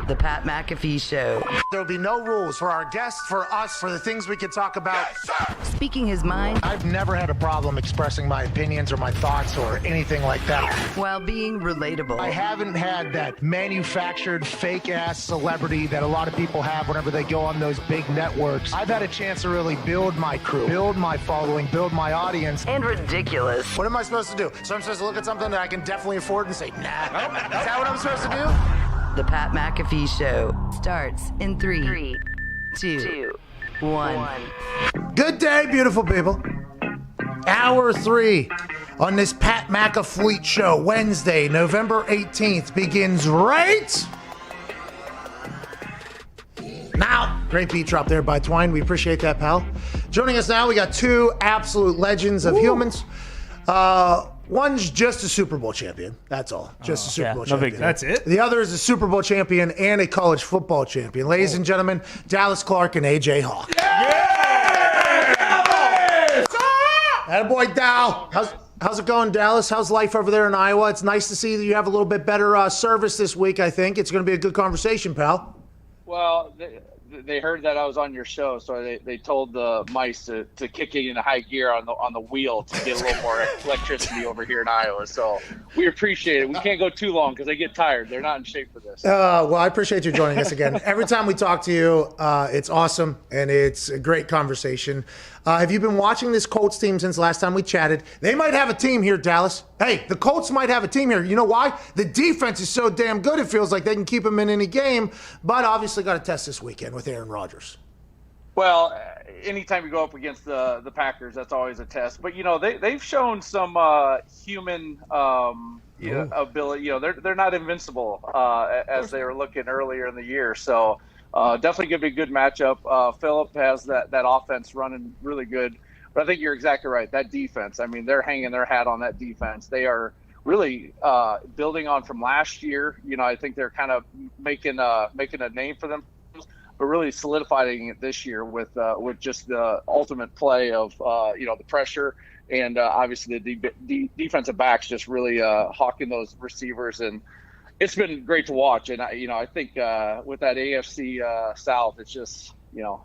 The Pat McAfee Show. There will be no rules for our guests, for us, for the things we can talk about. Speaking his mind. I've never had a problem expressing my opinions or my thoughts or anything like that. While being relatable. I haven't had that manufactured fake-ass celebrity that a lot of people have whenever they go on those big networks. I've had a chance to really build my crew, build my following, build my audience. And ridiculous. What am I supposed to do? So I'm supposed to look at something that I can definitely afford and say, nah. Is that what I'm supposed to do? The Pat McAfee Show starts in 3, 2, 1. Good day, beautiful people. Hour 3 on this Pat McAfee Show, Wednesday, November 18th, begins right now. Great beat drop there by Twine. We appreciate that, pal. Joining us now, we got two absolute legends of humans. One's just a Super Bowl champion. That's all. Just a Super Bowl champion. That's it? The other is a Super Bowl champion and a college football champion. Ladies and gentlemen, Dallas Clark and AJ Hawk. Attaboy, Dal. How's it going, Dallas? How's life over there in Iowa? It's nice to see that you have a little bit better service this week, I think. It's going to be a good conversation, pal. Well, they heard that I was on your show, so they told the mice to kick it in high gear on the wheel to get a little more electricity over here in Iowa. So we appreciate it. We can't go too long because they get tired. They're not in shape for this. Well, I appreciate you joining us again. Every time we talk to you, it's awesome, and it's a great conversation. Have you been watching this Colts team since last time we chatted? They might have a team here, Dallas. Hey, the Colts might have a team here. You know why? The defense is so damn good, it feels like they can keep them in any game, but obviously got to test this weekend with Aaron Rodgers. Well, anytime you go up against the Packers, that's always a test. But, they've shown some human ability. They're not invincible as they were looking earlier in the year. So definitely going to be a good matchup. Phillip has that offense running really good. But I think you're exactly right. That defense, I mean, they're hanging their hat on that defense. They are really building on from last year. You know, I think they're kind of making a name for them, but really solidifying it this year with just the ultimate play of the pressure and obviously the defensive backs just really hawking those receivers, and it's been great to watch. And I think with that AFC South, it's just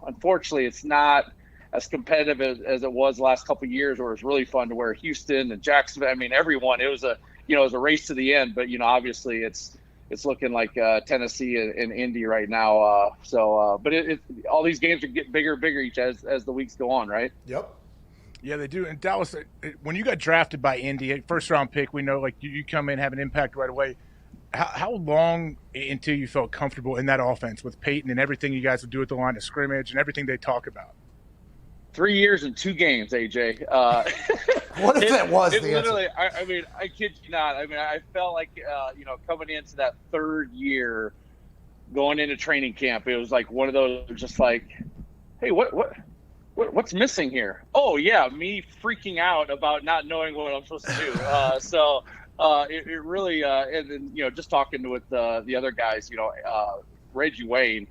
unfortunately it's not as competitive as it was the last couple of years, where it was really fun to wear Houston and Jacksonville. I mean, everyone. It was a race to the end, but obviously it's looking like Tennessee and Indy right now. But all these games are getting bigger and bigger each as the weeks go on, right? Yep. Yeah, they do. And Dallas, when you got drafted by Indy, first round pick, we know like you come in, have an impact right away. How long until you felt comfortable in that offense with Peyton and everything you guys would do at the line of scrimmage and everything they talk about? 3 years and 2 games, AJ. What if that was the literally, answer? I mean, I kid you not. I mean, I felt like, coming into that third year, going into training camp, it was like one of those, just like, hey, what's missing here? Oh yeah, me freaking out about not knowing what I'm supposed to do. It really, and then just talking with the other guys, Reggie Wayne,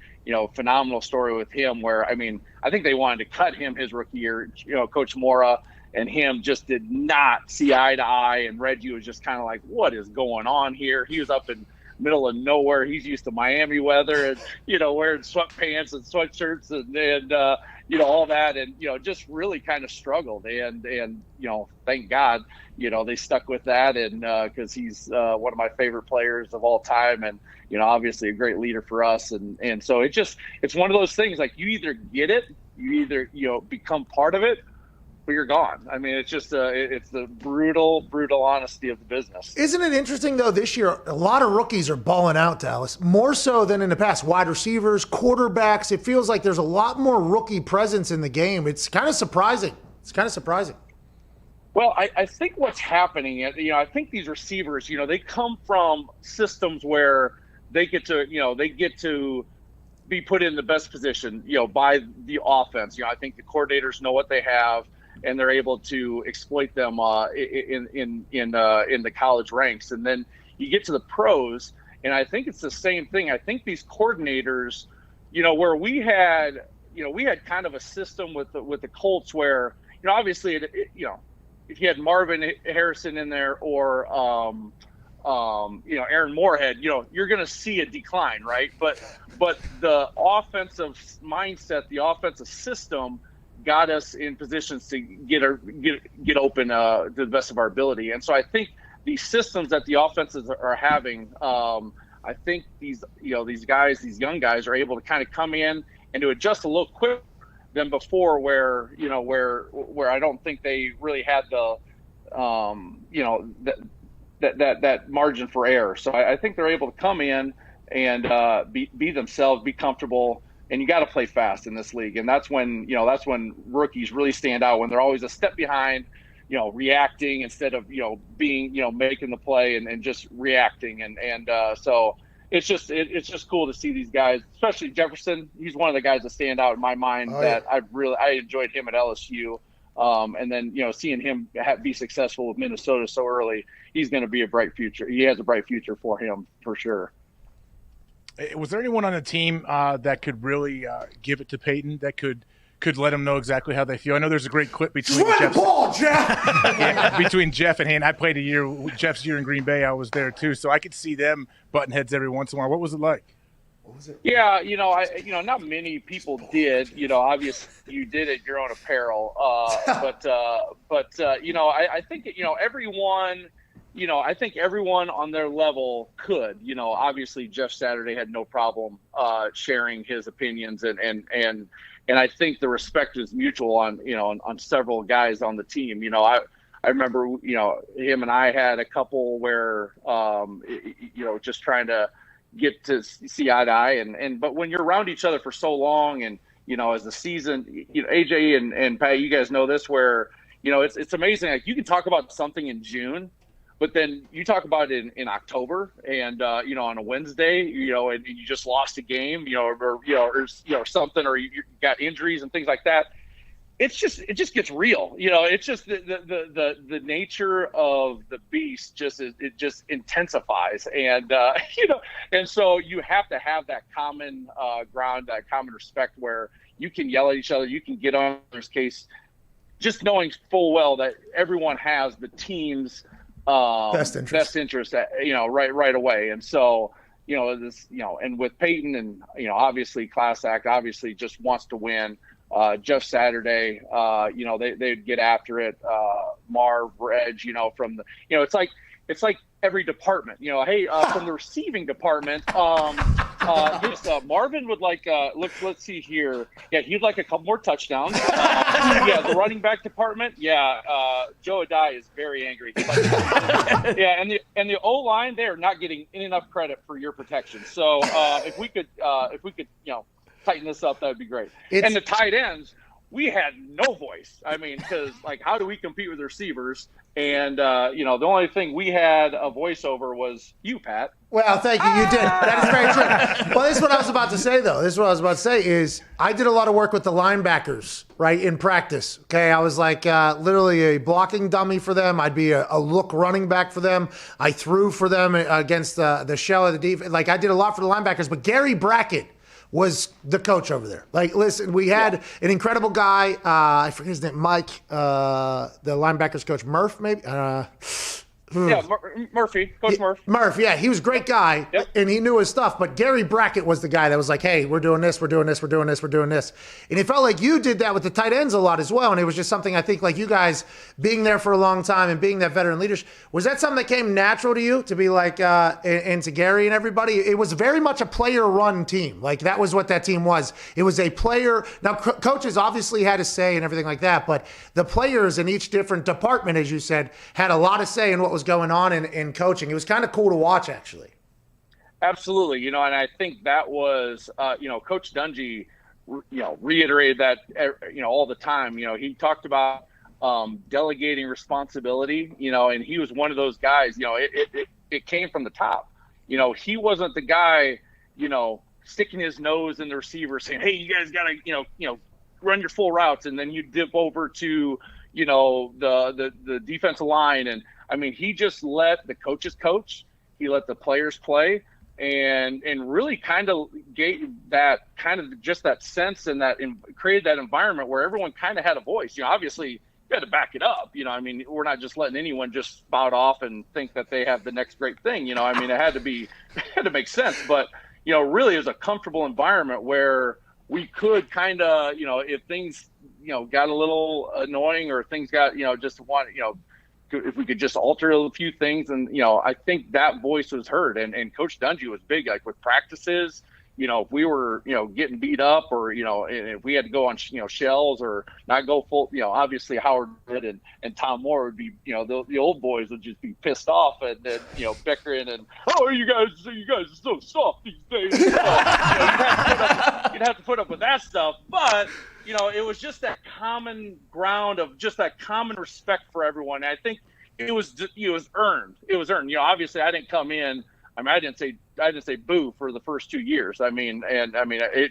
phenomenal story with him, where, I mean, I think they wanted to cut him his rookie year. Coach Mora and him just did not see eye to eye. And Reggie was just kind of like, what is going on here? He was up in middle of nowhere. He's used to Miami weather and, wearing sweatpants and sweatshirts and all that. And, just really kind of struggled. And thank God, they stuck with that. And because he's one of my favorite players of all time. And, obviously a great leader for us. And so it's one of those things, like, you either get it, you either, become part of it, or you're gone. I mean, it's just it's the brutal honesty of the business. Isn't it interesting, though, this year, a lot of rookies are balling out, Dallas, more so than in the past. Wide receivers, quarterbacks, it feels like there's a lot more rookie presence in the game. It's kind of surprising. Well, I think what's happening, I think these receivers, they come from systems where they get to be put in the best position, by the offense. I think the coordinators know what they have, and they're able to exploit them in the college ranks. And then you get to the pros, and I think it's the same thing. I think these coordinators, where we had kind of a system with the Colts where, obviously, if you had Marvin Harrison in there or Aaron Moorhead, you're going to see a decline, right? But the offensive mindset, the offensive system got us in positions to get open to the best of our ability. And so I think these systems that the offenses are having, I think these young guys are able to kind of come in and to adjust a little quicker than before, where I don't think they really had the that margin for error. So I think they're able to come in and be themselves, be comfortable. And you got to play fast in this league, and that's when rookies really stand out, when they're always a step behind, reacting instead of being making the play and just reacting, and so it's just cool to see these guys, especially Jefferson. He's one of the guys that stand out in my mind. I enjoyed him at LSU, and then seeing him be successful with Minnesota so early, he's going to be a bright future. He has a bright future for him for sure. Was there anyone on the team that could really give it to Peyton, that could let him know exactly how they feel? I know there's a great clip between between Jeff and Han. I played Jeff's year in Green Bay. I was there too, so I could see them butting heads every once in a while. What was it like? Yeah, not many people did. Obviously you did at your own apparel, but I think everyone. I think everyone on their level could. Obviously Jeff Saturday had no problem sharing his opinions, and I think the respect is mutual on several guys on the team. I remember him and I had a couple where just trying to get to see eye to eye, but when you're around each other for so long, and as the season, AJ and Pat, you guys know this, where it's amazing. Like, you can talk about something in June, but then you talk about it in October, and on a Wednesday, and you just lost a game, or something, or you got injuries and things like that. it just gets real. It's just the nature of the beast it just intensifies, and and so you have to have that common ground, that common respect where you can yell at each other, you can get on other's case, just knowing full well that everyone has the team's best interest right away. And so and with Peyton and obviously Class Act obviously just wants to win. Jeff Saturday, they'd get after it. Marv, Reg, from the, it's like every department, hey, from the receiving department, Marvin would like, let's see here. Yeah, he'd like a couple more touchdowns. The running back department. Yeah. Joe Adai is very angry. And the O-line, they're not getting enough credit for your protection. So, if we could, tighten this up, that would be great. And the tight ends, we had no voice. I mean, because how do we compete with receivers? And the only thing we had a voice over was you, Pat. Well, thank you. You did. That is very true. Well, this is what I was about to say, though. This is what I was about to say is I did a lot of work with the linebackers, right, in practice. Okay, I was like literally a blocking dummy for them. I'd be a look running back for them. I threw for them against the shell of the defense. I did a lot for the linebackers. But Gary Brackett was the coach over there. Listen, we had an incredible guy. I forget his name, Mike, the linebackers coach, Murph, maybe. Murphy, Coach Murph. Murph, yeah, he was a great guy, and he knew his stuff. But Gary Brackett was the guy that was like, hey, we're doing this, we're doing this, we're doing this, we're doing this. And it felt like you did that with the tight ends a lot as well. And it was just something I think you guys being there for a long time and being that veteran leadership, was that something that came natural to you to be and to Gary and everybody? It was very much a player-run team. That was what that team was. It was a player. Now, coaches obviously had a say and everything like that, but the players in each different department, as you said, had a lot of say in what was going on in coaching. It was kind of cool to watch, actually. Absolutely. And I think that was, Coach Dungy, reiterated that, all the time. He talked about delegating responsibility, and he was one of those guys, it came from the top. He wasn't the guy, sticking his nose in the receiver saying, hey, you guys got to, run your full routes. And then you dip over to, the defensive line. And I mean, he just let the coaches coach. He let the players play, and really kind of gave that just that sense and created that environment where everyone kind of had a voice. Obviously you had to back it up. I mean, we're not just letting anyone just spout off and think that they have the next great thing. I mean, it had to make sense. But really, it was a comfortable environment where we could kind of if things got a little annoying or things got if we could just alter a few things. And, I think that voice was heard. And Coach Dungy was big, with practices, if we were, getting beat up or, if we had to go on, shells or not go full, obviously Howard did and Tom Moore would be, the old boys would just be pissed off and then, bickering and, oh, you guys are so soft these days. You'd have to put up with that stuff. But, it was just that common ground of just that common respect for everyone. And I think it was earned. It was earned. Obviously I didn't come in. I mean, I didn't say boo for the first 2 years. I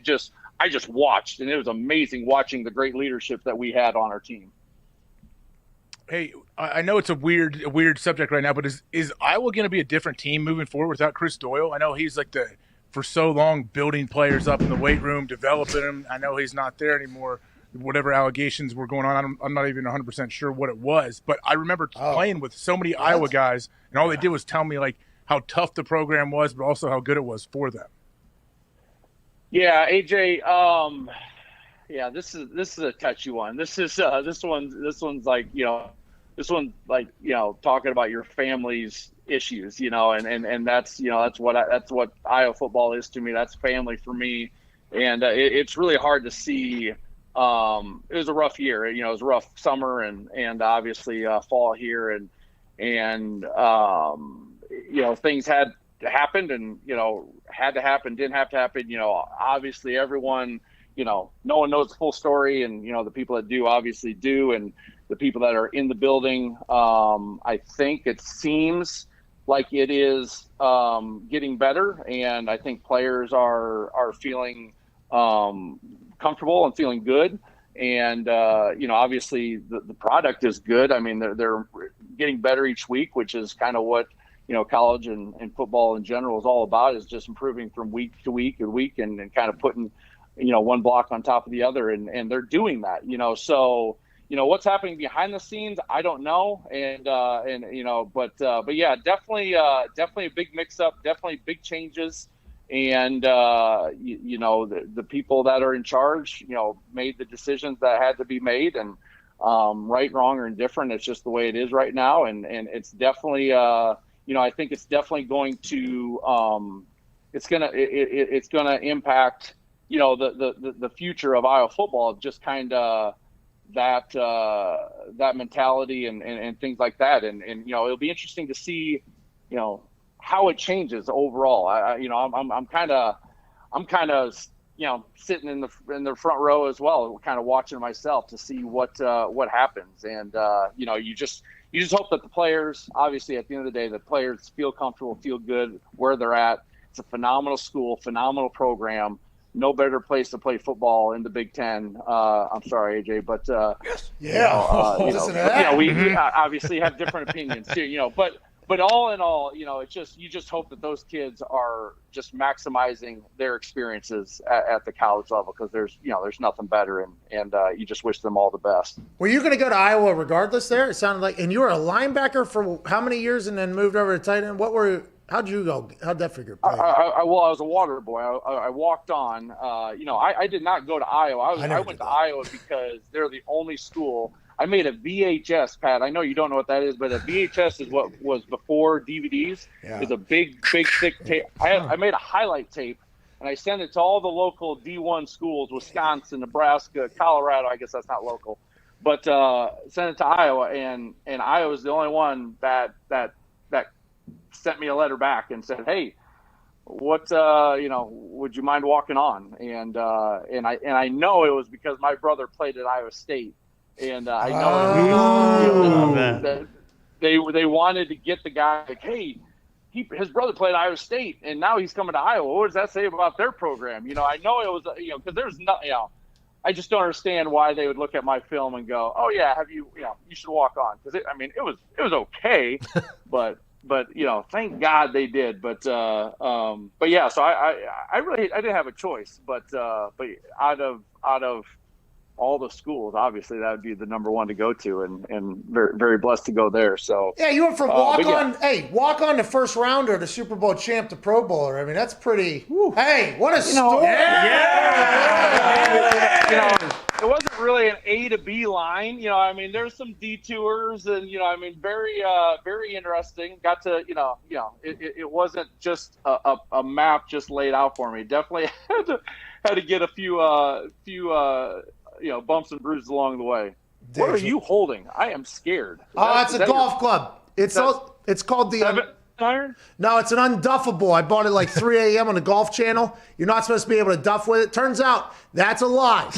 just watched, and it was amazing watching the great leadership that we had on our team. Hey, I know it's a weird subject right now, but is Iowa going to be a different team moving forward without Chris Doyle? I know he's for so long building players up in the weight room, developing them. I know he's not there anymore. Whatever allegations were going on, I'm not even 100% sure what it was. But I remember playing with so many Iowa guys, and all they did was tell me how tough the program was, but also how good it was for them. Yeah, AJ. This is a touchy one. This one's talking about your family's issues, and that's what Iowa football is to me. That's family for me, and it's really hard to see. It was a rough year. It was a rough summer and obviously fall here and things had happened and had to happen, didn't have to happen. Obviously everyone, no one knows the full story, and the people that do obviously do, and the people that are in the building. I think it seems like it is getting better, and I think players are feeling comfortable and feeling good. And obviously the product is good. I mean, they're getting better each week, which is kind of what college and football in general is all about, is just improving from week to week and kind of putting one block on top of the other, and they're doing that. So what's happening behind the scenes, I don't know, but yeah, definitely a big mix up, definitely big changes. And the people that are in charge made the decisions that had to be made, and right, wrong, or indifferent, it's just the way it is right now. And it's definitely I think it's definitely going to it's gonna impact the future of Iowa football, just kind of that mentality and things like that. And it'll be interesting to see how it changes overall. I'm kind of sitting in the front row as well, kind of watching myself to see what happens. And you just hope that the players, obviously at the end of the day, the players feel comfortable, feel good where they're at. It's a phenomenal school, phenomenal program. No better place to play football in the Big Ten. I'm sorry, AJ, but we obviously have different opinions too. But all in all, it's just, you just hope that those kids are just maximizing their experiences at the college level, because there's nothing better, and you just wish them all the best. Were you going to go to Iowa regardless there? It sounded like, and you were a linebacker for how many years and then moved over to tight end? How'd you go? How'd that figure play? I was a water boy. I walked on. I did not go to Iowa. I went to Iowa because they're the only school. I made a VHS, Pat. I know you don't know what that is, but a VHS is what was before DVDs. Yeah. It's a big, thick tape. I made a highlight tape, and I sent it to all the local D1 schools, Wisconsin, Nebraska, Colorado. I guess that's not local. But sent it to Iowa, and Iowa was the only one that sent me a letter back and said, hey, what would you mind walking on? And I know it was because my brother played at Iowa State. And I know that they wanted to get the guy, like, hey, his brother played at Iowa State, and now he's coming to Iowa. What does that say about their program? I know it was, because there's not, I just don't understand why they would look at my film and go, oh yeah, you should walk on, because it was okay, but thank God they did. But yeah, so I didn't have a choice, but out of all the schools, obviously that would be the number one to go to, and very, very blessed to go there. So yeah, you went from walk on to first rounder to Super Bowl champ to Pro Bowler. I mean, that's pretty. Hey, what a story! It wasn't really an A to B line. There's some detours, and very, very interesting. Got to, it wasn't just a map just laid out for me. Definitely had to get a few bumps and bruises along the way. What are you holding? I am scared. It's a golf club. It's called the iron? No, it's an unduffable. I bought it like 3 a.m. on the Golf Channel. You're not supposed to be able to duff with it. Turns out that's a lie.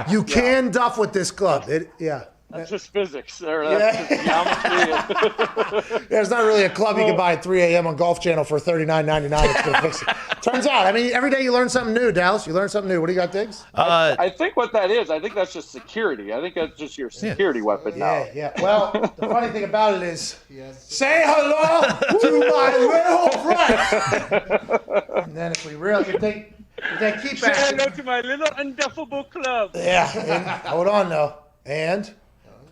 You can duff with this club. That's just physics. That's just geometry. There's not really a club you can buy at 3 a.m. on Golf Channel for $39.99. It's going to fix it. Turns out, every day you learn something new, Dallas. You learn something new. What do you got, Diggs? I think what that is, I think that's just security. I think that's just your security weapon now. Yeah. Well, the funny thing about it is, say hello to my little friend. And then if we really keep say hello to my little unduffable club. Yeah. Hold on, though. And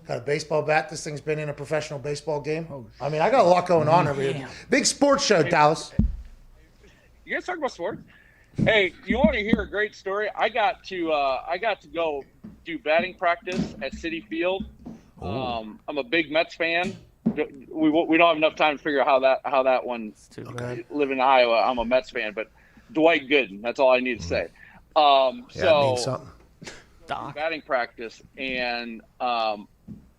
got a baseball bat. This thing's been in a professional baseball game. I got a lot going on over here. Big sports show, Dallas. You guys talk about sports? Hey, you want to hear a great story? I got to go do batting practice at Citi Field. I'm a big Mets fan. We don't have enough time to figure out how that one. Living in Iowa, I'm a Mets fan, but Dwight Gooden. That's all I need to say. It means something. Batting practice, and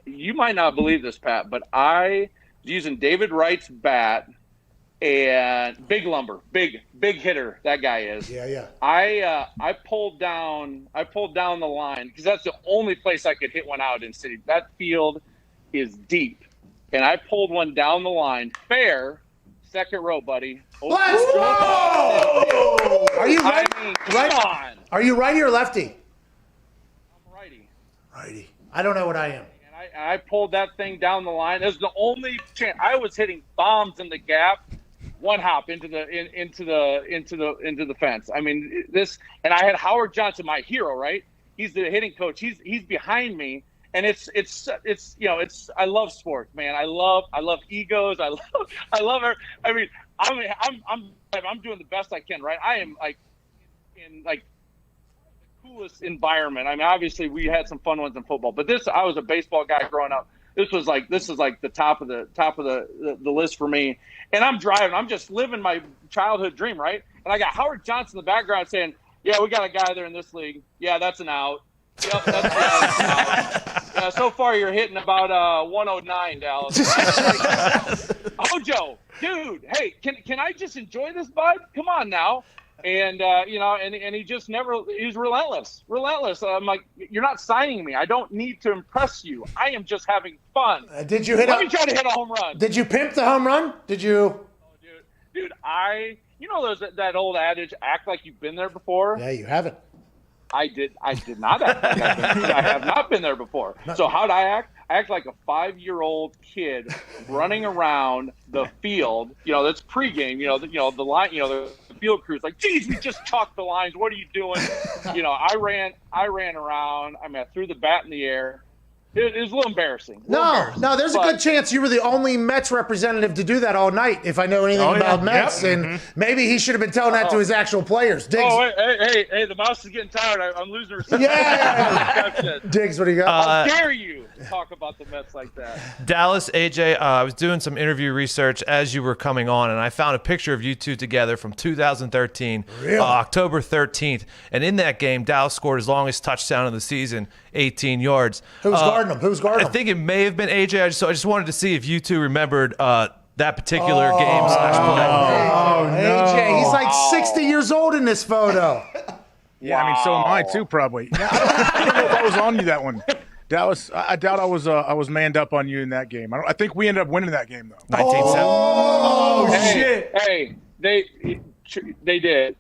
you might not believe this, Pat, but I was using David Wright's bat, and big lumber, big hitter that guy is. Yeah. I pulled down the line because that's the only place I could hit one out in City. That field is deep, and I pulled one down the line, fair, second row, buddy. Let's go! Are you right? Come on. Are you righty or lefty? I'm Righty. I don't know what I am. And I pulled that thing down the line. It was the only chance. I was hitting bombs in the gap, one hop into the fence. I mean, and I had Howard Johnson, my hero, right? He's the hitting coach. He's behind me, and it's I love sports, man. I love egos. I love her. I mean, I'm doing the best I can, right? I am in the coolest environment. I mean, obviously we had some fun ones in football, but I was a baseball guy growing up. This is like the top of the list for me. And I'm driving. I'm just living my childhood dream, right? And I got Howard Johnson in the background saying, "Yeah, we got a guy there in this league. Yeah, that's an out. Yep, that's an out. Yeah, so far you're hitting about 109, Dallas." Ojo, dude, hey, can I just enjoy this, bud? Come on now. And and he just he's relentless. I'm like, you're not signing me. I don't need to impress you. I am just having fun. Did you hit? Let me try to hit a home run. Did you pimp the home run? Did you? Oh, dude, that old adage, act like you've been there before. Yeah, you haven't. I did not act like I've been there. I have not been there before. So how'd I act? I act like a 5-year-old kid running around the field. That's pregame. The line. The field crew's like, "Geez, we just chalked the lines. What are you doing?" I ran around. I threw the bat in the air. It was a little embarrassing. No, there's a good chance you were the only Mets representative to do that all night, if I know anything about Mets. Yep. And maybe he should have been telling that to his actual players. Diggs. Oh, hey, the mouse is getting tired. I'm losing respect. Yeah. Diggs, what do you got? How dare you talk about the Mets like that? Dallas, AJ, I was doing some interview research as you were coming on, and I found a picture of you two together from 2013, October 13th. And in that game, Dallas scored his longest touchdown of the season, 18 yards. Who's guarding him? I think it may have been AJ. I just wanted to see if you two remembered that particular game slash play. Oh, no. AJ, he's like 60 years old in this photo. Yeah, I mean, so am I too, probably. Yeah, I don't know if I was on you that one. Dallas, I doubt I was manned up on you in that game. I think we ended up winning that game, though. 19-7. Oh, shit. Hey, they did.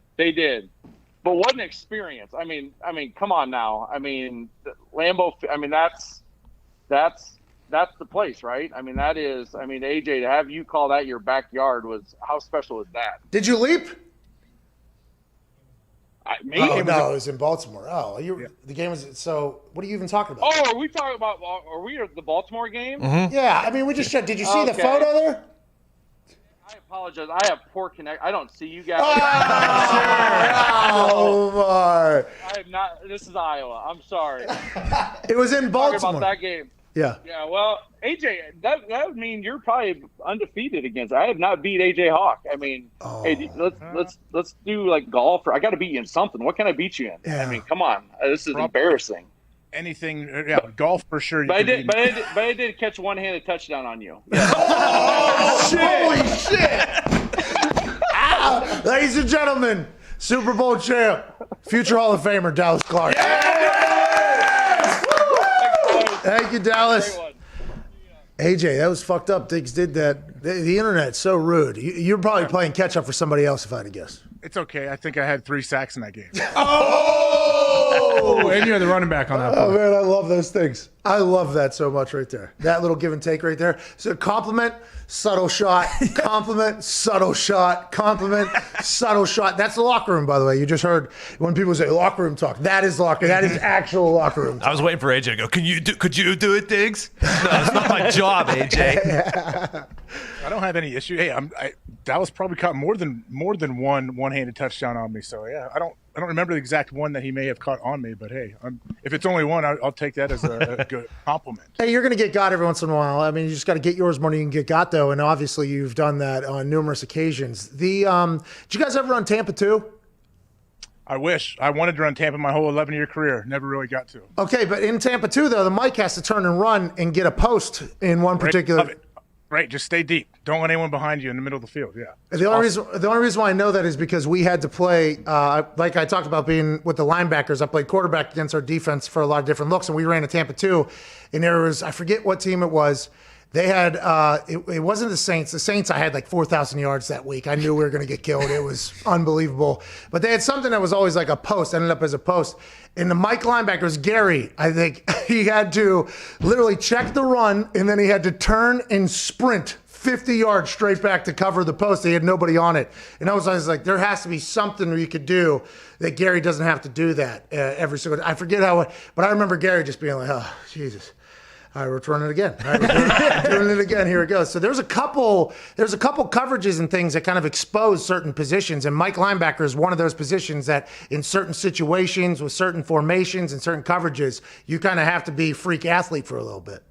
But what an experience. I mean, come on now. I mean, Lambeau, that's the place, right? I mean, AJ, to have you call that your backyard how special is that? Did you leap? It was in Baltimore. The game was, so what are you even talking about? Oh, are we at the Baltimore game? Mm-hmm. Yeah, I mean, we just checked. Did you see the photo there? I apologize. I have poor connect. I don't see you guys. Omar. I am not. This is Iowa. I'm sorry. It was in Baltimore. Talking about that game. Yeah. Yeah. Well, AJ, that would mean you're probably undefeated against. I have not beat AJ Hawk. I mean, hey, let's do like golf. I got to beat you in something. What can I beat you in? Yeah. I mean, come on. This is embarrassing. Anything, golf for sure. But I did catch a one-handed touchdown on you. Yeah. Oh, shit. Holy shit! Ladies and gentlemen, Super Bowl champ, future Hall of Famer Dallas Clark. Yes! Thank you, Dallas. AJ, that was fucked up. Diggs did that. The internet's so rude. You're probably playing catch up for somebody else, if I had to guess. It's okay. I think I had 3 sacks in that game. Oh, and you're the running back on that. Oh, man, I love those things. I love that so much right there. That little give and take right there. So compliment, subtle shot, compliment, subtle shot, compliment, subtle shot. That's the locker room, by the way. You just heard when people say locker room talk. That is locker. That is actual locker room talk. I was waiting for AJ to go, could you do it, Diggs? No, it's not my job, AJ. I don't have any issue. Hey, Dallas probably caught more than one-handed touchdown on me. So yeah, I don't remember the exact one that he may have caught on me, but hey, if it's only one, I'll take that as a good compliment. Hey, you're going to get got every once in a while. I mean, you just got to get yours more than you can get got, though, and obviously you've done that on numerous occasions. Did you guys ever run Tampa too? I wish. I wanted to run Tampa my whole 11-year career. Never really got to. Okay, but in Tampa too, though, the mic has to turn and run and get a post in one particular. Right, just stay deep. Don't let anyone behind you in the middle of the field. Yeah. The only reason why I know that is because we had to play, like I talked about being with the linebackers. I played quarterback against our defense for a lot of different looks, and we ran a Tampa 2, and there was, I forget what team it was, They had it wasn't the Saints. The Saints, I had like 4,000 yards that week. I knew we were going to get killed. It was unbelievable. But they had something that was always like a post, ended up as a post. And the Mike linebacker was Gary. I think he had to literally check the run, and then he had to turn and sprint 50 yards straight back to cover the post. They had nobody on it. And I was like, there has to be something where you could do that Gary doesn't have to do that every single day. I forget how, but I remember Gary just being like, oh, Jesus. All right, we're running it again. All right, we're doing it again. Here it goes. So there's a couple coverages and things that kind of expose certain positions, and Mike linebacker is one of those positions that in certain situations with certain formations and certain coverages, you kind of have to be freak athlete for a little bit.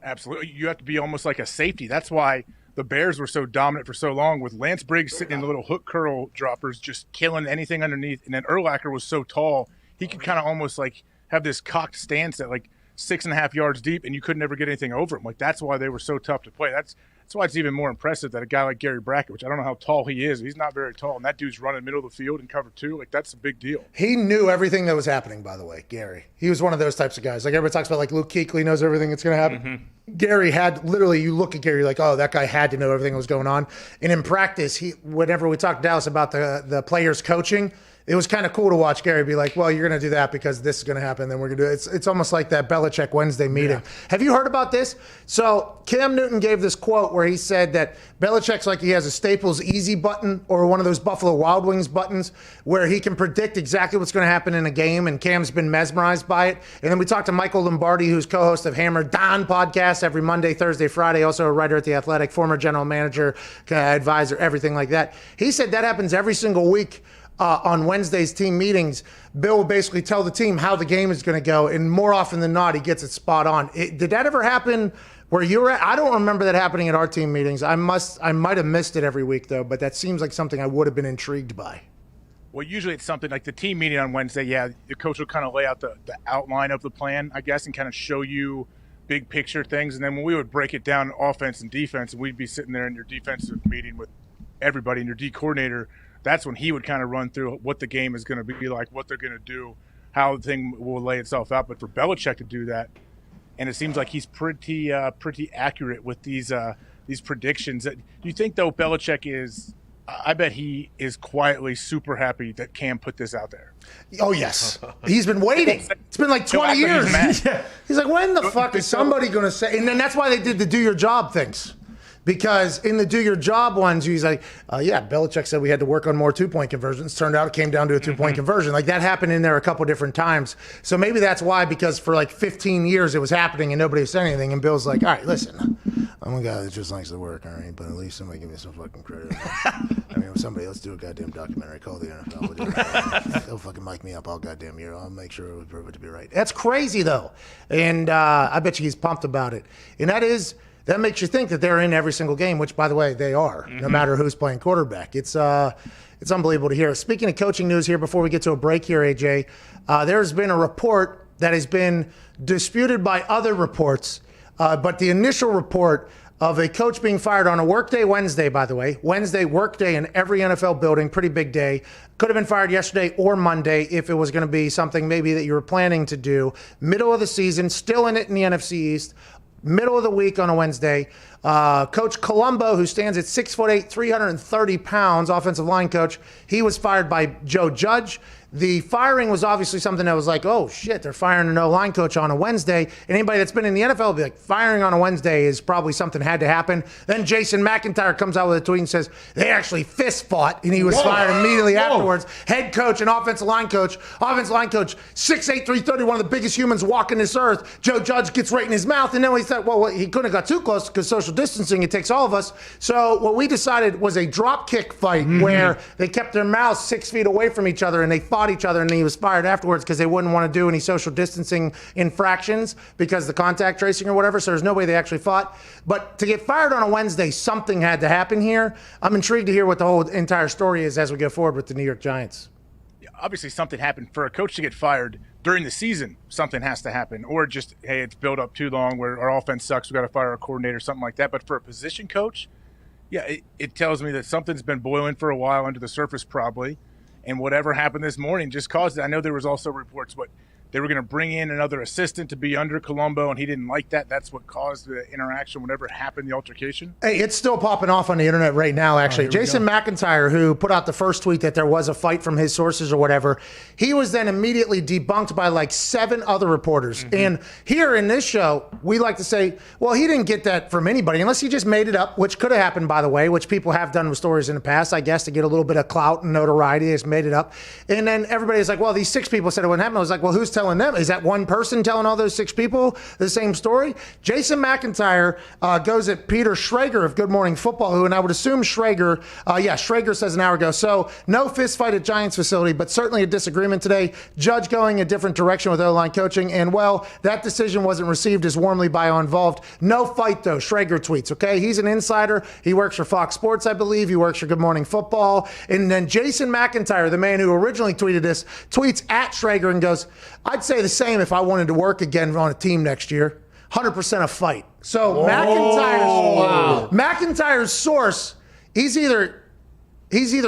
Absolutely. You have to be almost like a safety. That's why the Bears were so dominant for so long, with Lance Briggs sitting in the little hook curl droppers, just killing anything underneath. And then Urlacher was so tall, he could kind of almost like have this cocked stance at like 6.5 yards deep, and you could never get anything over him. Like, that's why they were so tough to play. That's why it's even more impressive that a guy like Gary Brackett, which I don't know how tall he is, he's not very tall, and that dude's running middle of the field in cover 2. Like, that's a big deal. He knew everything that was happening, by the way, Gary. He was one of those types of guys. Like, everybody talks about, like, Luke Kuechly knows everything that's going to happen. Mm-hmm. Gary had, literally, you look at Gary, like, oh, that guy had to know everything that was going on. And in practice, whenever we talked to Dallas about the players coaching, it was kind of cool to watch Gary be like, well, you're going to do that because this is going to happen, then we're going to do it. It's almost like that Belichick Wednesday meeting. Yeah. Have you heard about this? So Cam Newton gave this quote where he said that Belichick's like he has a Staples Easy button or one of those Buffalo Wild Wings buttons where he can predict exactly what's going to happen in a game, and Cam's been mesmerized by it. And then we talked to Michael Lombardi, who's co-host of Hammer Don podcast every Monday, Thursday, Friday, also a writer at The Athletic, former general manager, advisor, everything like that. He said that happens every single week. On Wednesday's team meetings, Bill will basically tell the team how the game is going to go, and more often than not, he gets it spot on. Did that ever happen where you were at? I don't remember that happening at our team meetings. I might have missed it every week, though, but that seems like something I would have been intrigued by. Well, usually it's something like the team meeting on Wednesday. Yeah, the coach will kind of lay out the outline of the plan, I guess, and kind of show you big picture things. And then when we would break it down offense and defense, and we'd be sitting there in your defensive meeting with everybody and your D coordinator, that's when he would kind of run through what the game is going to be like, what they're going to do, how the thing will lay itself out. But for Belichick to do that, and it seems like he's pretty accurate with these predictions. Do you think, though, Belichick is – I bet he is quietly super happy that Cam put this out there. Oh, yes. He's been waiting. It's been like 20 years. He's like, when the fuck is somebody going to say – and then that's why they did the do your job things. Because in the do your job ones, he's like, yeah, Belichick said we had to work on more two-point conversions. Turned out it came down to a two-point conversion. Like, that happened in there a couple different times. So maybe that's why, because for like 15 years it was happening and nobody was saying anything. And Bill's like, all right, listen, I'm a guy that just likes to work, all right? But at least somebody give me some fucking credit. I mean, let's do a goddamn documentary called The NFL. We'll do it. They'll fucking mic me up all goddamn year. I'll make sure we prove it to be right. That's crazy, though. And I bet you he's pumped about it. And that makes you think that they're in every single game, which, by the way, they are, no matter who's playing quarterback. It's unbelievable to hear. Speaking of coaching news here, before we get to a break here, AJ, there's been a report that has been disputed by other reports, but the initial report of a coach being fired on a workday Wednesday, by the way. Wednesday, workday in every NFL building, pretty big day. Could have been fired yesterday or Monday if it was going to be something maybe that you were planning to do. Middle of the season, still in it in the NFC East. Middle of the week on a Wednesday. Coach Colombo, who stands at 6'8", 330 pounds, offensive line coach, he was fired by Joe Judge. The firing was obviously something that was like, oh, shit, they're firing an O-line coach on a Wednesday. And anybody that's been in the NFL will be like, firing on a Wednesday is probably something that had to happen. Then Jason McIntyre comes out with a tweet and says, they actually fist fought, and he was fired immediately afterwards. Head coach and offensive line coach, 6'8", 330, one of the biggest humans walking this earth. Joe Judge gets right in his mouth, and then we said, well, he couldn't have got too close because social distancing, it takes all of us. So what we decided was a drop kick fight where they kept their mouths 6 feet away from each other, and they fought each other, and he was fired afterwards because they wouldn't want to do any social distancing infractions because the contact tracing or whatever, so there's no way they actually fought. But to get fired on a Wednesday, something had to happen here. I'm intrigued to hear what the whole entire story is as we go forward with the New York Giants. Yeah, obviously something happened. For a coach to get fired during the season, something has to happen. Or just, hey, it's built up too long where our offense sucks, we got to fire a coordinator, something like that. But for a position coach, yeah, it tells me that something's been boiling for a while under the surface probably. And whatever happened this morning just caused it. I know there was also reports, they were going to bring in another assistant to be under Colombo, and he didn't like that. That's what caused the interaction whenever it happened, the altercation. Hey, it's still popping off on the internet right now, actually. Jason McIntyre, who put out the first tweet that there was a fight from his sources or whatever, he was then immediately debunked by like 7 other reporters. And here in this show, we like to say, well, he didn't get that from anybody, unless he just made it up, which could have happened, by the way, which people have done with stories in the past, I guess, to get a little bit of clout and notoriety. They just made it up. And then everybody's like, well, these 6 people said it wouldn't happen. I was like, well, who's telling them? Is that one person telling all those 6 people the same story? Jason McIntyre goes at Peter Schrager of Good Morning Football, who, and I would assume Schrager says an hour ago, so no fist fight at Giants facility, but certainly a disagreement today. Judge going a different direction with O-line coaching, and well, that decision wasn't received as warmly by all involved. No fight, though, Schrager tweets, okay? He's an insider. He works for Fox Sports, I believe. He works for Good Morning Football. And then Jason McIntyre, the man who originally tweeted this, tweets at Schrager and goes, I'd say the same if I wanted to work again on a team next year. 100% a fight. So McIntyre's source, he's either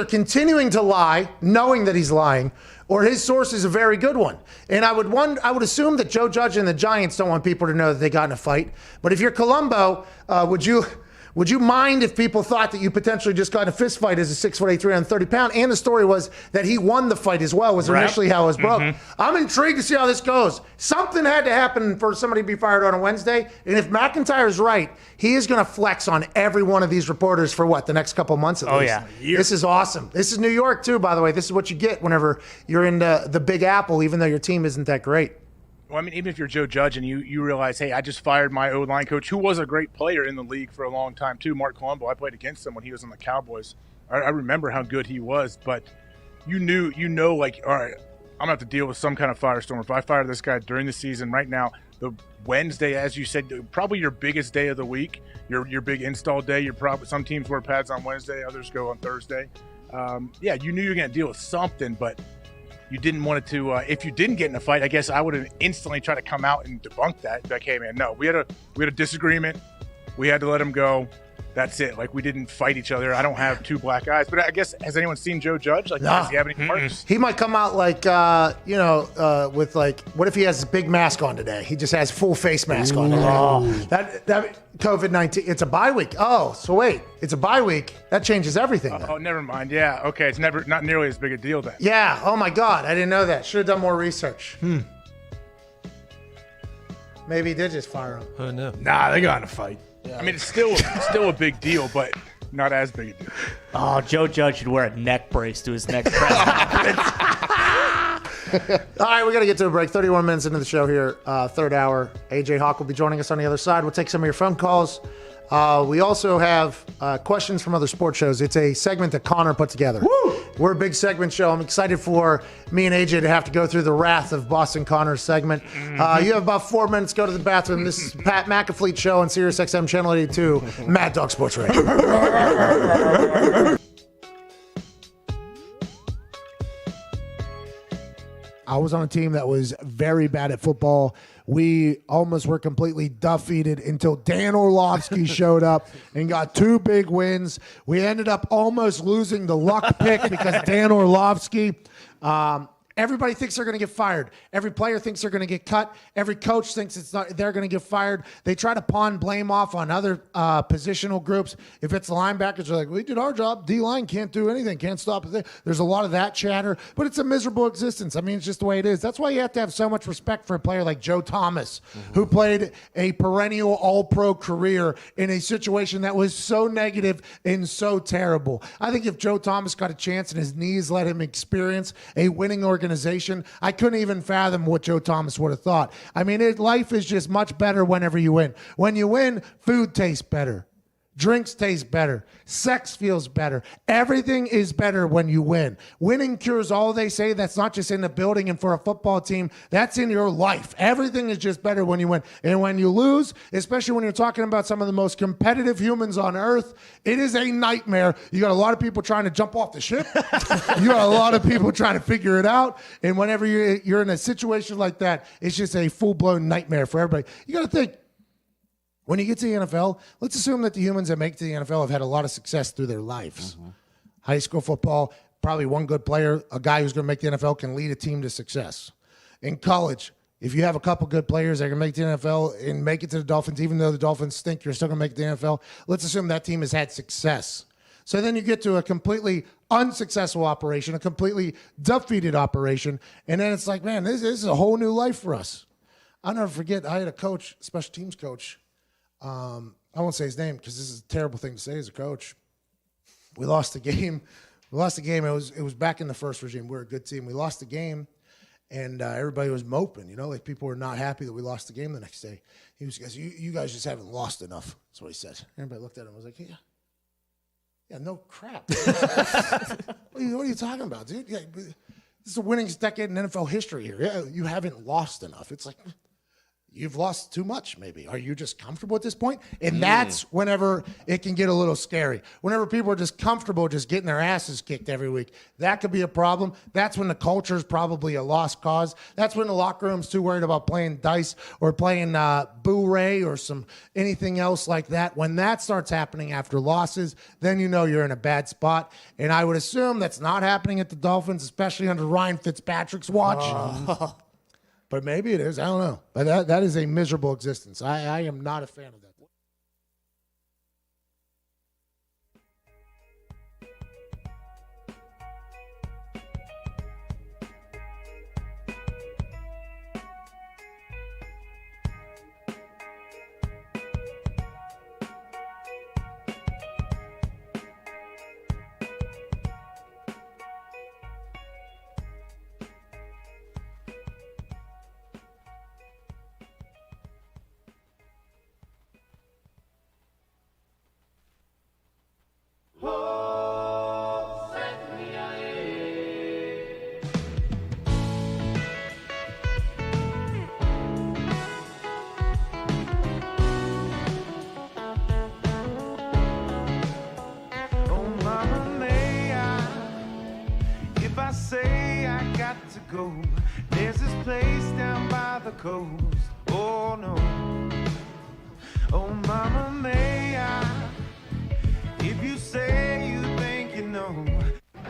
continuing to lie, knowing that he's lying, or his source is a very good one. And I would assume that Joe Judge and the Giants don't want people to know that they got in a fight. But if you're Colombo, would you mind if people thought that you potentially just got in a fist fight as a 6'8", 330-pound? And the story was that he won the fight as well, was initially how it was broke. I'm intrigued to see how this goes. Something had to happen for somebody to be fired on a Wednesday. And if McIntyre's right, he is going to flex on every one of these reporters for the next couple months at least. Yeah. This is awesome. This is New York, too, by the way. This is what you get whenever you're in the Big Apple, even though your team isn't that great. Well, I mean, even if you're Joe Judge and you realize, hey, I just fired my O-line coach, who was a great player in the league for a long time, too, Mark Colombo. I played against him when he was on the Cowboys. I remember how good he was, but you know, like, all right, I'm going to have to deal with some kind of firestorm. If I fire this guy during the season right now, the Wednesday, as you said, probably your biggest day of the week, your big install day. Some teams wear pads on Wednesday, others go on Thursday. You knew you were going to deal with something, but you didn't want it to, if you didn't get in a fight, I guess I would have instantly tried to come out and debunk that. Like, hey, man, no, we had a disagreement. We had to let him go. That's it. Like, we didn't fight each other. I don't have 2 black eyes. But I guess, has anyone seen Joe Judge? Like, does he have any marks? He might come out like, with like, what if he has a big mask on today? He just has full face mask on today. That COVID-19, it's a bye week. Oh, so wait, it's a bye week. That changes everything. Oh, never mind. Yeah, okay. It's not nearly as big a deal then. Yeah. Oh my God, I didn't know that. Should have done more research. Maybe he did just fire him. Oh no. Nah, they got in a fight. Yeah. I mean, it's still a big deal, but not as big a deal. Oh, Joe Judge should wear a neck brace to his next press conference. All right, we got to get to a break. 31 minutes into the show here, third hour. AJ Hawk will be joining us on the other side. We'll take some of your phone calls. We also have questions from other sports shows. It's a segment that Connor put together. Woo! We're a big segment show. I'm excited for me and AJ to have to go through the wrath of Boston Connor's segment. You have about 4 minutes. Go to the bathroom. This is Pat McAfee Show on Sirius XM Channel 82, Mad Dog Sports Radio. I was on a team that was very bad at football. We almost were completely defeated until Dan Orlovsky showed up and got 2 big wins. We ended up almost losing the luck pick because Dan Orlovsky, everybody thinks they're going to get fired. Every player thinks they're going to get cut. Every coach thinks they're going to get fired. They try to pawn blame off on other positional groups. If it's the linebackers, they're like, we did our job. D-line can't do anything, can't stop it. There's a lot of that chatter, but it's a miserable existence. I mean, it's just the way it is. That's why you have to have so much respect for a player like Joe Thomas, who played a perennial all-pro career in a situation that was so negative and so terrible. I think if Joe Thomas got a chance and his knees let him experience a winning organization, I couldn't even fathom what Joe Thomas would have thought. I mean, life is just much better whenever you win. When you win, food tastes better. Drinks taste better. Sex feels better. Everything is better when you win. Winning cures all, they say. That's not just in the building and for a football team. That's in your life. Everything is just better when you win. And when you lose, especially when you're talking about some of the most competitive humans on earth, it is a nightmare. You got a lot of people trying to jump off the ship. You got a lot of people trying to figure it out. And whenever you're in a situation like that, it's just a full-blown nightmare for everybody. You got to think, when you get to the NFL, let's assume that the humans that make it to the NFL have had a lot of success through their lives. High school football, probably one good player, a guy who's going to make the NFL can lead a team to success. in college, if you have a couple good players that can make the NFL and make it to the Dolphins, even though the Dolphins stink, you're still going to make the NFL. Let's assume that team has had success. So then you get to a completely unsuccessful operation, a completely defeated operation, and then it's like, man, this is a whole new life for us. I'll never forget, I had a coach, special teams coach. I won't say his name because this is a terrible thing to say as a coach. We lost the game. It was back in the first regime. We were a good team. We lost the game. And everybody was moping, like people were not happy that we lost the game the next day. He was, you guys just haven't lost enough. That's what he said. Everybody looked at him and was like, yeah, no crap. What are you talking about, dude? Yeah, this is the winningest decade in NFL history here. Yeah, you haven't lost enough. It's like, you've lost too much, maybe. Are you just comfortable at this point? And that's whenever it can get a little scary. Whenever people are just comfortable just getting their asses kicked every week, that could be a problem. That's when the culture is probably a lost cause. That's when the locker room's too worried about playing dice or playing Boo-Ray or anything else like that. When that starts happening after losses, then you know you're in a bad spot. And I would assume that's not happening at the Dolphins, especially under Ryan Fitzpatrick's watch. But maybe it is. I don't know. But that is a miserable existence. I am not a fan of that. Go. There's this place down by the coast. Oh no. Oh mama, may I? If you say you think you know.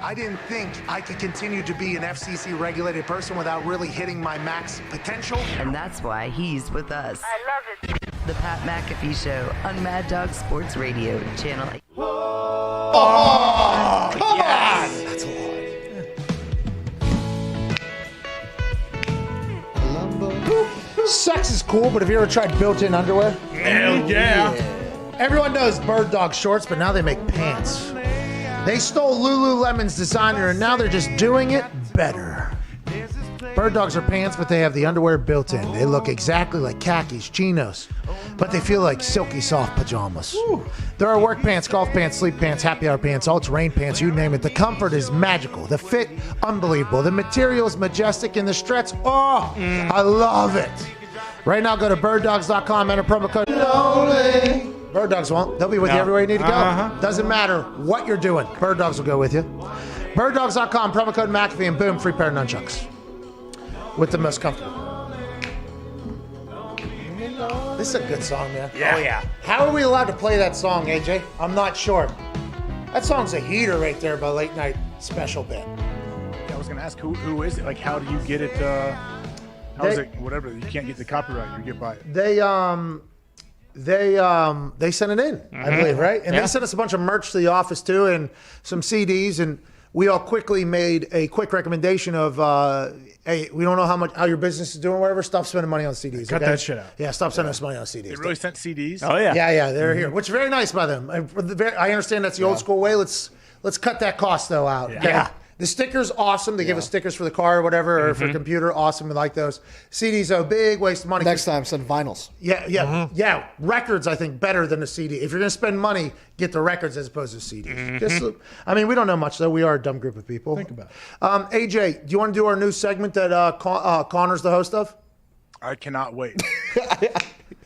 I didn't think I could continue to be an FCC regulated person without really hitting my max potential. And that's why he's with us. I love it. The Pat McAfee Show on Mad Dog Sports Radio, Channel 8. Oh, come on! That's a lot. Sex is cool, but have you ever tried built-in underwear? Hell yeah. Everyone knows Bird Dog shorts, but now they make pants. They stole Lululemon's designer, and now they're just doing it better. Bird Dogs are pants, but they have the underwear built in. They look exactly like khakis, chinos, but they feel like silky soft pajamas. There are work pants, golf pants, sleep pants, happy hour pants, all-terrain pants, you name it. The comfort is magical. The fit, unbelievable. The material is majestic, and the stretch, I love it. Right now, go to birddogs.com, enter promo code LONELY. Bird Dogs won't. They'll be with you everywhere you need to go. Doesn't matter what you're doing. Bird Dogs will go with you. Birddogs.com, promo code McAfee, and boom, free pair of nunchucks. With the most comfortable. This is a good song, man. Yeah. Oh, yeah. How are we allowed to play that song, AJ? I'm not sure. That song's a heater right there by Late Night Special Bit. Yeah, I was going to ask, who is it? Like, how do you get it? How is it? Whatever. You can't get the copyright. You get by it. They sent it in, I believe, right? And they sent us a bunch of merch to the office, too, and some CDs, and we all quickly made a quick recommendation of, hey, we don't know how your business is doing, whatever. Stop spending money on CDs. Cut that shit out. Yeah, stop sending us money on CDs. They really sent CDs? Oh, yeah. Yeah, they're here, which is very nice by them. I understand that's the old school way. Let's cut that cost, though, out. Yeah. Okay? The stickers, awesome. They give us stickers for the car or whatever, or for computer, awesome. We like those. CDs, though, big waste of money. Next time, send vinyls. Yeah. Records, I think, better than a CD. If you're going to spend money, get the records as opposed to CDs. We don't know much, though. We are a dumb group of people. Think about it. AJ, do you want to do our new segment that Connor's the host of? I cannot wait.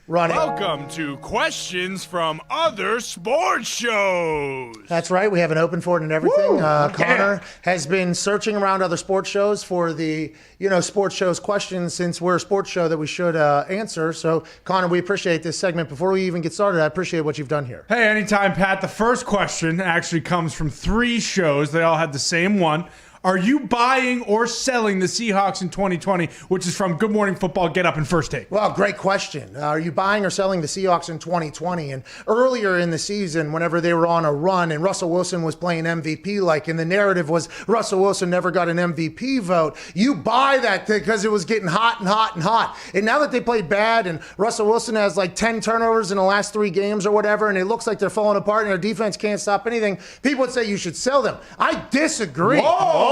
Run it. Welcome to Questions from Other Sports Shows. That's right. We have an open for it and everything. Connor has been searching around other sports shows for the, sports shows questions since we're a sports show that we should answer. So, Connor, we appreciate this segment. Before we even get started, I appreciate what you've done here. Hey, anytime, Pat. The first question actually comes from 3 shows. They all had the same one. Are you buying or selling the Seahawks in 2020? Which is from Good Morning Football, Get Up, and First Take. Well, great question. Are you buying or selling the Seahawks in 2020? And earlier in the season, whenever they were on a run and Russell Wilson was playing MVP, and the narrative was Russell Wilson never got an MVP vote, you buy that because it was getting hot and hot and hot. And now that they played bad and Russell Wilson has 10 turnovers in the last 3 games or whatever, and it looks like they're falling apart and their defense can't stop anything, people would say you should sell them. I disagree. Whoa.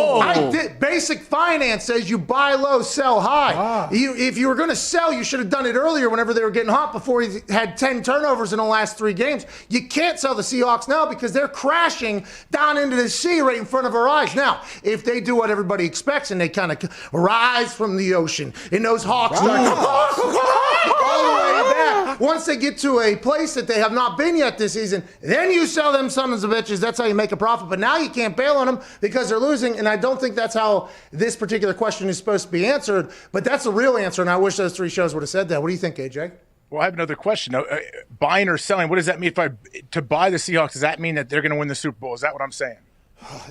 Basic finance says you buy low, sell high. If you were going to sell, you should have done it earlier whenever they were getting hot before he had 10 turnovers in the last 3 games. You can't sell the Seahawks now because they're crashing down into the sea right in front of our eyes. Now, if they do what everybody expects and they kind of rise from the ocean and those Hawks start all the way back, once they get to a place that they have not been yet this season, then you sell them sons of bitches. That's how you make a profit. But now you can't bail on them because they're losing, and I don't think that's how this particular question is supposed to be answered, but that's the real answer, and I wish those 3 shows would have said that. What do you think, AJ? Well, I have another question. Buying or selling, what does that mean? To buy the Seahawks, does that mean that they're going to win the Super Bowl? Is that what I'm saying?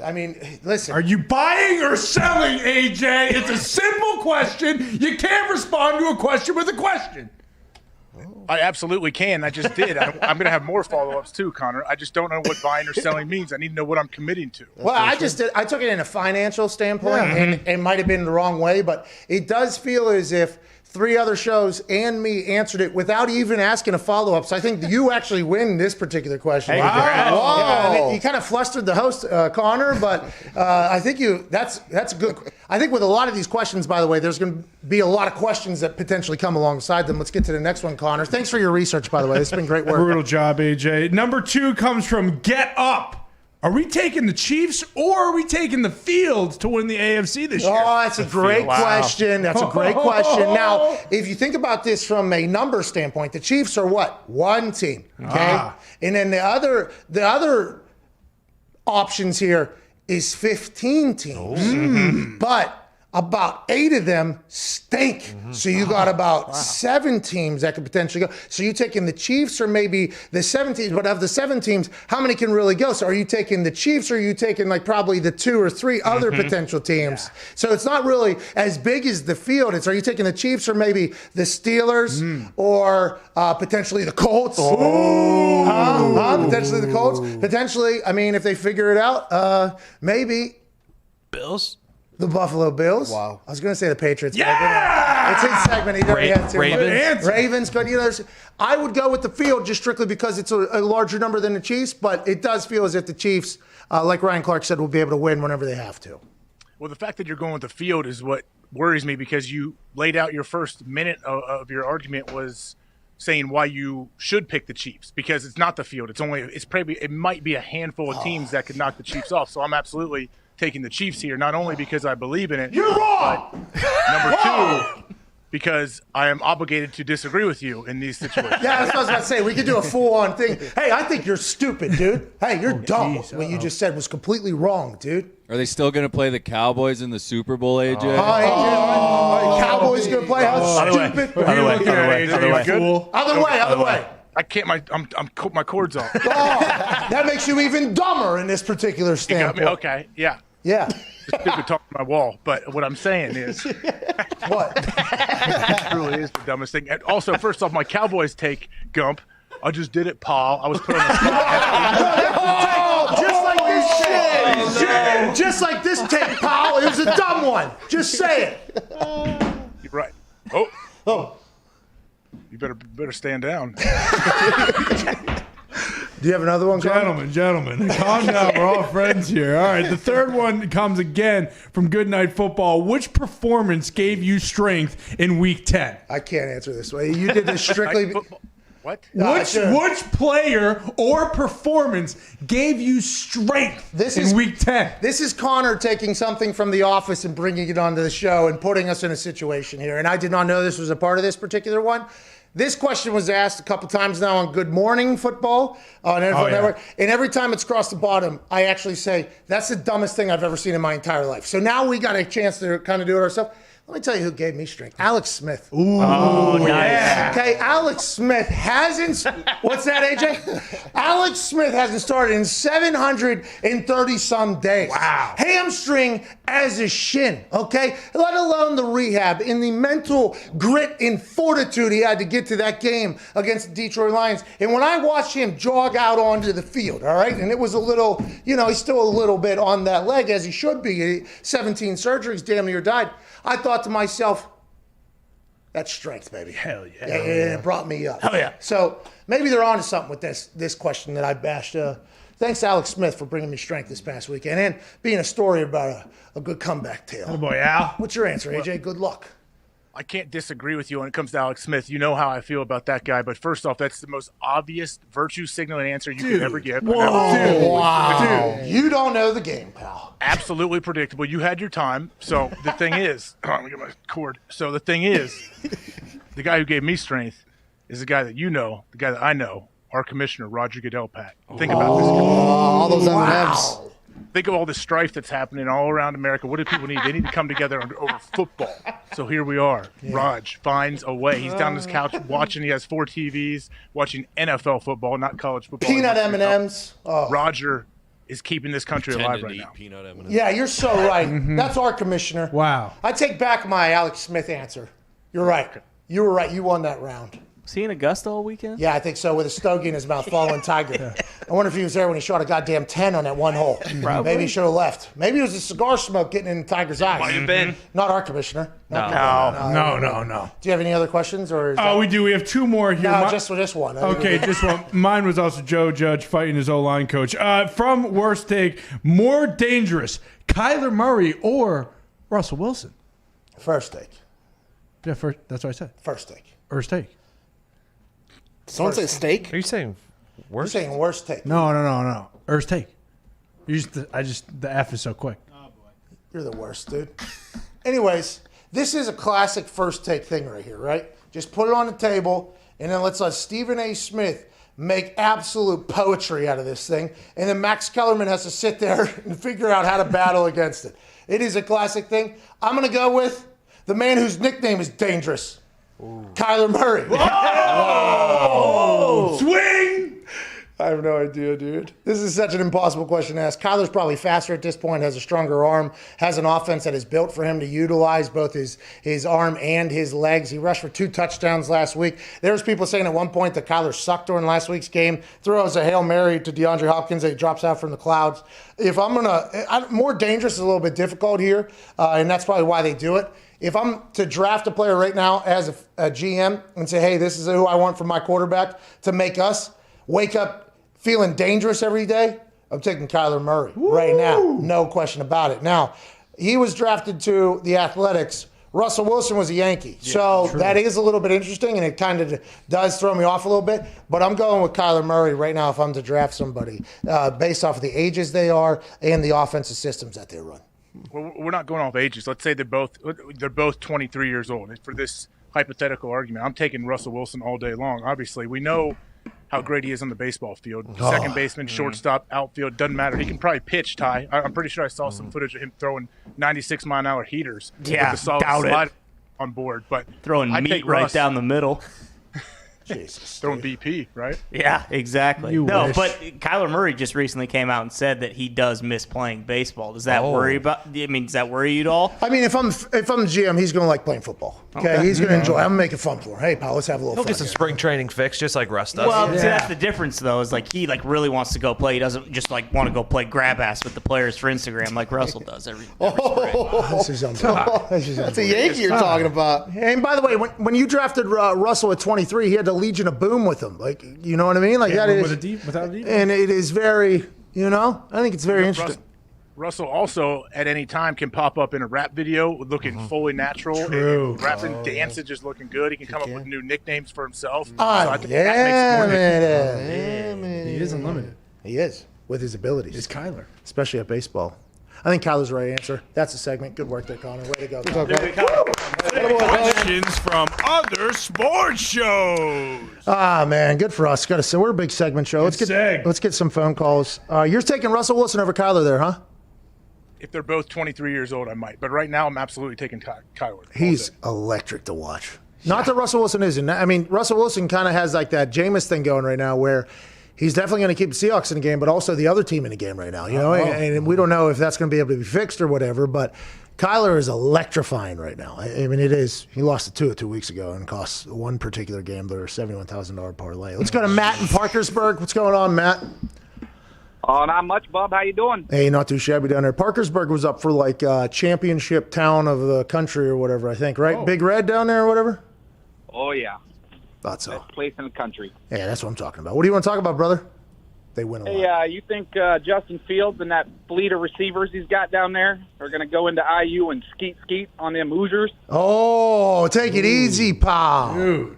I mean, listen. Are you buying or selling, AJ? It's a simple question. You can't respond to a question with a question. I absolutely can. I just did. I'm going to have more follow-ups too, Connor. I just don't know what buying or selling means. I need to know what I'm committing to. Well, I took it in a financial standpoint, and it might have been the wrong way, but it does feel as if 3 other shows and me answered it without even asking a follow-up. So I think you actually win this particular question. Hey, wow. Yeah, you kind of flustered the host, Connor, but I think that's good. I think with a lot of these questions, by the way, there's going to be a lot of questions that potentially come alongside them. Let's get to the next one, Connor. Thanks for your research, by the way. It's been great work. Brutal job, AJ. Number 2 comes from Get Up. Are we taking the Chiefs or are we taking the Fields to win the AFC this year? Oh, that's a great question. That's a great question. Now, if you think about this from a number standpoint, the Chiefs are what? 1 team, okay? And then the other options here is 15 teams. But about 8 of them stink. So you got about 7 teams that could potentially go. So you taking the Chiefs or maybe the 7 teams, but of the 7 teams, how many can really go? So are you taking the Chiefs or are you taking probably the 2 or 3 other potential teams? Yeah. So it's not really as big as the field. It's are you taking the Chiefs or maybe the Steelers or potentially the Colts? Potentially the Colts. Potentially, I mean, if they figure it out, maybe. Bills? The Buffalo Bills. Wow. I was going to say the Patriots. Yeah! It's his segment. He already had 2. Ravens. Ravens. Good. I would go with the field just strictly because it's a larger number than the Chiefs, but it does feel as if the Chiefs, like Ryan Clark said, will be able to win whenever they have to. Well, the fact that you're going with the field is what worries me because you laid out your first minute of your argument was saying why you should pick the Chiefs because it's not the field. It might be a handful of teams that could knock the Chiefs off. So I'm absolutely taking the Chiefs here, not only because I believe in it. You're wrong! Number 2, because I am obligated to disagree with you in these situations. Yeah, that's what I was about to say. We could do a full-on thing. Hey, I think you're stupid, dude. Hey, you're dumb. What you just said was completely wrong, dude. Are they still going to play the Cowboys in the Super Bowl, AJ? Cowboys going to play? How stupid. Other way. I can't. My cord's off. That makes you even dumber in this particular standpoint. You got me? Okay. Yeah. Yeah. Just stupid talking to my wall. But what I'm saying is, what? It really is the dumbest thing. And also, first off, my Cowboys take, Gump. I just did it, Paul. I was put on the spot. Just like this shit. Just like this take, Paul. It was a dumb one. Just say it. You're right. Oh. You better stand down. Do you have another one, Gentlemen, calm down. We're all friends here. All right, the third one comes again from Good Night Football. Which performance gave you strength in Week 10? I can't answer this way. You did this strictly. What? Which player or performance gave you strength in Week 10? This is Connor taking something from The Office and bringing it onto the show and putting us in a situation here. And I did not know this was a part of this particular one. This question was asked a couple times now on Good Morning Football on NFL Network. And every time it's crossed the bottom, I actually say, that's the dumbest thing I've ever seen in my entire life. So now we got a chance to kind of do it ourselves. Let me tell you who gave me strength. Alex Smith. Ooh, nice. Okay, Alex Smith hasn't. What's that, AJ? Alex Smith hasn't started in 730 some days. Wow. Hamstring as a shin. Okay, let alone the rehab and the mental grit and fortitude he had to get to that game against the Detroit Lions. And when I watched him jog out onto the field, all right, and it was a little, he's still a little bit on that leg as he should be. 17 surgeries, damn near died. I thought to myself, that's strength, baby. Hell yeah. And it brought me up. Hell yeah. So maybe they're onto something with this question that I bashed. Thanks to Alex Smith for bringing me strength this past weekend and being a story about a good comeback tale. Oh boy, Al. What's your answer, AJ? Good luck. I can't disagree with you when it comes to Alex Smith. You know how I feel about that guy. But first off, that's the most obvious virtue signaling answer you could ever give. Wow. Dude, you don't know the game, pal. Absolutely predictable. You had your time. So the thing is, let me get my cord. So the thing is, the guy who gave me strength is the guy that you know, the guy that I know, our commissioner, Roger Goodell, Pat. Think about this. All those M&Ms. Think of all the strife that's happening all around America. What do people need? They need to come together over football. So here we are. Yeah. Raj finds a way. He's down on his couch watching. He has 4 TVs, watching NFL football, not college football. Peanut M&Ms. Oh. Roger is keeping this country alive right now. Peanut M&Ms. Yeah, you're so right. That's our commissioner. Wow. I take back my Alex Smith answer. You're right. You were right. You won that round. Was he in Augusta all weekend? Yeah, I think so, with a stogie in his mouth, following Tiger. I wonder if he was there when he shot a goddamn 10 on that one hole. Probably. Maybe he should have left. Maybe it was the cigar smoke getting in Tiger's eyes. Might have been. Not our commissioner. No. Do you have any other questions? Or We do. We have 2 more here. No, just one. Okay, just one. Mine was also Joe Judge fighting his O-line coach. From Worst Take, more dangerous, Kyler Murray or Russell Wilson? First take. Yeah, first. That's what I said. First take. First take. Someone say steak? Are you saying worst? You're saying worst take. No. First take. The F is so quick. Oh, boy. You're the worst, dude. Anyways, this is a classic first take thing right here, right? Just put it on the table, and then let's let Stephen A. Smith make absolute poetry out of this thing. And then Max Kellerman has to sit there and figure out how to battle against it. It is a classic thing. I'm going to go with the man whose nickname is Dangerous. Ooh. Kyler Murray. Whoa! Swing! I have no idea, dude. This is such an impossible question to ask. Kyler's probably faster at this point, has a stronger arm, has an offense that is built for him to utilize both his arm and his legs. He rushed for 2 touchdowns last week. There was people saying at one point that Kyler sucked during last week's game. Throws a Hail Mary to DeAndre Hopkins that he drops out from the clouds. If I'm more dangerous is a little bit difficult here, and that's probably why they do it. If I'm to draft a player right now as a GM and say, hey, this is who I want for my quarterback to make us wake up feeling dangerous every day, I'm taking Kyler Murray right now. No question about it. Now, he was drafted to the Athletics. Russell Wilson was a Yankee. Yeah, so true. That is a little bit interesting, and it kind of does throw me off a little bit. But I'm going with Kyler Murray right now if I'm to draft somebody based off of the ages they are and the offensive systems that they run. Well, we're not going off ages. Let's say they're both 23 years old. For this hypothetical argument, I'm taking Russell Wilson all day long. Obviously, we know how great he is on the baseball field. Second baseman, shortstop, outfield, doesn't matter. He can probably pitch, Ty. I'm pretty sure I saw some footage of him throwing 96-mile-an-hour heaters with the solid slide on board. But throwing meat right down the middle. Jesus, throwing BP, right? Yeah, exactly. Wish. But Kyler Murray just recently came out and said that he does miss playing baseball. Does that worry does that worry you at all? I mean, if I'm the GM, he's going to like playing football. Okay, he's going to enjoy. I'm making fun for him. Hey, pal, let's have a little fun. He'll get some spring training fix, just like Russ does. Well, see, that's the difference, though. Is like he really wants to go play. He doesn't just want to go play grab ass with the players for Instagram like Russell does every spring. This is unbelievable. That's a Yankee you're talking about. And by the way, when you drafted Russell at 23, he had the Legion of Boom with him. Like, you know what I mean? Like that is without a deep. And it is very, I think it's very interesting. Russell also at any time can pop up in a rap video looking fully natural. True. And rapping, dancing, just looking good. He can come up with new nicknames for himself. So I think that makes it more He is unlimited. He is with his abilities. It's Kyler, especially at baseball. I think Kyler's the right answer. That's the segment. Good work there, Connor. Way to go. Questions from other sports shows. Man, good for us. Got to say, we're a big segment show. Let's get some phone calls. You're taking Russell Wilson over Kyler there, huh? if they're both 23 years old, I might. But right now, I'm absolutely taking Kyler. He's electric to watch. Not that Russell Wilson isn't. I mean, Russell Wilson kind of has like that Jameis thing going right now where he's definitely going to keep the Seahawks in the game, but also the other team in the game right now, you know? And we don't know if that's going to be able to be fixed or whatever, but Kyler is electrifying right now. I mean, it is. He lost to Tua 2 weeks ago and cost one particular gambler a $71,000 parlay. Let's go to Matt in Parkersburg. What's going on, Matt? Oh, not much, Bob. How you doing? Hey, not too shabby down there. Parkersburg was up for like championship town of the country or whatever, I think, right? Big Red down there or whatever? Oh, yeah. Thought so. Best place in the country. Yeah, that's what I'm talking about. What do you want to talk about, brother? They win a lot. Hey, you think Justin Fields and that fleet of receivers he's got down there are going to go into IU and skeet on them Hoosiers? Oh, take it easy, pal. Dude.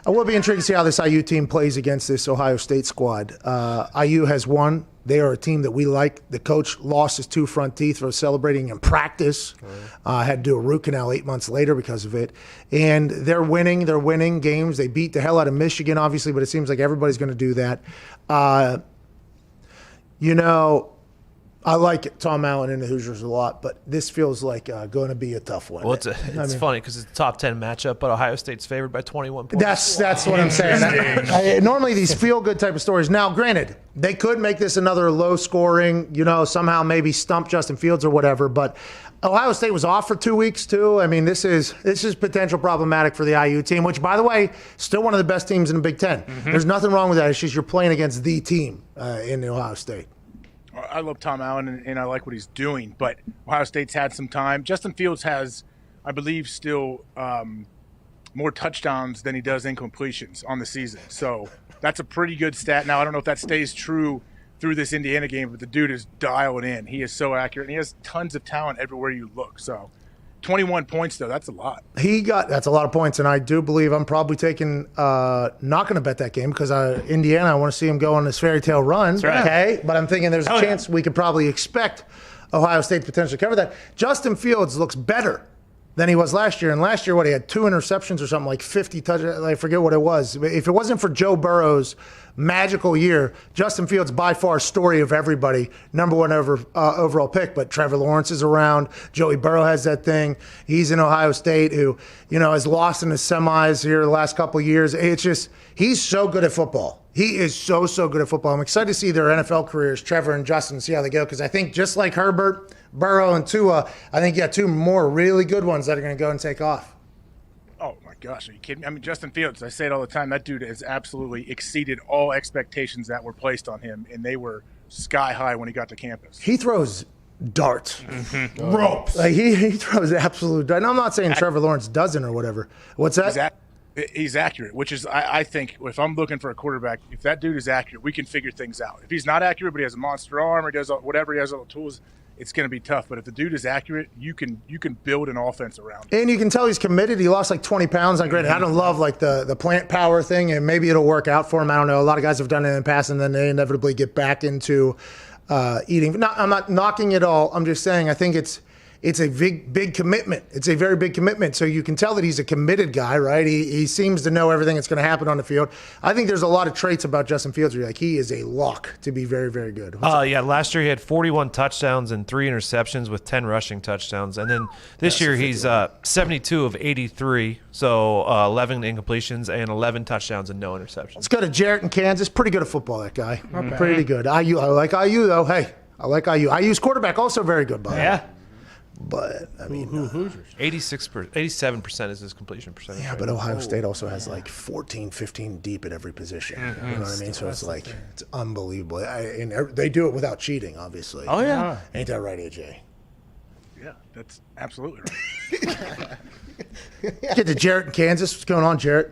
I will be intrigued to see how this IU team plays against this Ohio State squad. IU has won. They are a team that we like. The coach lost his 2 front teeth for celebrating in practice. Had to do a root canal 8 months later because of it. And they're winning. They're winning games. They beat the hell out of Michigan, obviously, but it seems like everybody's going to do that. I like it, Tom Allen and the Hoosiers a lot, but this feels like going to be a tough one. Well, it's funny because it's a top 10 matchup, but Ohio State's favored by 21 points. That's what I'm saying. Normally these feel-good type of stories. Now, granted, they could make this another low-scoring, somehow maybe stump Justin Fields or whatever, but Ohio State was off for 2 weeks too. I mean, this is potential problematic for the IU team, which, by the way, still one of the best teams in the Big Ten. Mm-hmm. There's nothing wrong with that. It's just you're playing against the team in Ohio State. I love Tom Allen, and I like what he's doing, but Ohio State's had some time. Justin Fields has, I believe, still more touchdowns than he does incompletions on the season. So that's a pretty good stat. Now, I don't know if that stays true through this Indiana game, but the dude is dialed in. He is so accurate, and he has tons of talent everywhere you look. So 21 points, though, that's a lot. That's a lot of points, and I do believe I'm probably taking not going to bet that game because Indiana, I want to see him go on this fairy tale run. Right. Okay, but I'm thinking there's a chance we could probably expect Ohio State to potentially cover that. Justin Fields looks better than he was last year, and last year, he had 2 interceptions or something, like 50 touchdowns. I forget what it was. If it wasn't for Joe Burrow's magical year, Justin Fields by far story of everybody, number 1 overall pick, but Trevor Lawrence is around. Joey Burrow has that thing. He's in Ohio State who, has lost in the semis here the last couple of years. It's just, he's so good at football. He is so good at football. I'm excited to see their NFL careers, Trevor and Justin, see how they go, because I think just like Herbert, Burrow, and Tua, I think you got 2 more really good ones that are going to go and take off. Oh, my gosh. Are you kidding me? I mean, Justin Fields, I say it all the time, that dude has absolutely exceeded all expectations that were placed on him, and they were sky high when he got to campus. He throws darts. Mm-hmm. Ropes. Like he throws absolute darts. And I'm not saying Trevor Lawrence doesn't or whatever. What's that? He's accurate, which is, I think, if I'm looking for a quarterback, if that dude is accurate, we can figure things out. If he's not accurate, but he has a monster arm or he does whatever, he has all the tools, it's going to be tough. But if the dude is accurate, you can build an offense around him. And you can tell he's committed. He lost like 20 pounds. On granted, I don't love like the plant power thing, and maybe it'll work out for him. I don't know. A lot of guys have done it in the past, and then they inevitably get back into eating. I'm not knocking it all. I'm just saying I think it's a big commitment. It's a very big commitment. So you can tell that he's a committed guy, right? He seems to know everything that's going to happen on the field. I think there's a lot of traits about Justin Fields where you're like, he is a lock to be very, very good. Last year he had 41 touchdowns and 3 interceptions with 10 rushing touchdowns. And then this year he's 72 of 83, so 11 incompletions and 11 touchdowns and no interceptions. Let's go to Jarrett in Kansas. Pretty good at football, that guy. Pretty good. IU, I like IU, though. Hey, I like IU. IU's quarterback also very good, by Yeah. But, I mean, 87% is his completion percentage. Yeah, but Ohio State also has like 14, 15 deep at every position. Mm-hmm. You know what I mean? So it's like, it's unbelievable. And they do it without cheating, obviously. Oh, yeah. Ain't that right, AJ? Yeah, that's absolutely right. Get to Jarrett in Kansas. What's going on, Jarrett?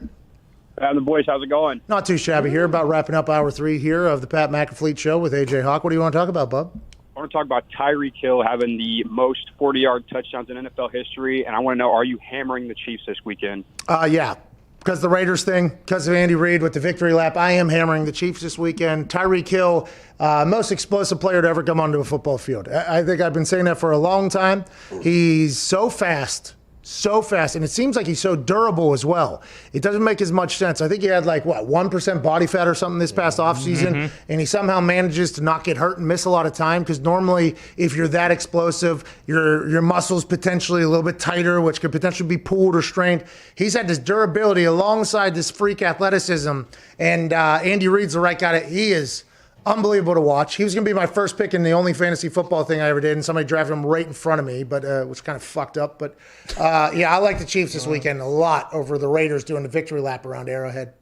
The boys, how's it going? Not too shabby here. About wrapping up hour 3 here of the Pat McAfee Show with AJ Hawk. What do you want to talk about, bub? I want to talk about Tyreek Hill having the most 40-yard touchdowns in NFL history, and I want to know, are you hammering the Chiefs this weekend? Yeah. Because the Raiders thing, because of Andy Reid with the victory lap, I am hammering the Chiefs this weekend. Tyreek Hill, most explosive player to ever come onto a football field. I think I've been saying that for a long time. He's so fast. so fast, and it seems like he's so durable as well. It doesn't make as much sense. I think he had 1% body fat or something this past offseason, and he somehow manages to not get hurt and miss a lot of time, because normally if you're that explosive, your muscles potentially a little bit tighter, which could potentially be pulled or strained. He's had this durability alongside this freak athleticism, and Andy Reid's the right guy. He is unbelievable to watch. He was going to be my first pick in the only fantasy football thing I ever did, and somebody drafted him right in front of me, but it was kind of fucked up. But, I like the Chiefs this weekend a lot over the Raiders doing the victory lap around Arrowhead.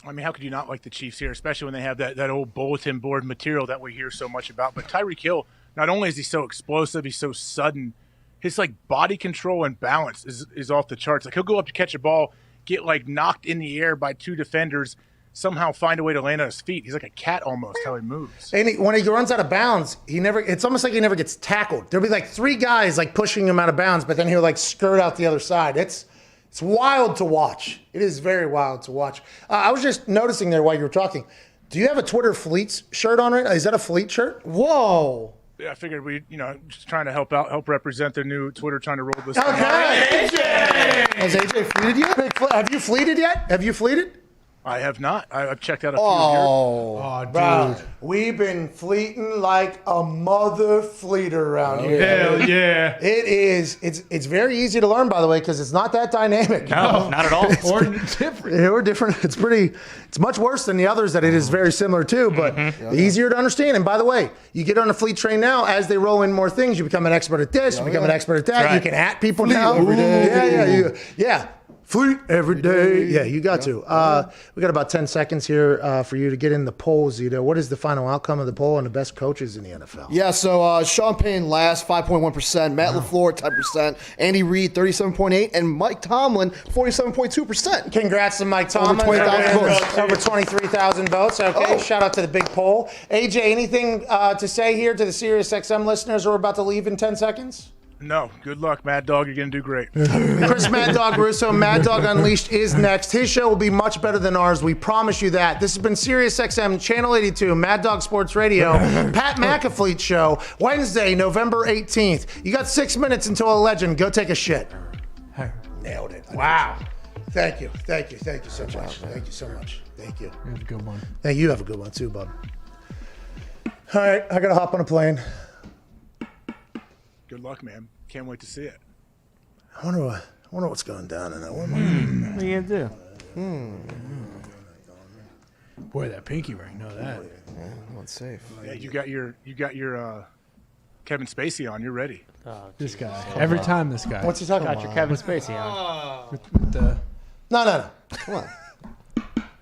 I mean, how could you not like the Chiefs here, especially when they have that old bulletin board material that we hear so much about? But Tyreek Hill, not only is he so explosive, he's so sudden, his body control and balance is off the charts. He'll go up to catch a ball, get knocked in the air by two defenders, somehow find a way to land on his feet. He's like a cat almost, how he moves. And when he runs out of bounds, it's almost like he never gets tackled. There'll be three guys pushing him out of bounds, but then he'll skirt out the other side. It's wild to watch. It is very wild to watch. I was just noticing there while you were talking. Do you have a Twitter Fleets shirt on right now? Is that a Fleet shirt? Whoa. Yeah, I figured we, just trying to help represent the new Twitter, trying to roll this. Okay. AJ! Has AJ fleeted yet? Have you fleeted yet? Have you fleeted? I have not. I've checked out a few of yours. Dude. We've been fleeting like a mother fleeter around here. Hell yeah. It is. It's very easy to learn, by the way, because it's not that dynamic. No, not at all. Or different. We're different. It's much worse than the others that it is very similar to, but easier to understand. And by the way, you get on a fleet train now, as they roll in more things, you become an expert at this, you become an expert at that. Right. You can at people now. Every day. Yeah. Fleet every day. Yeah, you got to. We got about 10 seconds here for you to get in the poll, Zito. What is the final outcome of the poll on the best coaches in the NFL? Yeah, so Sean Payton last, 5.1%. Matt LaFleur, 10%. Andy Reid, 37.8%. And Mike Tomlin, 47.2%. Congrats to Mike Tomlin. Over 20,000 votes. Over 23,000 votes. Okay, Shout out to the big poll. AJ, anything to say here to the SiriusXM listeners who are about to leave in 10 seconds? No. Good luck, Mad Dog. You're going to do great. Chris Mad Dog Russo, Mad Dog Unleashed is next. His show will be much better than ours. We promise you that. This has been SiriusXM Channel 82, Mad Dog Sports Radio, Pat McAfee Show, Wednesday, November 18th. You got 6 minutes until a legend. Go take a shit. Nailed it. Wow. Thank you. Thank you so much. Thank you so much. Thank you. You have a good one. Thank you. Have a good one too, bub. All right. I got to hop on a plane. Good luck, man. Can't wait to see it. I wonder what's going down in that one. What are you going to do? Boy, that pinky ring. Know that. Yeah, one's safe. Yeah, you got your Kevin Spacey on. You're ready. This guy. Every time this guy. What's he talking about? Got your Kevin Spacey on. With the... No. Come on.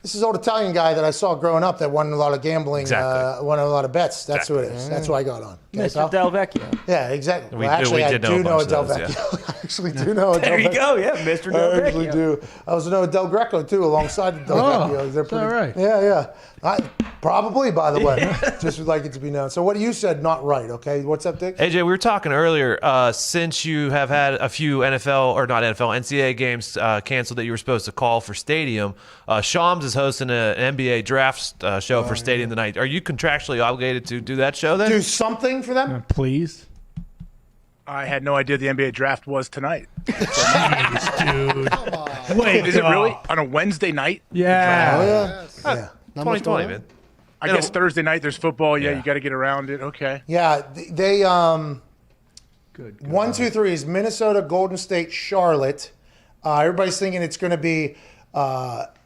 This is old Italian guy that I saw growing up that won a lot of gambling, Exactly. won a lot of bets. That's who it is. That's who I got on. Okay, Mr. Del Vecchio. Yeah, exactly. We Well, actually, I did know do a know a bunch Del of those, Vecchio. I actually do know a Del There you Vecchio. go. Yeah, Mr. Del I actually Vecchio. do. I also know a Del Greco, too, alongside Del Vecchio. They're pretty, all right. Yeah. Probably, by the way. Just would like it to be known. So what you said, not right, okay? What's up, Dick? AJ, we were talking earlier, since you have had a few NCAA games canceled that you were supposed to call for Stadium, Shams is hosting an NBA draft show for Stadium tonight. Are you contractually obligated to do that show then? Do something for them? Please. I had no idea the NBA draft was tonight. Jeez, dude. Wait, Is it really on a Wednesday night? Yeah. Yeah. 2020, man. I guess Thursday night there's football. Yeah, you got to get around it. Okay. Yeah, they Good. 1, 2, 3 is Minnesota, Golden State, Charlotte. Everybody's thinking it's going to be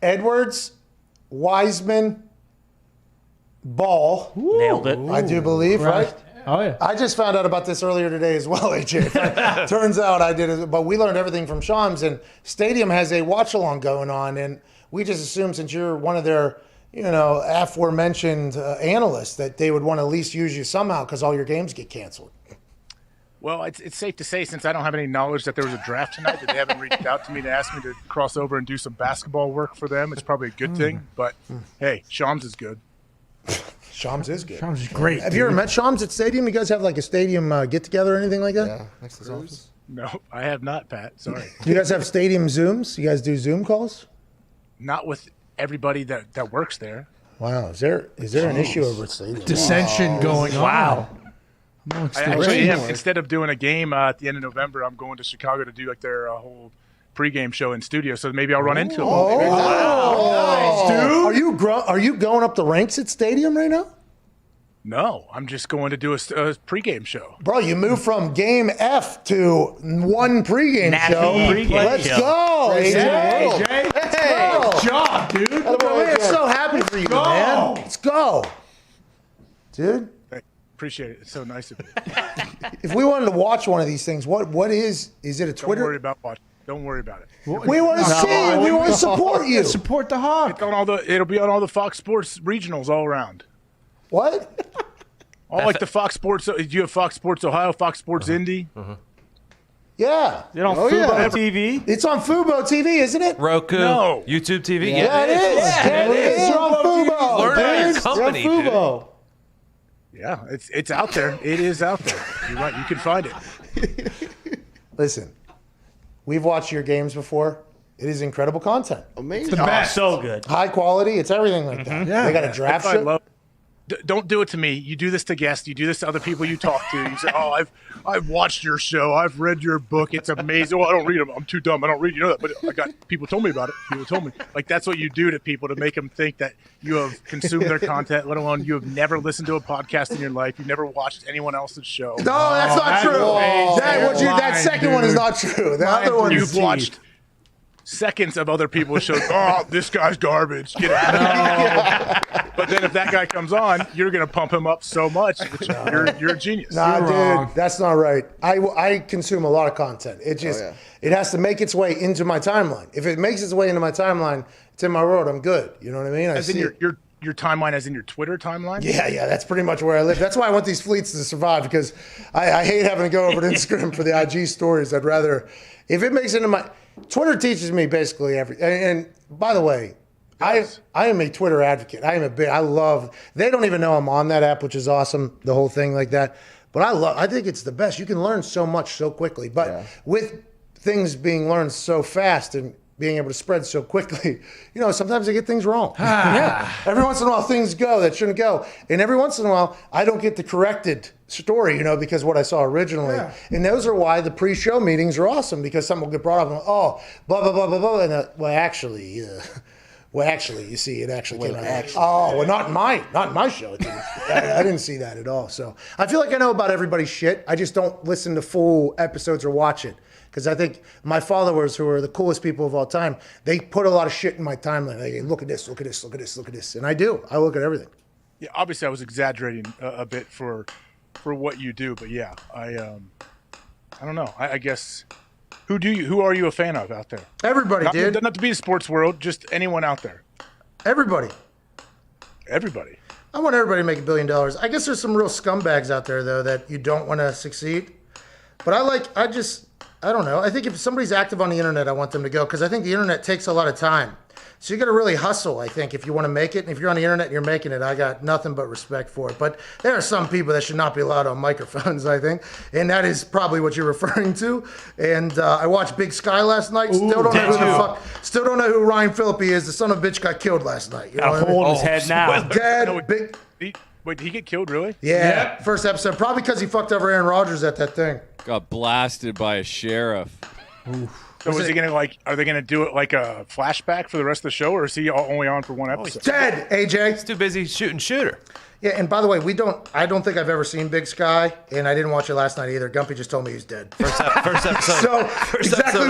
Edwards, Wiseman, Ball. Nailed it. I do believe, right? Oh, yeah. I just found out about this earlier today as well, AJ. Turns out I did it, but we learned everything from Shams, and Stadium has a watch-along going on, and we just assumed since you're one of their, aforementioned analysts that they would want to at least use you somehow because all your games get canceled. Well, it's safe to say, since I don't have any knowledge that there was a draft tonight, that they haven't reached out to me to ask me to cross over and do some basketball work for them. It's probably a good thing. But, hey, Shams is good. Shams is good. Shams is great. Have you ever met Shams at Stadium? You guys have like a Stadium get-together or anything like that? Yeah, next to his office. No, I have not, Pat. Sorry. Do you guys have Stadium Zooms? You guys do Zoom calls? Not with everybody that works there. Wow. Is there an issue over at Stadium? Dissension going on. Wow. I actually am. Instead of doing a game at the end of November, I'm going to Chicago to do like their whole pregame show in studio. So maybe I'll run into them. Nice, dude. Are you going up the ranks at Stadium right now? No, I'm just going to do a pregame show. Bro, you moved from game F to one pregame show. Let's go, AJ. Hey, Good job, dude. I'm so happy for you, man. Let's go. Dude. Appreciate it. It's so nice of you. If we wanted to watch one of these things, what is it a Twitter? Don't worry about watching. Don't worry about it. We want to see. We want to support you. Support the Hawk. It'll be on all the Fox Sports regionals all around. What? All like the Fox Sports. Do you have Fox Sports Ohio, Fox Sports Indy? Yeah. Is it on Fubo TV? It's on Fubo TV, isn't it? Roku, No. YouTube TV. Yeah, it is. Yeah, it is. You're on Fubo. Learn about your dude. company, You're on Fubo. Yeah, it's out there. It is out there. You're right. You can find it. Listen, we've watched your games before. It is incredible content. Amazing. The best. So good. High quality. It's everything like that. Yeah. They got a draft That's what I show. love. Don't do it to me. You do this to guests. You do this to other people you talk to. You say, "Oh, I've watched your show. I've read your book. It's amazing." Oh, I don't read them. I'm too dumb. I don't read. You know that. But I got people told me about it. People told me. Like that's what you do to people to make them think that you have consumed their content. Let alone you have never listened to a podcast in your life. You've never watched anyone else's show. No, that's not true. That second one is not true. The other one You've watched seconds of other people's shows. Oh, this guy's garbage. Get out of here. But then if that guy comes on, you're going to pump him up so much. You're a genius. Nah, You're dude, wrong. that's not right. I consume a lot of content. It just it has to make its way into my timeline. If it makes its way into my timeline, it's in my world. I'm good. You know what I mean? As in your timeline, as in your Twitter timeline? Yeah, that's pretty much where I live. That's why I want these fleets to survive because I hate having to go over to Instagram for the IG stories. I'd rather, if it makes it into my, Twitter teaches me basically and by the way, I am a Twitter advocate. I love, they don't even know I'm on that app, which is awesome, the whole thing like that. But I think it's the best. You can learn so much so quickly. But with things being learned so fast and being able to spread so quickly, sometimes I get things wrong. Every once in a while things go that shouldn't go. And every once in a while I don't get the corrected story, because what I saw originally. Yeah. And those are why the pre-show meetings are awesome, because something will get brought up and blah, blah, blah, blah, blah. And actually, you see, it actually came out. Oh, well, not in my show. I didn't see that at all. So I feel like I know about everybody's shit. I just don't listen to full episodes or watch it. Because I think my followers, who are the coolest people of all time, they put a lot of shit in my timeline. They go, look at this, look at this, look at this, look at this. And I do. I look at everything. Yeah, obviously I was exaggerating a bit for what you do, but yeah, I don't know. I guess who are you a fan of out there? Everybody, dude. Not to be a sports world, just anyone out there. Everybody. Everybody. I want everybody to make $1 billion. I guess there's some real scumbags out there though that you don't want to succeed. But I don't know. I think if somebody's active on the internet, I want them to go, because I think the internet takes a lot of time. So you got to really hustle, I think, if you want to make it. And if you're on the internet and you're making it, I got nothing but respect for it. But there are some people that should not be allowed on microphones, I think. And that is probably what you're referring to. And I watched Big Sky last night. Still don't know who Ryan Phillippe is. The son of a bitch got killed last night. You know what I mean? Holding his head now. Dead. Wait, did he get killed, really? Yeah. First episode. Probably because he fucked over Aaron Rodgers at that thing. Got blasted by a sheriff. So are they gonna do it like a flashback for the rest of the show, or is he only on for one episode? Dead, AJ. He's too busy shooting shooter. Yeah, and by the way, I don't think I've ever seen Big Sky, and I didn't watch it last night either. Gumpy just told me he's dead. First episode. So exactly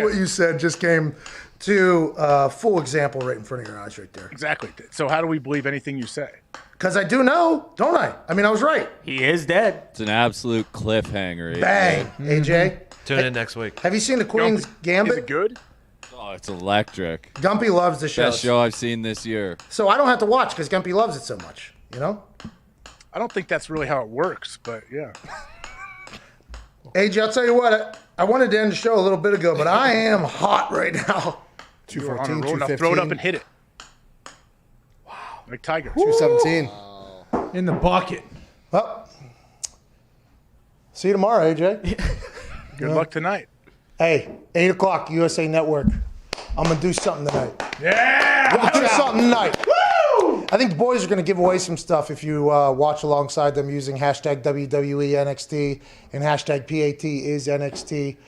what you said just came to full example right in front of your eyes right there. Exactly. So how do we believe anything you say? Because I do know, don't I? I mean, I was right. He is dead. It's an absolute cliffhanger. Bang, AJ. Tune in next week. Have you seen The Queen's Gambit? Is it good? Oh, it's electric. Gumpy loves the show. Best show I've seen this year. So I don't have to watch because Gumpy loves it so much, I don't think that's really how it works, but yeah. AJ, I'll tell you what, I wanted to end the show a little bit ago, but I am hot right now. 214, Now 215. throw it up and hit it. Wow. Like Tiger. 217. In the bucket. Well, see you tomorrow, AJ. Good luck tonight. Hey, 8 o'clock, USA Network. I'm going to do something tonight. Yeah! I'm going to do something tonight. Woo! I think the boys are going to give away some stuff if you watch alongside them using hashtag WWE NXT and hashtag PAT is NXT.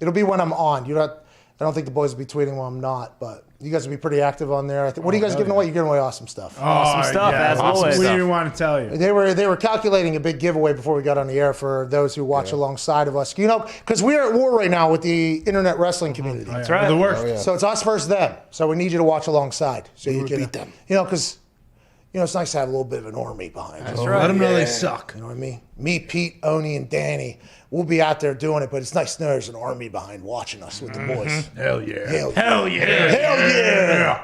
It'll be when I'm on. I don't think the boys will be tweeting when I'm not, but you guys will be pretty active on there. What are you guys giving away? You're giving away awesome stuff. Awesome stuff, as always. What do you want to tell you? They were calculating a big giveaway before we got on the air for those who watch alongside of us. Because we're at war right now with the internet wrestling community. That's right. The worst. So it's us versus them. So we need you to watch alongside. So you can beat them. Because it's nice to have a little bit of an army behind us. That's right. Let them know they suck. You know what I mean? Me, Pete, Oni, and Danny, we'll be out there doing it, but it's nice to know there's an army behind watching us with the boys. Hell yeah. Hell yeah. Hell yeah. Hell yeah.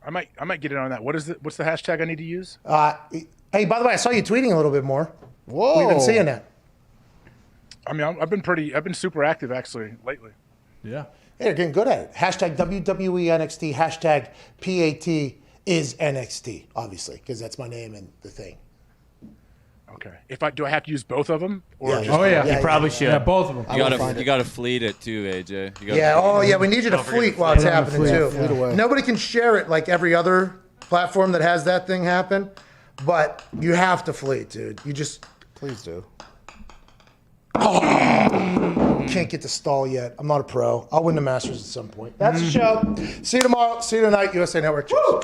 I might get in on that. What's the hashtag I need to use? Hey, by the way, I saw you tweeting a little bit more. Whoa. We've been seeing that. I mean, I've been super active actually lately. Yeah. Hey, they're getting good at it. Hashtag WWE NXT, hashtag PAT is NXT, obviously, because that's my name and the thing. Okay. Do I have to use both of them? Yeah. You probably should. Yeah, both of them. You gotta fleet it too, AJ. You gotta We need you to fleet while it's happening too. Fleet away. Nobody can share it like every other platform that has that thing happen, but you have to fleet, dude. You just Please do. can't get the stall yet. I'm not a pro. I'll win the Masters at some point. That's the show. See you tomorrow. See you tonight. USA Network. Cheers.